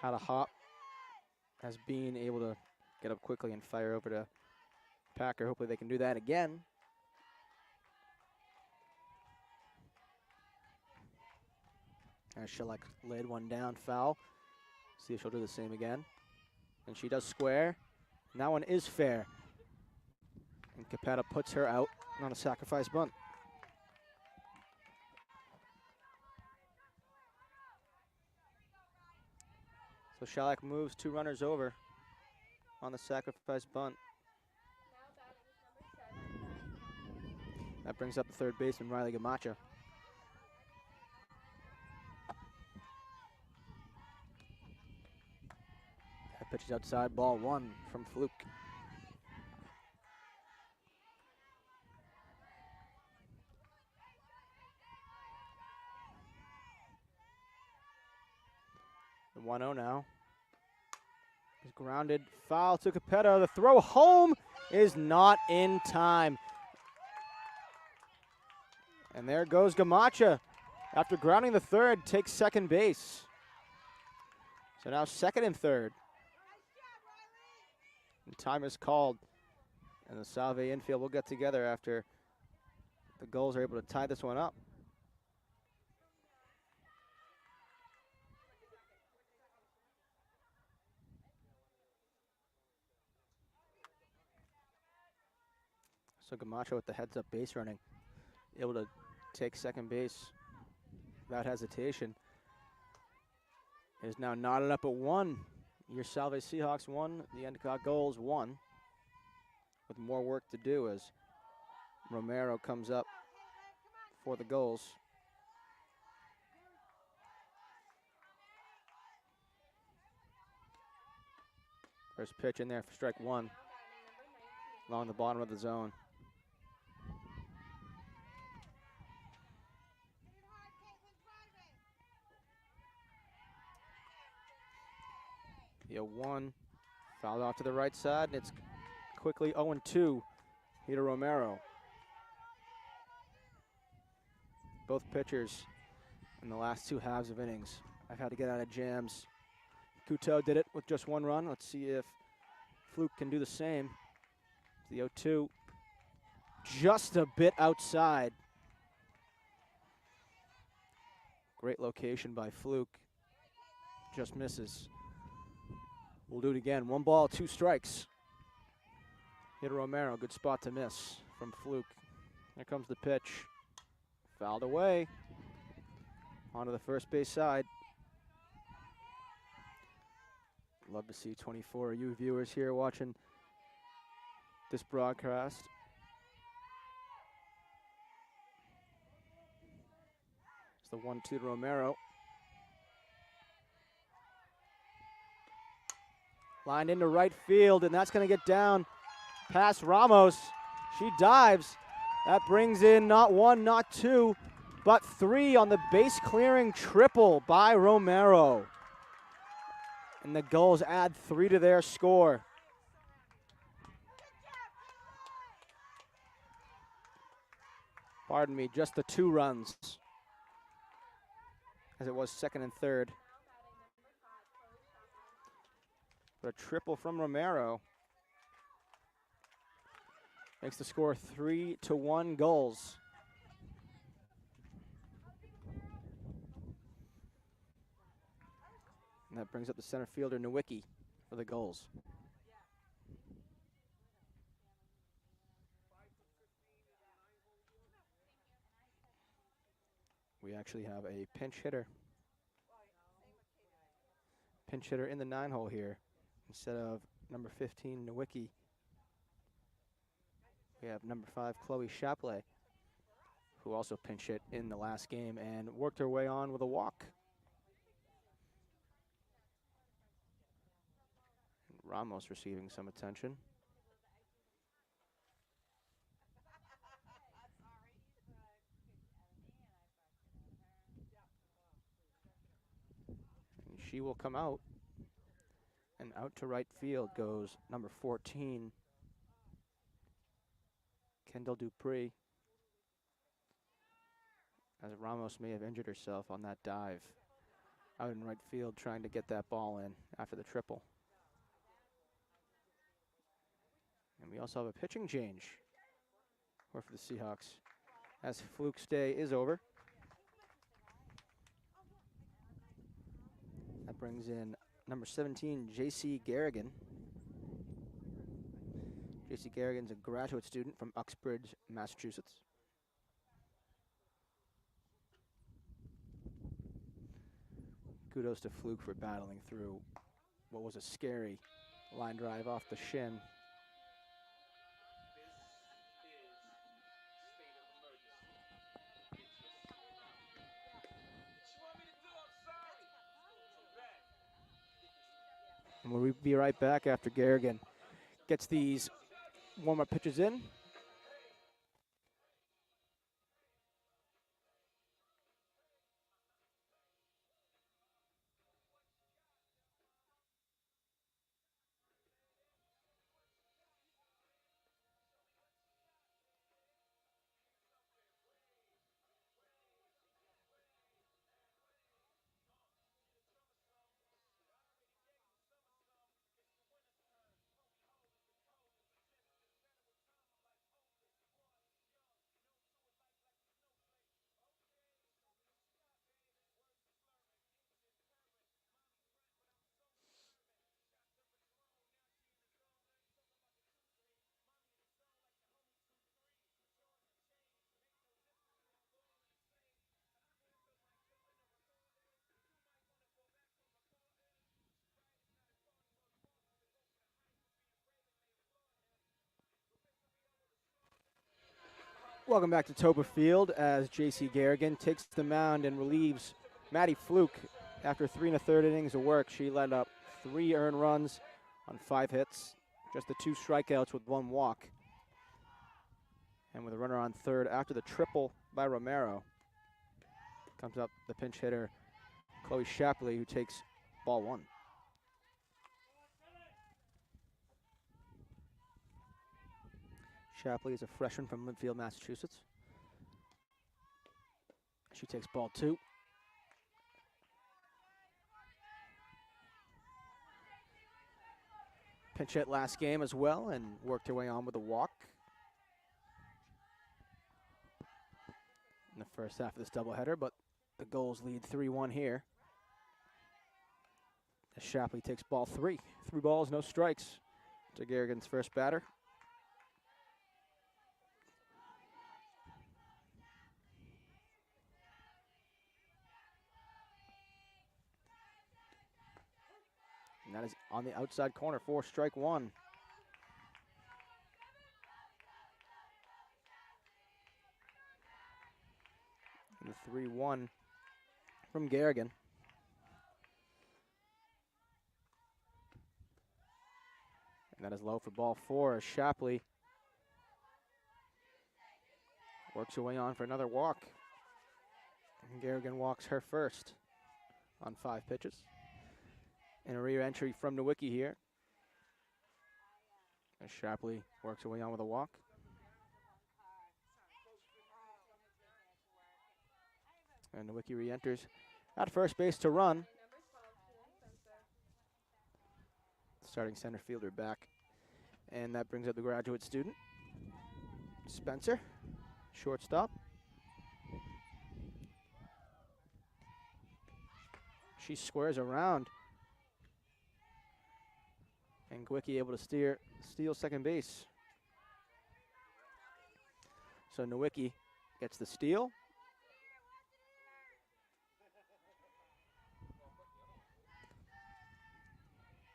Speaker 1: Had a hop as being able to get up quickly and fire over to Packer. Hopefully they can do that again. As Shellac laid one down, foul. See if she'll do the same again. And she does square. And that one is fair. And Capetta puts her out on a sacrifice bunt. So Shellac moves two runners over on the sacrifice bunt. That brings up the third baseman, Riley Gamacha. That pitch is outside, ball one from Fluke. The 1-0 now. He's grounded, foul to Capetta. The throw home is not in time. And there goes Gamacha. After grounding the third, takes second base. So now second and third. And time is called. And the Salve infield will get together after the Gulls are able to tie this one up. So Gamacho with the heads-up base running, able to take second base without hesitation. Is now knotted up at 1. Your Salve Seahawks 1, the Endicott Gulls 1. With more work to do as Romero comes up for the Gulls. First pitch in there for strike one along the bottom of the zone. The 0-1, fouled off to the right side, and it's quickly 0-2 here to Romero. Both pitchers in the last two halves of innings I've had to get out of jams. Couteau did it with just one run. Let's see if Fluke can do the same. The 0-2, just a bit outside. Great location by Fluke, just misses. We'll do it again. 1 ball, 2 strikes. Hit Romero, good spot to miss from Fluke. Here comes the pitch. Fouled away. Onto the first base side. Love to see 24 of you viewers here watching this broadcast. It's the 1-2 to Romero. Lined into right field, and that's going to get down past Ramos. She dives. That brings in not one, not two, but three on the base clearing triple by Romero. And the Gulls add 3 to their score. Pardon me, just the 2 runs, as it was second and third. But a triple from Romero makes the score 3-1 Gulls. And that brings up the center fielder, Nowicki, for the Gulls. We actually have a pinch hitter. Pinch hitter in the 9-hole here. Instead of number 15, Nowicki, we have number 5, Chloe Chapelet, who also pinch hit in the last game and worked her way on with a walk. Ramos receiving some attention. And she will come out. And out to right field goes number 14, Kendall Dupree, as Ramos may have injured herself on that dive out in right field trying to get that ball in after the triple. And we also have a pitching change for the Seahawks as Fluke's day is over. That brings in number 17, Jaycee Garrigan. Jaycee Garrigan's a graduate student from Uxbridge, Massachusetts. Kudos to Fluke for battling through what was a scary line drive off the shin. And we'll be right back after Garrigan gets these warm-up pitches in. Welcome back to Toppa Field as Jaycee Garrigan takes the mound and relieves Maddie Fluke. After 3 1/3 innings of work, she led up 3 earned runs on 5 hits, just the 2 strikeouts with 1 walk. And with a runner on third after the triple by Romero, comes up the pinch hitter, Chloe Shapley, who takes ball 1. Shapley is a freshman from Lynnfield, Massachusetts. She takes ball 2. Pinch hit last game as well and worked her way on with a walk in the first half of this doubleheader, but the Gulls lead 3-1 here. As Shapley takes ball 3. 3 balls, no strikes to Garrigan's first batter. And that is on the outside corner for strike 1. And the 3-1 from Garrigan. And that is low for ball 4 as Shapley works her way on for another walk. And Garrigan walks her first on 5 pitches. And a rear entry from Nowicki here. As Shapley works her way on with a walk. And Nowicki re-enters at first base to run. Starting center fielder back. And that brings up the graduate student, Spencer, shortstop. She squares around. And Gwicki able to steal second base. So Nowicki gets the steal.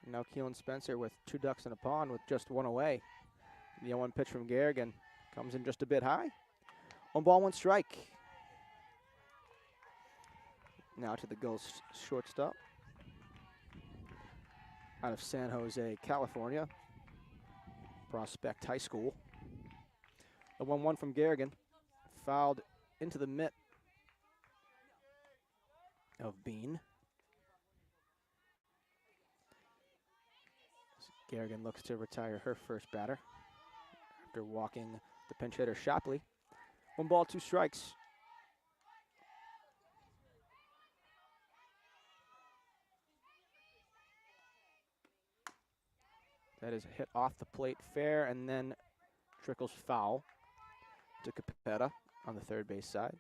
Speaker 1: Now Keelan Spencer with 2 ducks in a pond with just 1 away. The 0-1 pitch from Garrigan comes in just a bit high. 1 ball, 1 strike. Now to the Gulls shortstop. Out of San Jose, California. Prospect High School. The 1-1 from Garrigan. Fouled into the mitt of Bean. Garrigan looks to retire her first batter after walking the pinch hitter Shapley. 1 ball, 2 strikes. That is a hit off the plate fair and then trickles foul to Capetta on the third base side.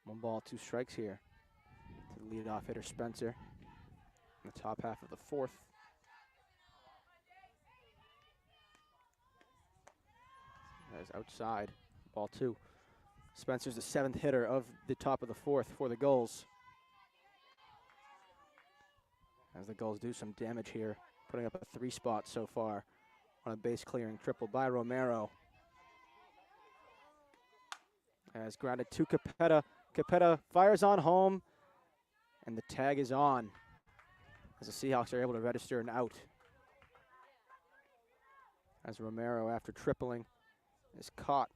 Speaker 1: One ball, 2 strikes here to the leadoff hitter Spencer in the top half of the 4th. That is outside, ball 2. Spencer's the 7th hitter of the top of the 4th for the Gulls. As the Gulls do some damage here, putting up a 3 spot so far on a base clearing triple by Romero. As grounded to Capetta. Capetta fires on home, and the tag is on as the Seahawks are able to register an out. As Romero, after tripling, is caught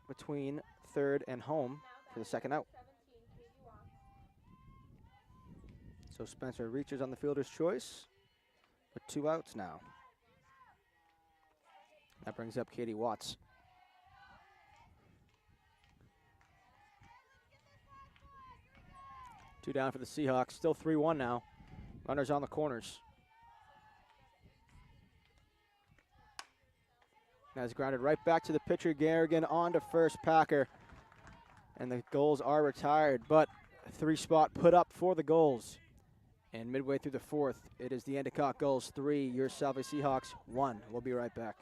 Speaker 1: between third and home for the second out. So Spencer reaches on the fielder's choice with 2 outs now. That brings up Katie Watts. Two down for the Seahawks, still 3-1 now. Runners on the corners. That's grounded right back to the pitcher, Garrigan, on to first, Packer. And the Gulls are retired, but a 3 spot put up for the Gulls. And midway through the 4th, it is the Endicott Gulls 3, your Salve Seahawks 1. We'll be right back.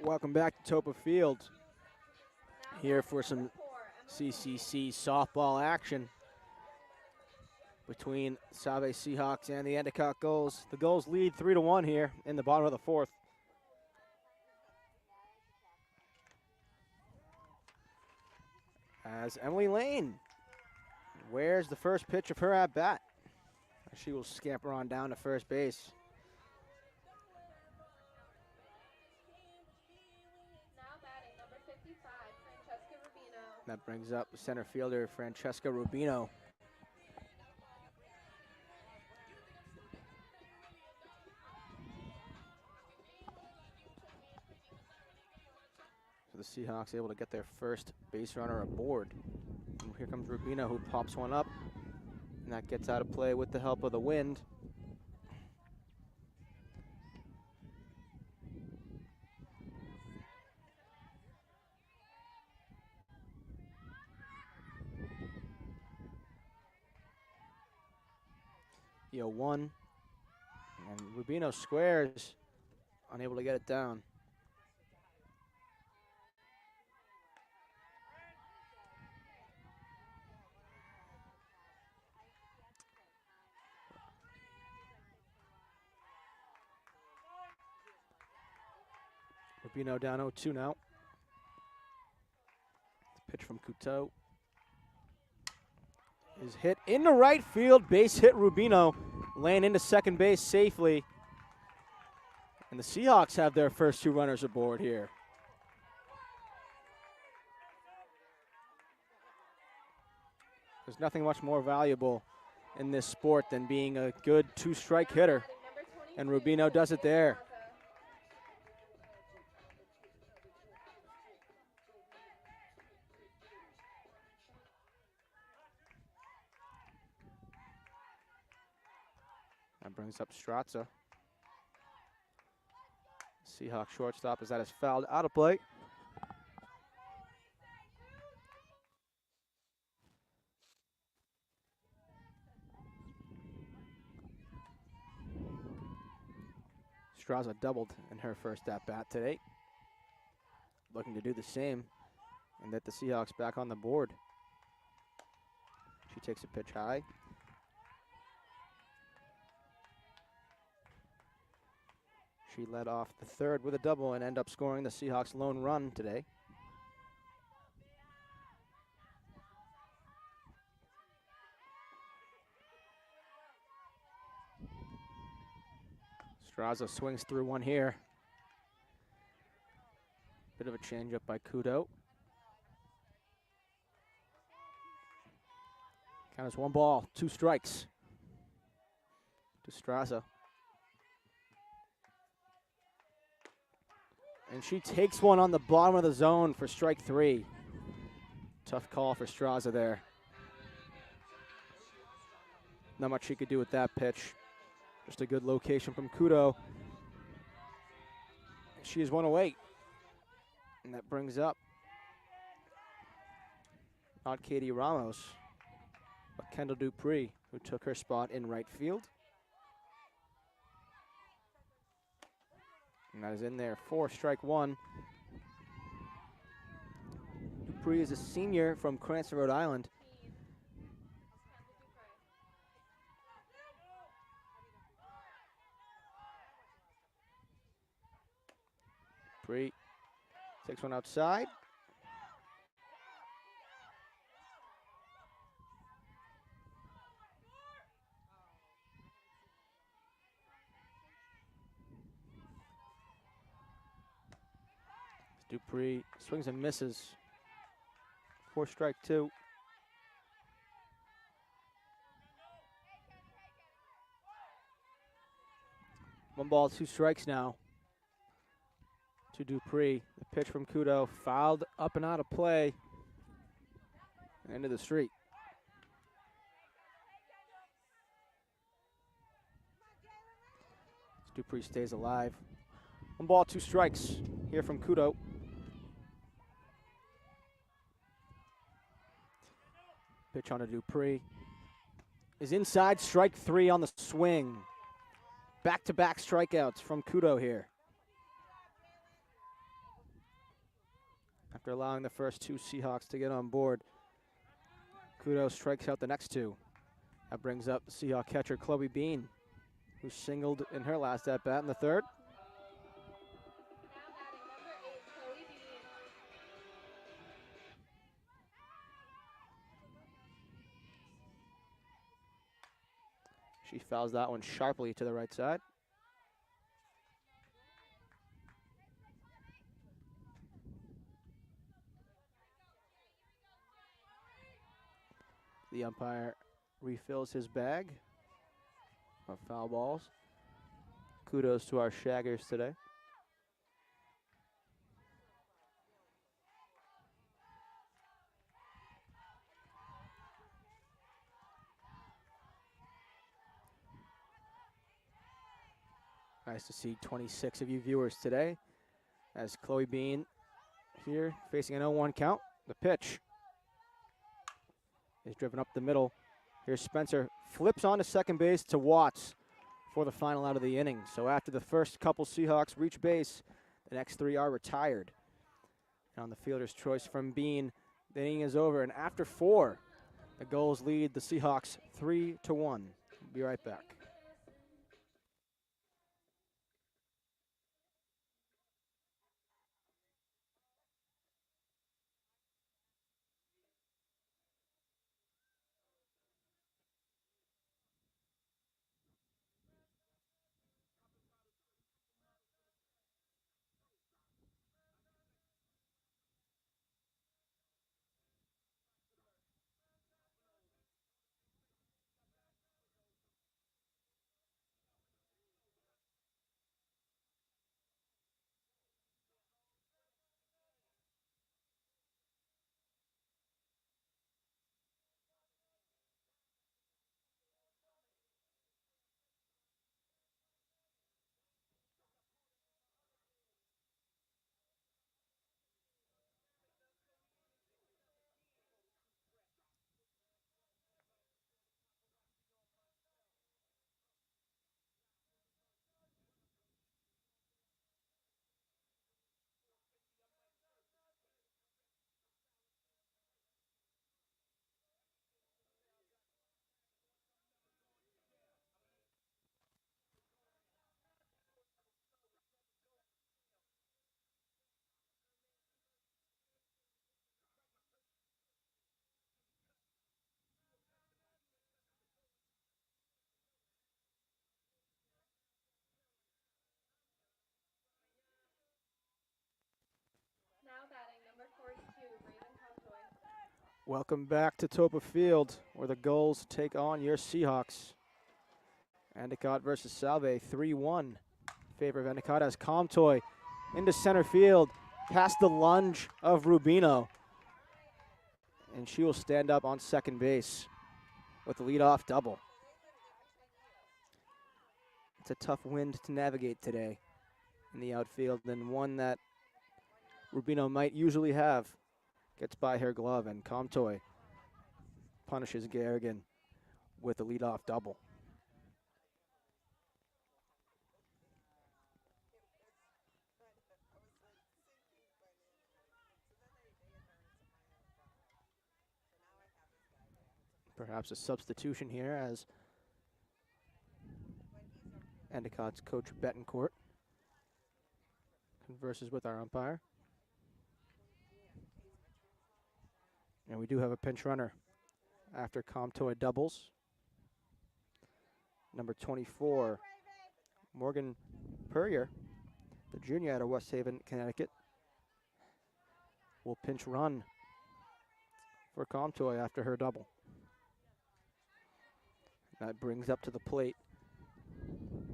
Speaker 1: Welcome back to Toppa Field. Here for some CCC softball action between Salve Seahawks and the Endicott Gulls. The Gulls lead 3-1 here in the bottom of the 4th. As Emily Lane wears the first pitch of her at bat. She will scamper on down to first base.
Speaker 2: Now batting number 55, Francesca Rubino.
Speaker 1: That brings up center fielder Francesca Rubino. So the Seahawks able to get their first base runner aboard. And here comes Rubino, who pops one up, and that gets out of play with the help of the wind. The 0-1, and Rubino squares, unable to get it down. Rubino down 0-2 now. Pitch from Couteau is hit into right field. Base hit Rubino, laying into second base safely. And the Seahawks have their first 2 runners aboard here. There's nothing much more valuable in this sport than being a good 2-strike hitter. And Rubino does it there. That brings up Strazza. Seahawks shortstop as that is fouled out of play. Strazza doubled in her first at-bat today. Looking to do the same and get the Seahawks back on the board. She takes a pitch high. She led off the third with a double and ended up scoring the Seahawks' lone run today. Strazza swings through one here. Bit of a changeup by Couteau. Count as 1 ball, 2 strikes to Strazza. And she takes one on the bottom of the zone for strike 3. Tough call for Strazza there. Not much she could do with that pitch. Just a good location from Couteau. She is 1 away. And that brings up not Katie Ramos, but Kendall Dupree, who took her spot in right field. And that is in there for strike 1. Dupree is a senior from Cranston, Rhode Island. Dupree takes one outside. Dupree swings and misses for strike 2. One ball, 2 strikes now to Dupree. The pitch from Couteau fouled up and out of play. Into the street. Dupree stays alive. 1 ball, 2 strikes here from Couteau. Pitch on to Dupree is inside, strike 3 on the swing. Back-to-back strikeouts from Couteau here. After allowing the first 2 Seahawks to get on board, Couteau strikes out the next 2. That brings up Seahawk catcher Chloe Bean, who singled in her last at-bat in the 3rd. She fouls that one sharply to the right side. The umpire refills his bag of foul balls. Kudos to our shaggers today. Nice to see 26 of you viewers today as Chloe Bean here facing an 0-1 count. The pitch is driven up the middle. Here's Spencer, flips on to second base to Watts for the final out of the inning. So after the first couple Seahawks reach base, the next 3 are retired. And on the fielder's choice from Bean, the inning is over. And after 4, the Gulls lead the Seahawks 3-1. We'll be right back.
Speaker 2: Now batting number 42, Raven Contoy.
Speaker 1: Welcome back to Toppa Field, where the Gulls take on your Seahawks. Endicott versus Salve, 3-1 in favor of Endicott as Comtoy into center field, past the lunge of Rubino. And she will stand up on second base with the leadoff double. It's a tough wind to navigate today in the outfield, and one that Rubino might usually have. Gets by her glove, and Comtoy punishes Garrigan with a leadoff double. Perhaps a substitution here as Endicott's coach Betancourt converses with our umpire. And we do have a pinch runner after Comtoy doubles. Number 24, Morgan Purrier, the junior out of West Haven, Connecticut, will pinch run for Comtoy after her double. That brings up to the plate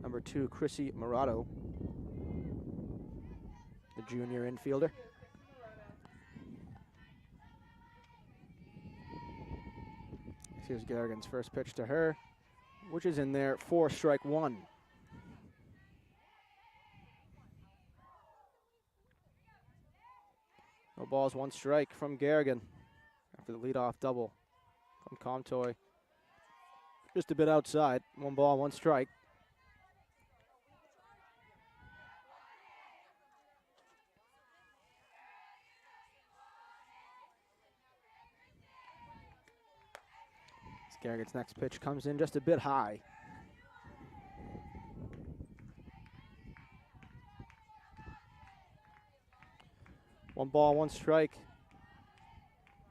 Speaker 1: number 2, Chrissy Murato, the junior infielder. Here's Garrigan's first pitch to her, which is in there for strike 1. No balls, 1 strike from Garrigan after the leadoff double from Comtoy. Just a bit outside. 1 ball, 1 strike. Garrigan's next pitch comes in just a bit high. One ball, 1 strike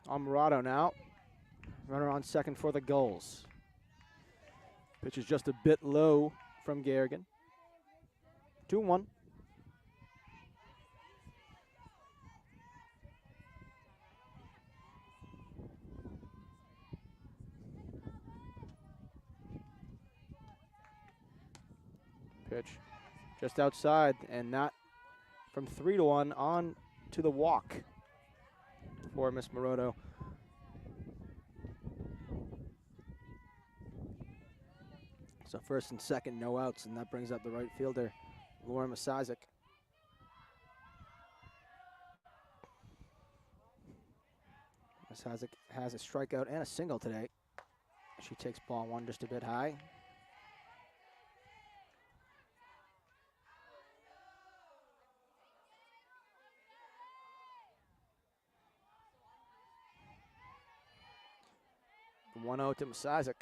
Speaker 1: on Murato now. Runner on second for the Gulls. Pitch is just a bit low from Garrigan. 2-1. pitch just outside, and not from 3-1 on to the walk for Miss Morodo. So first and second, no outs, and that brings up the right fielder, Lauren Masizik. Masizik has a strikeout and a single today. She takes ball one just a bit high. The 1-0 to Masizik.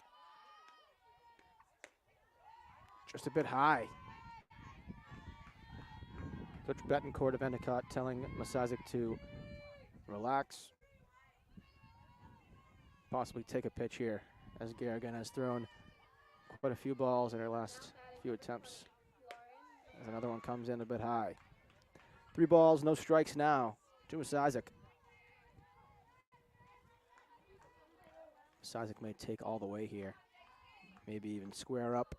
Speaker 1: Just a bit high. Coach Betancourt of Endicott telling Masizik to relax. Possibly take a pitch here, as Garrigan has thrown quite a few balls in her last few attempts. As another one comes in a bit high. 3 balls, no strikes now to Masizik. Masizik may take all the way here. Maybe even square up,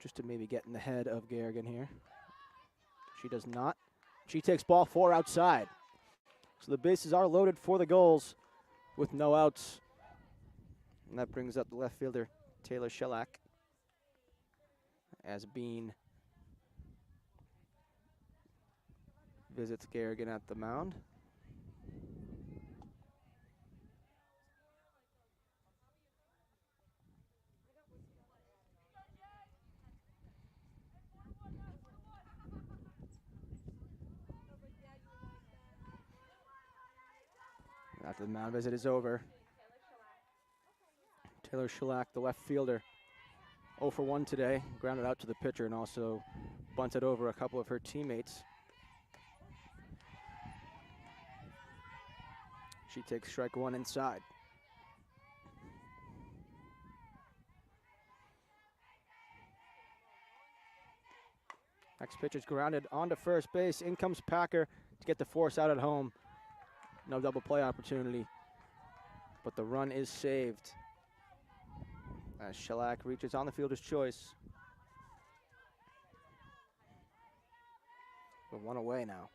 Speaker 1: just to maybe get in the head of Garrigan here. She does not. She takes ball 4 outside. So the bases are loaded for the Gulls with no outs. And that brings up the left fielder, Taylor Shellac, as Bean visits Garrigan at the mound. After the mound visit is over, Taylor Shellac, the left fielder, 0 for 1 today, grounded out to the pitcher and also bunted over a couple of her teammates. She takes strike 1 inside. Next pitch is grounded onto first base. In comes Packer to get the force out at home. No double play opportunity, but the run is saved as Shellac reaches on the fielder's choice. We're 1 away now.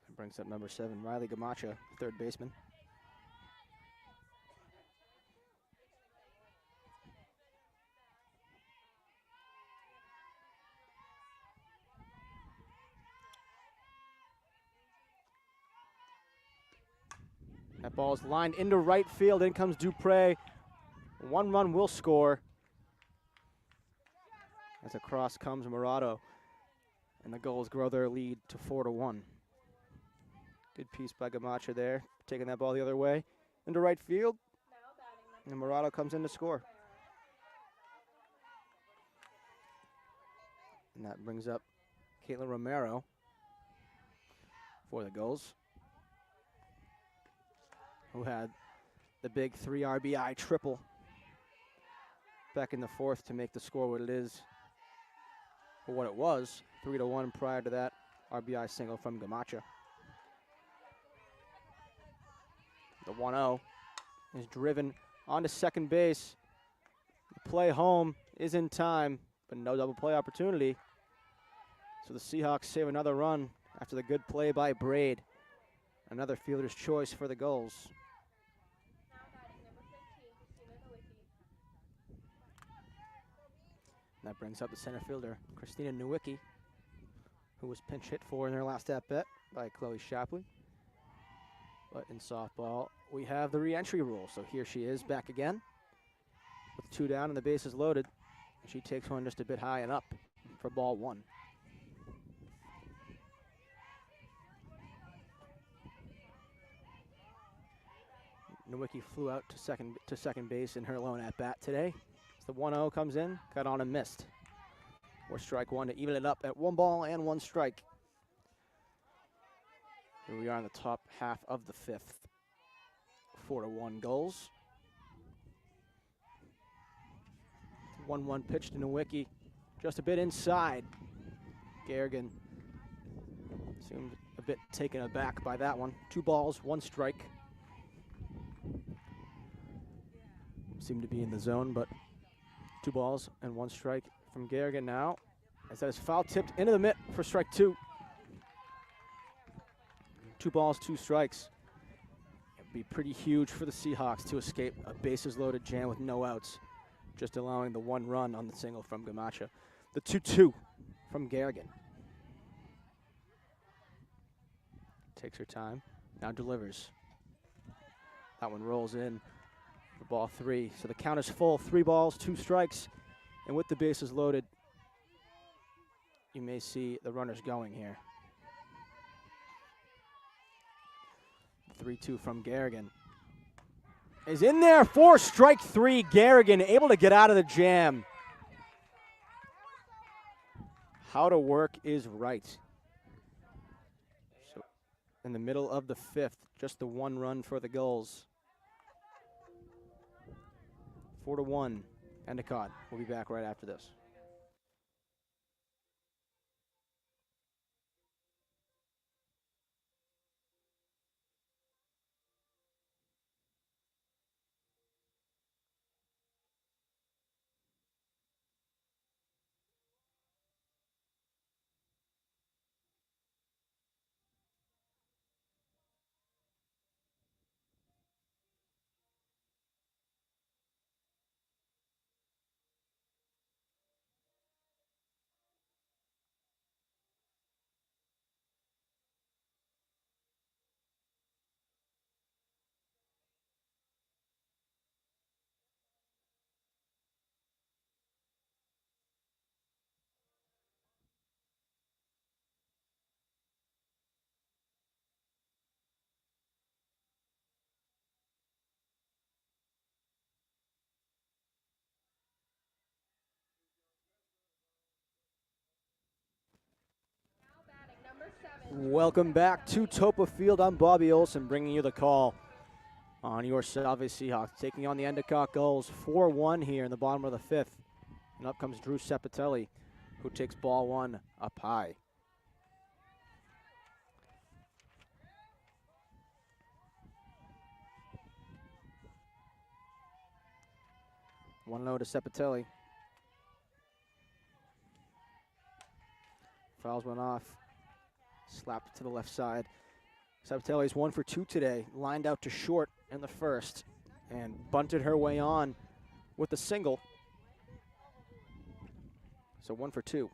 Speaker 1: That brings up number 7, Riley Gamacha, third baseman. That ball is lined into right field. In comes Dupre. 1 run will score. As across comes Murado. And the Gulls grow their lead to 4-1. Good piece by Gamacha there. Taking that ball the other way. Into right field. And Murado comes in to score. And that brings up Caitlin Romero for the Gulls, who had the big 3 RBI triple back in the 4th to make the score what it is, or what it was, 3-1 prior to that RBI single from Gamacha. The 1-0 is driven onto second base. The play home is in time, but no double play opportunity. So the Seahawks save another run after the good play by Braid. Another fielder's choice for the Gulls. And that brings up the center fielder, Christina Nowicki, who was pinch hit for in their last at-bat by Chloe Shapley. But in softball, we have the re-entry rule. So here she is back again with 2 down and the bases loaded. She takes one just a bit high and up for ball 1. Nowicki flew out to second base in her lone at-bat today. As the 1-0 comes in, got on and missed. Or strike 1 to even it up at 1 ball and 1 strike. Here we are in the top half of the 5th. 4-1 Gulls. 1-1 pitch to Nowicki, just a bit inside. Garrigan seemed a bit taken aback by that one. 2 balls, 1 strike. seem to be in the zone, but 2 balls and 1 strike from Garrigan now. As that is foul tipped into the mitt for strike 2. 2 balls, 2 strikes. It'd be pretty huge for the Seahawks to escape a bases loaded jam with no outs, just allowing the 1 run on the single from Gamacha. The 2-2 from Garrigan. Takes her time, now delivers. That one rolls in for ball 3. So the count is full, 3 balls, 2 strikes. And with the bases loaded, you may see the runners going here. 3-2 from Garrigan. Is in there for strike 3. Garrigan able to get out of the jam. How to work is right. So in the middle of the 5th, just the 1 run for the Gulls. 4-1, Endicott. We'll be back right after this. Welcome back to Toppa Field. I'm Bobby Olson bringing you the call on your Salve Seahawks, taking on the Endicott Gulls. 4-1 here in the bottom of the 5th. And up comes Drew Sepatelli, who takes ball 1 up high. One low to Sepatelli. Fouls went off. Slapped to the left side. Sepatelli's 1 for 2 today. Lined out to short in the 1st and bunted her way on with a single. So 1 for 2.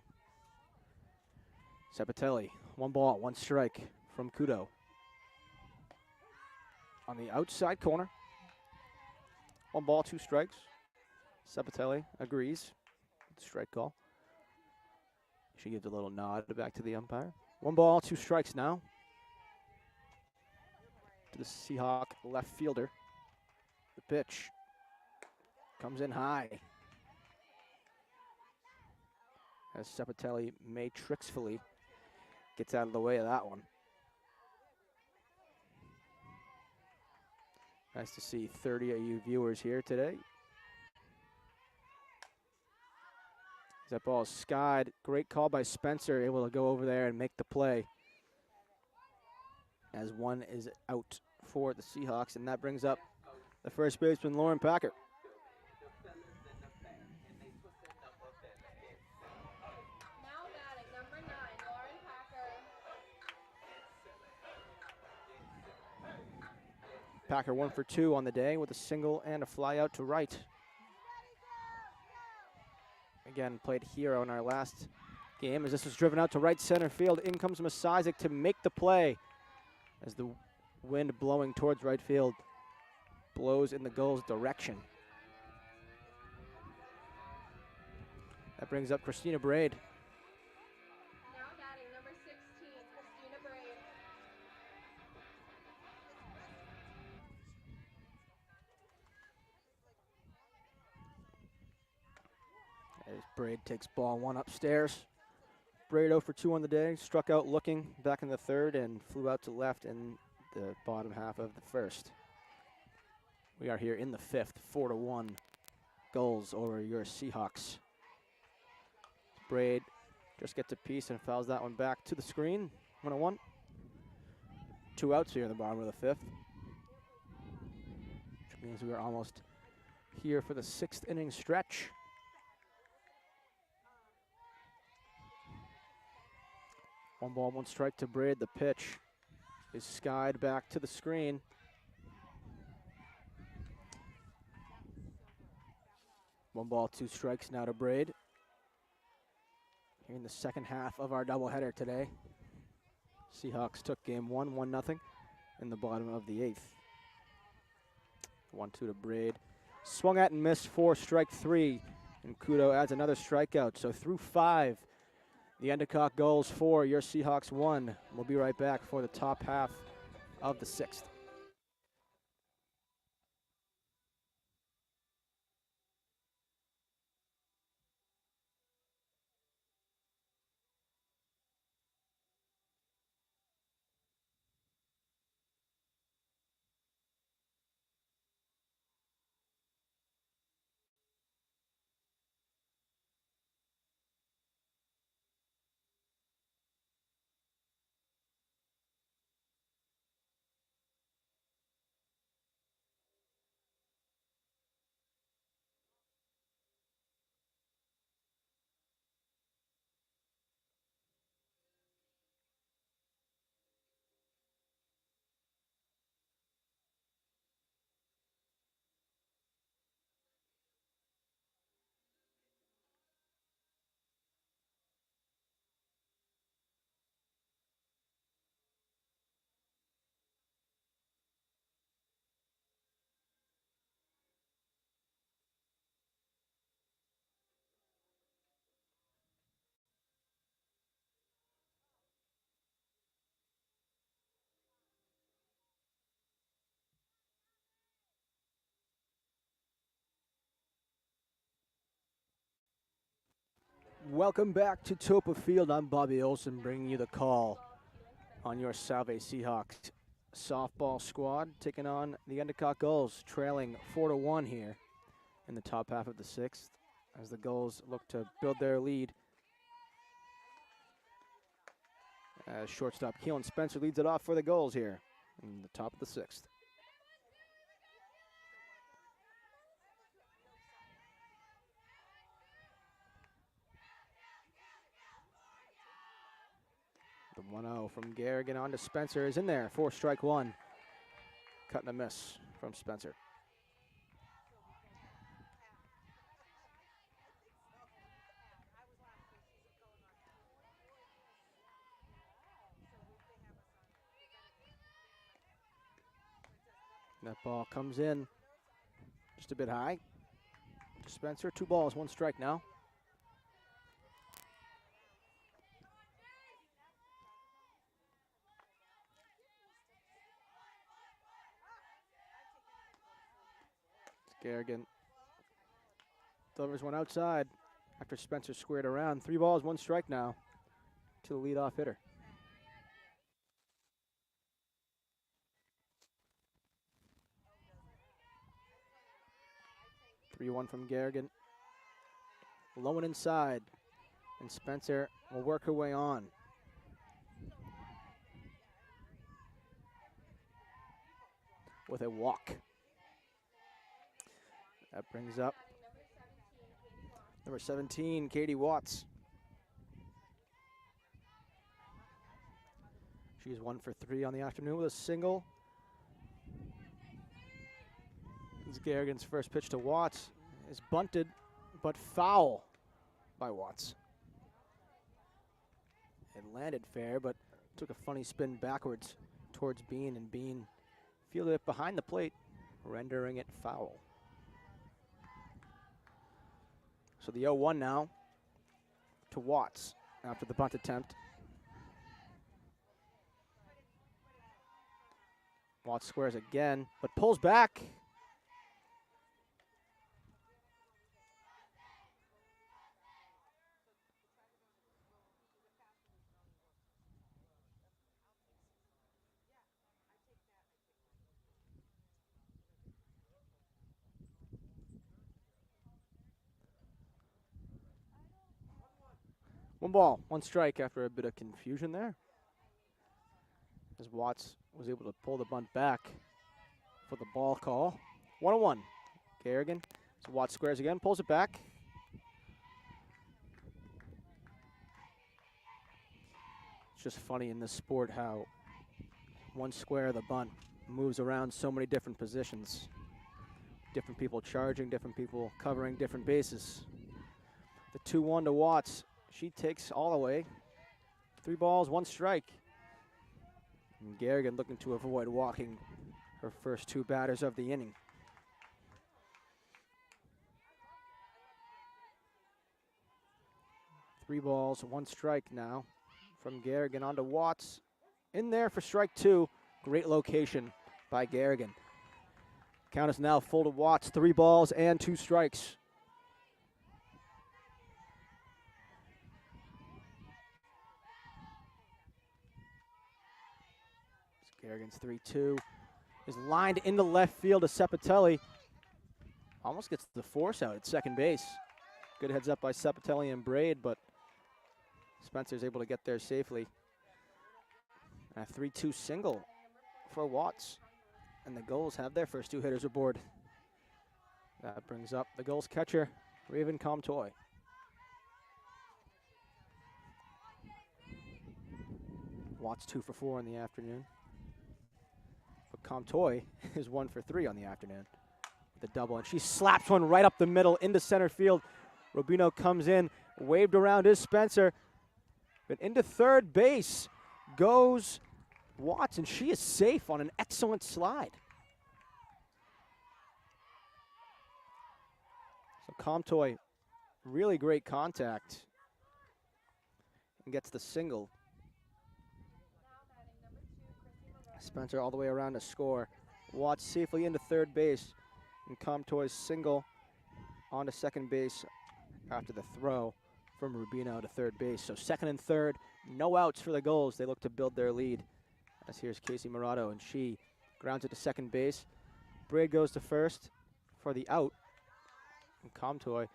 Speaker 1: Sepatelli, 1 ball, 1 strike from Kudo. On the outside corner. 1 ball, 2 strikes. Sepatelli agrees with the strike call. She gives a little nod back to the umpire. 1 ball, 2 strikes now. To the Seahawk left fielder. The pitch comes in high. As Sepatelli matrixfully gets out of the way of that one. Nice to see 30 of you viewers here today. That ball is skied. Great call by Spencer, able to go over there and make the play. As 1 is out for the Seahawks, and that brings up the first baseman, Lauren Packer.
Speaker 2: Now batting number 9, Lauren Packer.
Speaker 1: Packer 1 for 2 on the day with a single and a fly out to right. Again, played hero in our last game as this was driven out to right center field. In comes Masajek to make the play as the wind blowing towards right field blows in the Gulls' direction. That brings up Christina Braid.
Speaker 2: Now batting number 16, Christina Braid.
Speaker 1: As Braid takes ball 1 upstairs. Braid 0 for 2 on the day, struck out looking back in the 3rd and flew out to left in the bottom half of the 1st. We are here in the 5th, 4-1 Gulls over your Seahawks. Braid just gets a piece and fouls that one back to the screen. 1-1. 2 outs here in the bottom of the 5th. Which means we are almost here for the 6th inning stretch. One ball, one strike to Braid. The pitch is skied back to the screen. One ball, two strikes now to Braid. Here in the second half of our doubleheader today. Seahawks took game 1, 1-0 in the bottom of the 8th. 1-2 to Braid. Swung at and missed for strike 3. And Kudo adds another strikeout. So through 5, the Endicott Gulls 4, your Seahawks 1. We'll be right back for the top half of the 6th. Welcome back to Toppa Field. I'm Bobby Olson bringing you the call on your Salve Seahawks softball squad, taking on the Endicott Gulls, trailing 4-1 here in the top half of the 6th as the Gulls look to build their lead. As shortstop Keelan Spencer leads it off for the Gulls here in the top of the 6th. The 1-0 from Garrigan on to Spencer is in there for strike 1. Cut and a miss from Spencer. That ball comes in just a bit high. Spencer, 2 balls, 1 strike now. Garrigan delivers one outside after Spencer squared around. 3 balls, 1 strike now to the leadoff hitter. Three one from Garrigan. Low and inside, and Spencer will work her way on. With a walk. That brings up number 17, Katie Watts. She's 1 for 3 on the afternoon with a single. This is Garrigan's first pitch to Watts. Is bunted, but foul by Watts. It landed fair, but took a funny spin backwards towards Bean, and Bean fielded it behind the plate, rendering it foul. So the 0-1 now to Watts after the bunt attempt. Watts squares again, but pulls back. One ball, 1 strike after a bit of confusion there, as Watts was able to pull the bunt back for the ball call. 1-1. Garrigan So Watts squares again, pulls it back. It's just funny in this sport how one square of the bunt moves around so many different positions. Different people charging, different people covering different bases. The 2-1 to Watts. She takes all the way. 3 balls, 1 strike. And Garrigan looking to avoid walking her first 2 batters of the inning. Three balls, 1 strike now from Garrigan on to Watts. In there for strike 2. Great location by Garrigan. Count is now full to Watts. 3 balls and 2 strikes. Garrigan's 3-2 is lined into left field to Cepitelli. Almost gets the force out at second base. Good heads up by Cepitelli and Braid, but Spencer's able to get there safely. A 3-2 single for Watts. And the Gulls have their first 2 hitters aboard. That brings up the Gulls catcher, Raven Comtoy. Watts 2 for 4 in the afternoon. But Comtoy is 1 for 3 on the afternoon. The double, and she slaps one right up the middle into center field. Rubino comes in, waved around is Spencer. But into third base goes Watts, and she is safe on an excellent slide. So Comtoy, really great contact, and gets the single. Spencer all the way around to score. Watts safely into third base, and Comtoy's single onto second base after the throw from Rubino to third base. So second and third, no outs for the Gulls. They look to build their lead. As here's Casey Murado, and she grounds it to second base. Braid goes to first for the out. And Comtoy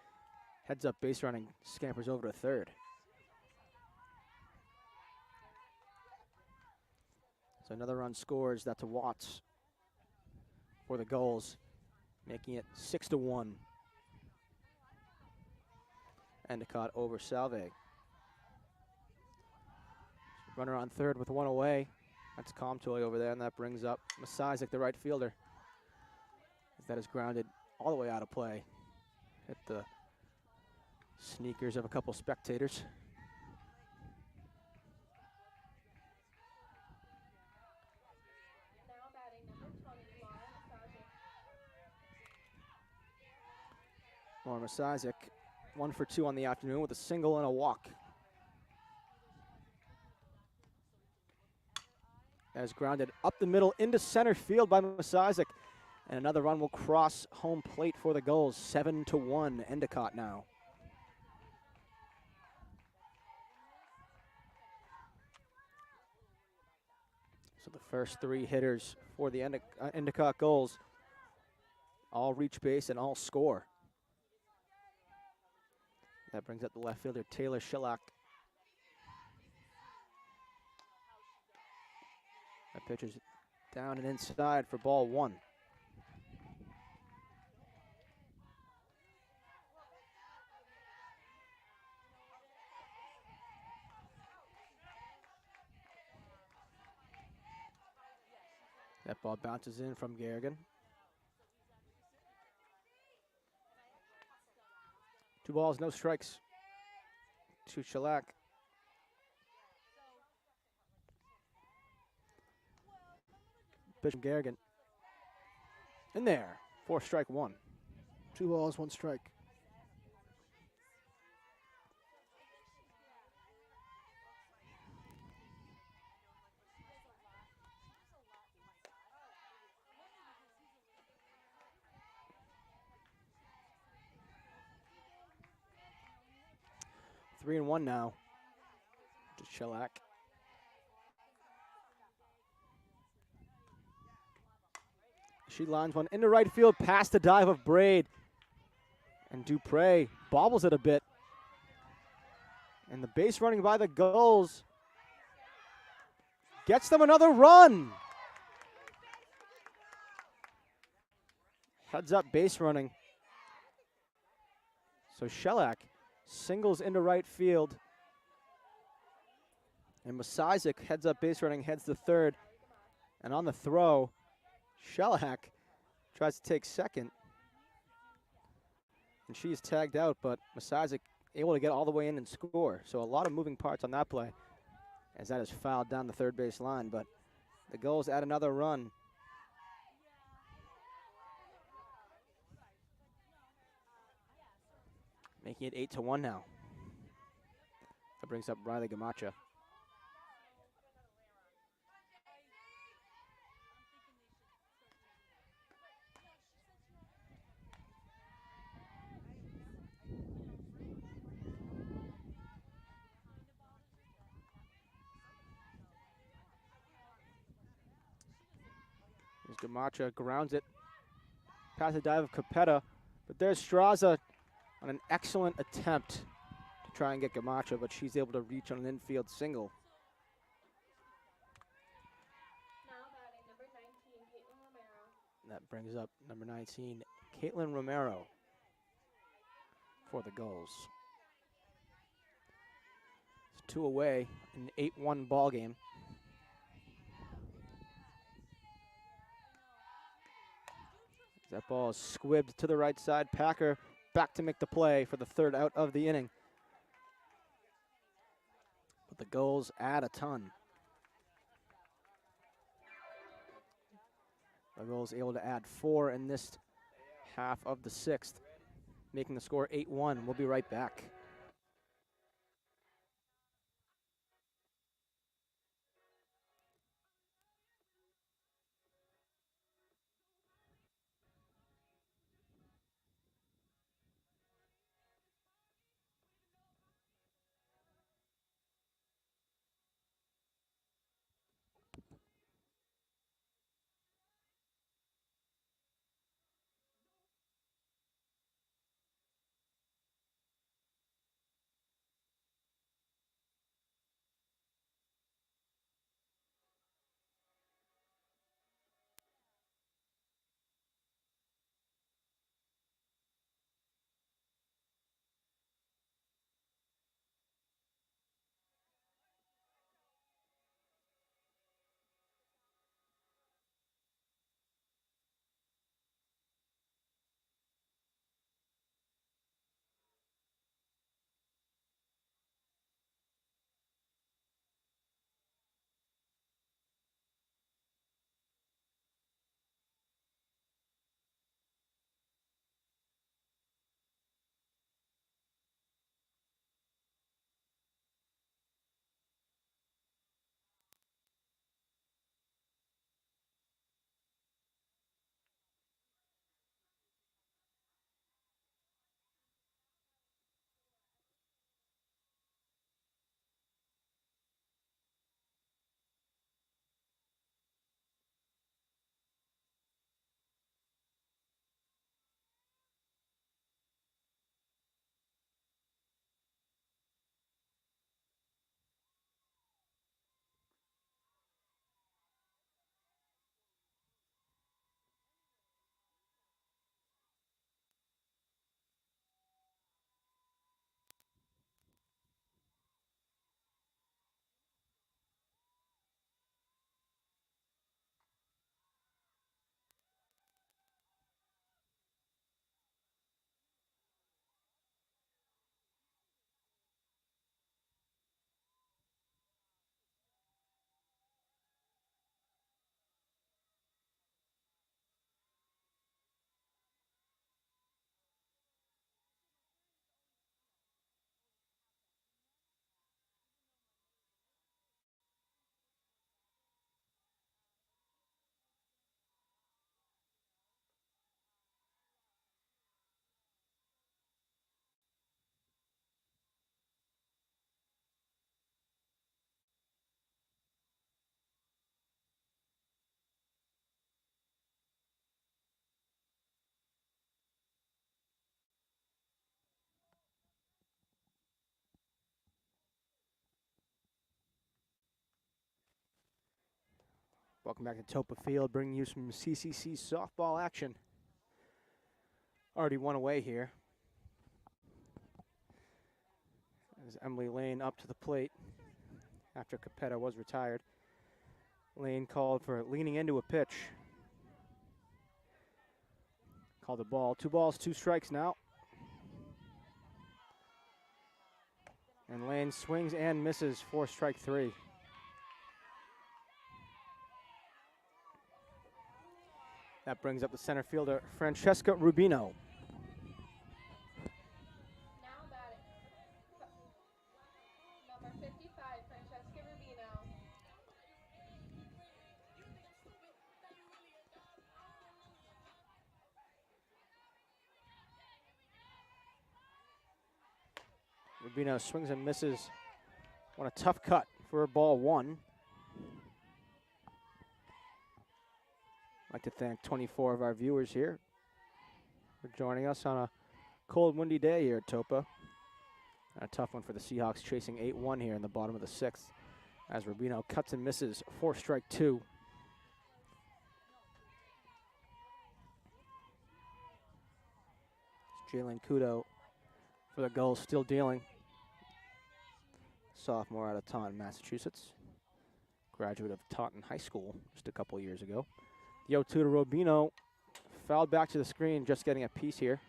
Speaker 1: heads up base running, scampers over to third. So another run scores, that to Watts for the Gulls, making it 6-1. Endicott over Salve. Runner on third with 1 away. That's Comtoy over there, and that brings up Masizek, the right fielder. That is grounded all the way out of play. Hit the sneakers of a couple spectators.
Speaker 2: Now batting number 20,
Speaker 1: Laura Masizek, 1 for 2 on the afternoon with a single and a walk. As grounded up the middle into center field by Masizek. And another run will cross home plate for the Gulls. 7-1 Endicott now. So the first 3 hitters for the Endicott Gulls all reach base and all score. That brings up the left fielder, Taylor Schillak. That pitch is down and inside for ball 1. That ball bounces in from Garrigan. 2 balls, no strikes to Schillak. Pitch from Garrigan. In there, 4 strike 1. 2 balls, 1 strike. Three and 1 now to Schillak. She lines one into right field past the dive of Braid. And Dupre bobbles it a bit. And the base running by the Gulls gets them another run. Heads up base running So Shellac singles into right field. And Masizik heads up base running, heads to third. And on the throw, Shellac tries to take second. And she's tagged out, but Masizik able to get all the way in and score. So a lot of moving parts on that play as that is fouled down the third base line. But the Gulls add another run. Making it 8-1 now. That brings up Riley Gamacha. Gamacha grounds it past the dive of Capetta, but there's Strazza on an excellent attempt to try and get Gamacha, but she's able to reach on an infield single.
Speaker 2: Now batting number 19, Caitlin Romero.
Speaker 1: That brings up number 19, Caitlin Romero for the Gulls. It's 2 away in an 8-1 ball game. That ball is squibbed to the right side. Packer back to make the play for the third out of the inning. But the Gulls add a ton. The Gulls able to add 4 in this half of the 6th, making the score 8-1. We'll be right back. Welcome back to Toppa Field, bringing you some CCC softball action. Already 1 away here. As Emily Lane up to the plate after Capetta was retired. Lane called for leaning into a pitch. Called the ball. 2 balls, 2 strikes now. And Lane swings and misses for strike 3. That brings up the center fielder, Francesca Rubino.
Speaker 2: Now batting. Number 55, Francesca Rubino.
Speaker 1: Rubino swings and misses on a tough cut for ball 1. I'd like to thank 24 of our viewers here for joining us on a cold, windy day here at Toppa. And a tough one for the Seahawks, chasing 8-1 here in the bottom of the 6th, as Rubino cuts and misses for strike 2. Jalen Kudo for the Gulls, still dealing. Sophomore out of Taunton, Massachusetts. Graduate of Taunton High School just a couple years ago. The 0-2 to Rubino. Fouled back to the screen, just getting a piece here.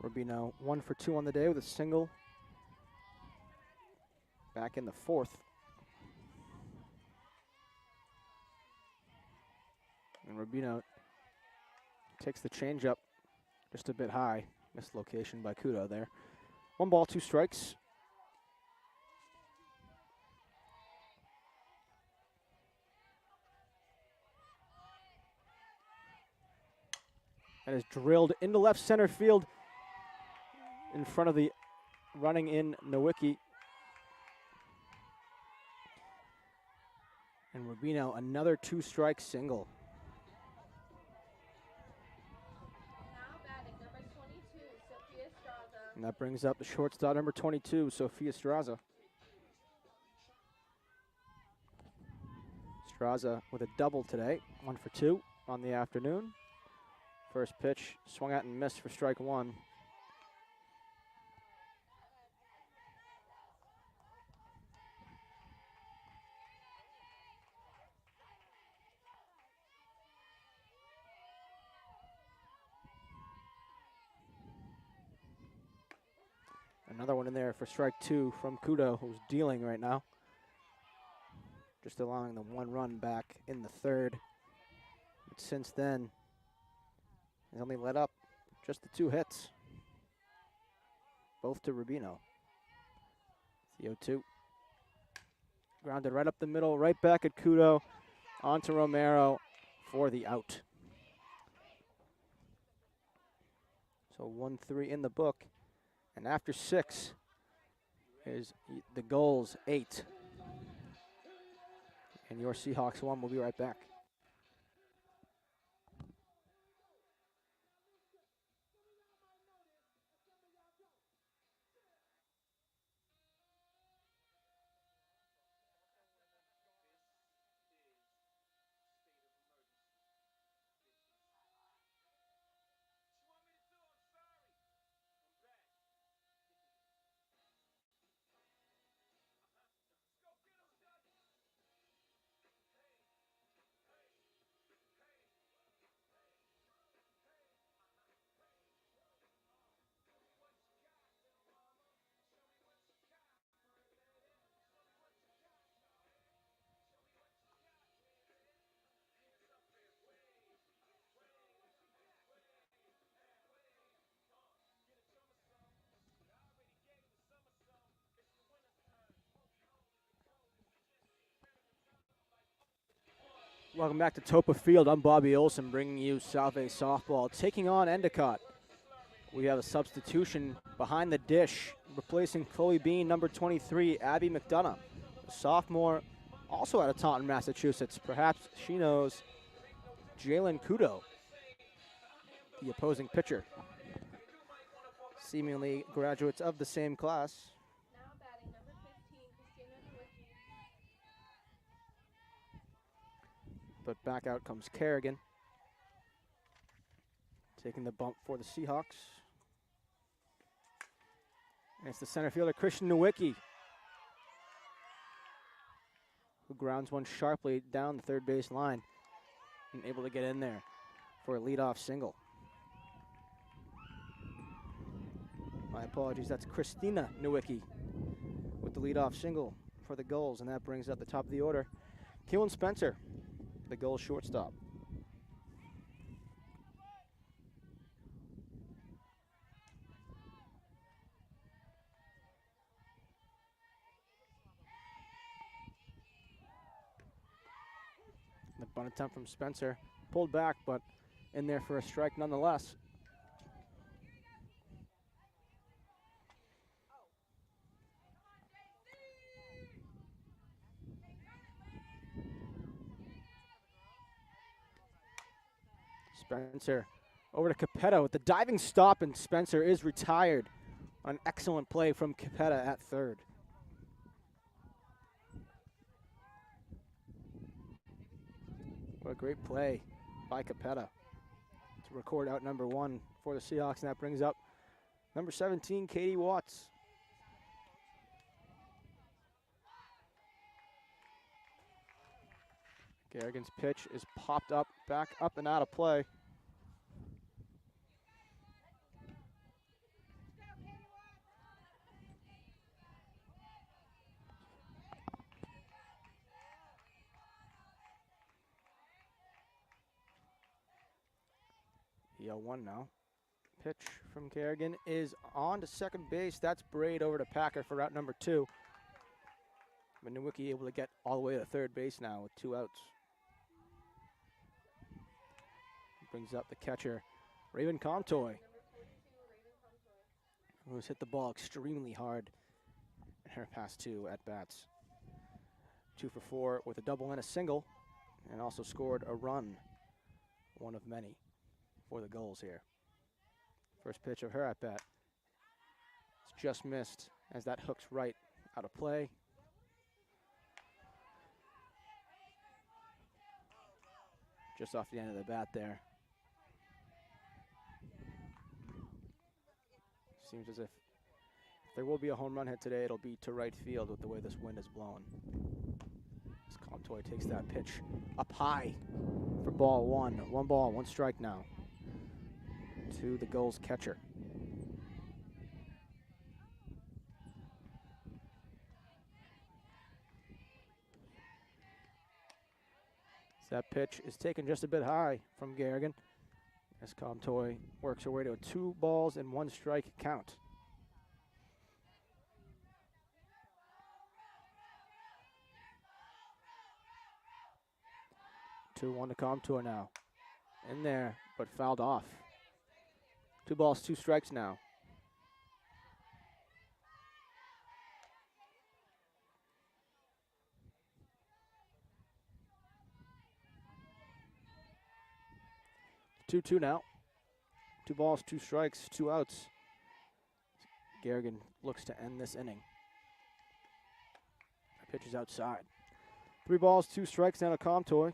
Speaker 1: Rubino 1 for 2 on the day with a single. Back in the 4th. And Rubino takes the changeup just a bit high. Mislocation by Kudo there. 1 ball, 2 strikes. That is drilled into left center field in front of the running in Nowicki. And Rubino, another 2-strike single.
Speaker 2: Now batting, number 22, Sophia Strazza.
Speaker 1: And that brings up the shortstop, number 22, Sophia Strazza. Strazza with a double today, 1 for 2 on the afternoon. First pitch, swung out and missed for strike 1. Another one in there for strike 2 from Kudo, who's dealing right now. Just allowing the 1 run back in the 3rd. But since then, he's only let up just the 2 hits. Both to Rubino. The 0-2. Grounded right up the middle, right back at Kudo. On to Romero for the out. So 1-3 in the book. And after 6 is the Gulls 8. And your Seahawks 1. We'll be right back. Welcome back to Toppa Field. I'm Bobby Olson bringing you Salve Softball taking on Endicott. We have a substitution behind the dish, replacing Chloe Bean, number 23, Abby McDonough, a sophomore, also out of Taunton, Massachusetts. Perhaps she knows Jalen Kudo, the opposing pitcher. Seemingly graduates of the same class.
Speaker 2: Now batting, number 15, Christina Nowicki.
Speaker 1: but back out comes Garrigan. Taking the bump for the Seahawks. And it's the center fielder, Christian Nowicki, who grounds one sharply down the third base line and able to get in there for a leadoff single. My apologies, that's Christina Nowicki with the leadoff single for the Gulls, and that brings up the top of the order, Keelan Spencer, the Gulls shortstop. The bunt attempt from Spencer, pulled back, but in there for a strike nonetheless. Spencer over to Capetta with the diving stop, and Spencer is retired. An excellent play from Capetta at third. What a great play by Capetta to record out number 1 for the Seahawks, and that brings up number 17, Katie Watts. Garrigan's pitch is popped up, back up and out of play. The 0-1 now. Pitch from Garrigan is on to second base. That's Braid over to Packer for route number 2. But Nowicki able to get all the way to third base now with 2 outs. Brings up the catcher, Raven Comtoy, who's hit the ball extremely hard in her past 2 at-bats. 2 for 4 with a double and a single, and also scored a run, one of many, for the Gulls here. First pitch of her at-bat. It's just missed as that hooks right out of play. Just off the end of the bat there. Seems as if there will be a home run hit today, it'll be to right field with the way this wind is blowing. As Comtoy takes that pitch up high for ball 1. 1 ball, 1 strike now to the Gulls catcher. That pitch is taken just a bit high from Garrigan as Comtoy works her way to a 2 balls and 1 strike count. Two one to Comtoy now. In there, but fouled off. 2 balls, 2 strikes now. Two now. 2 balls, 2 strikes, 2 outs. Garrigan looks to end this inning. Pitch is outside. 3 balls, 2 strikes now to Comtoy.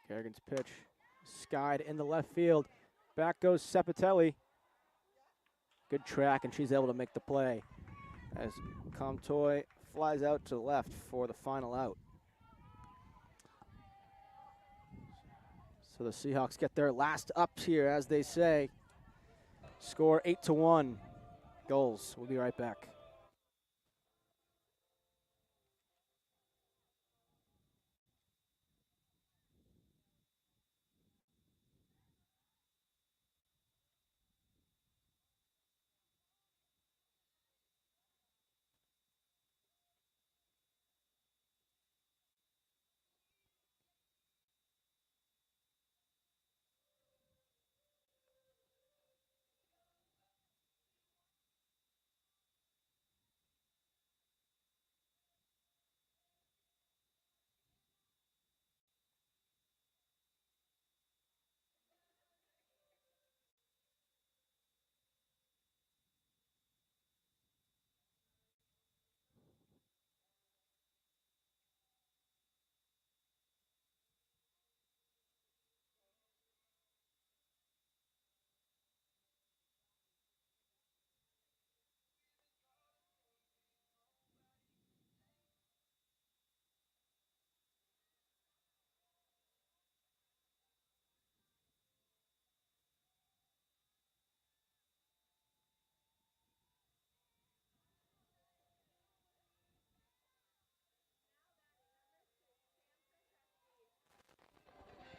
Speaker 1: Garrigan's pitch skied in the left field. Back goes Cepitelli. Good track, and she's able to make the play as Comtoy flies out to the left for the final out. So the Seahawks get their last up here, as they say. Score 8-1. Gulls. We'll be right back.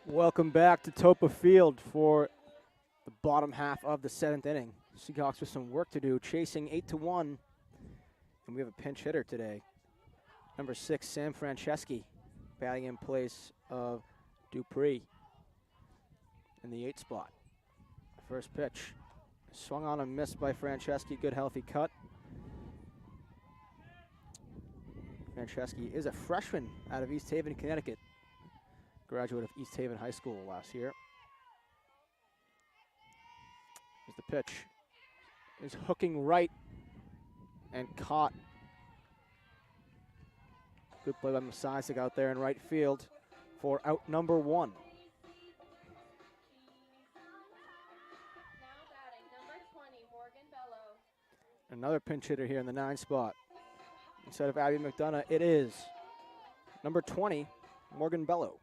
Speaker 1: Welcome back to Toppa Field for the bottom half of the 7th inning. Seahawks with some work to do, chasing 8-1, and we have a pinch hitter today. Number 6, Sam Franceschi, batting in place of Dupree in the 8 spot. First pitch, swung on and missed by Franceschi. Good healthy cut. Franceschi is a freshman out of East Haven, Connecticut. Graduate of East Haven High School last year. Here's the pitch. Is hooking right and caught. Good play by Masisic out there in right field for out number 1.
Speaker 2: Now batting number 20, Morgan Bello.
Speaker 1: Another pinch hitter here in the 9 spot. Instead of Abby McDonough, it is number 20, Morgan Bello.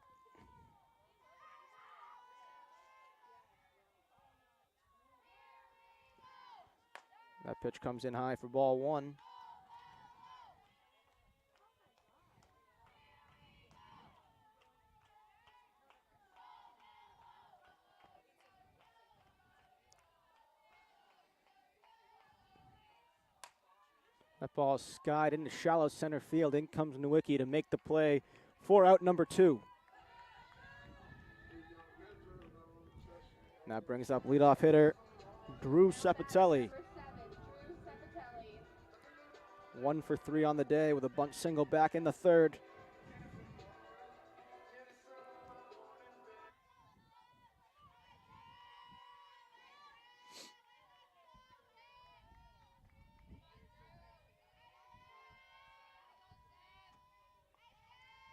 Speaker 1: That pitch comes in high for ball 1. That ball is skied into shallow center field. In comes Nowicki to make the play for out number 2. And that brings up leadoff hitter Drew Sepitelli.
Speaker 2: Number 7, Drew Sepitelli.
Speaker 1: 1 for 3 on the day with a bunt single back in the 3rd.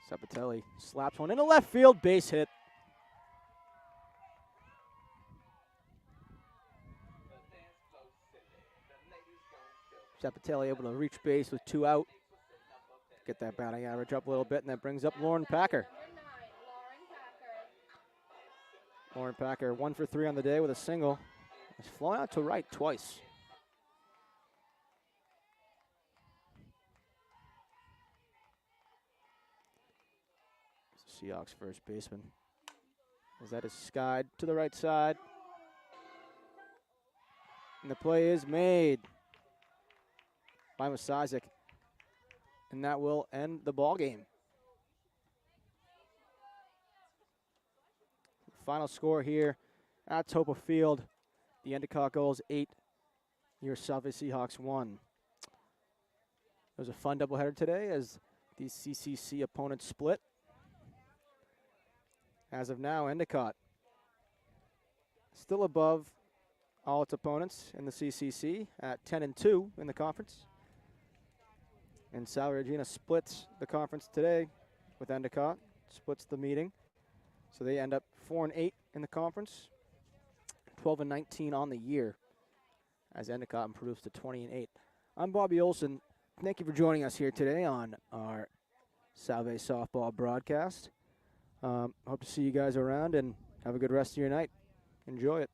Speaker 1: Sepitelli slaps one into left field, base hit. Sepitelli able to reach base with 2 out. Get that batting average up a little bit, and that brings up Lauren Packer.
Speaker 2: Number 9, Lauren Packer.
Speaker 1: Lauren Packer 1 for 3 on the day with a single. It's flown out to right twice. Seahawks first baseman. As that is skied to the right side. And the play is made by Masisic. And that will end the ball game. Final score here at Toppa Field. The Endicott Gulls 8, your Salve Seahawks 1. It was a fun doubleheader today as these CCC opponents split. As of now, Endicott still above all its opponents in the CCC at 10-2 in the conference. And Salve Regina splits the conference today with Endicott, splits the meeting. So they end up 4-8 in the conference, 12-19 on the year as Endicott improves to 20-8. I'm Bobby Olson. Thank you for joining us here today on our Salve softball broadcast. Hope to see you guys around and have a good rest of your night. Enjoy it.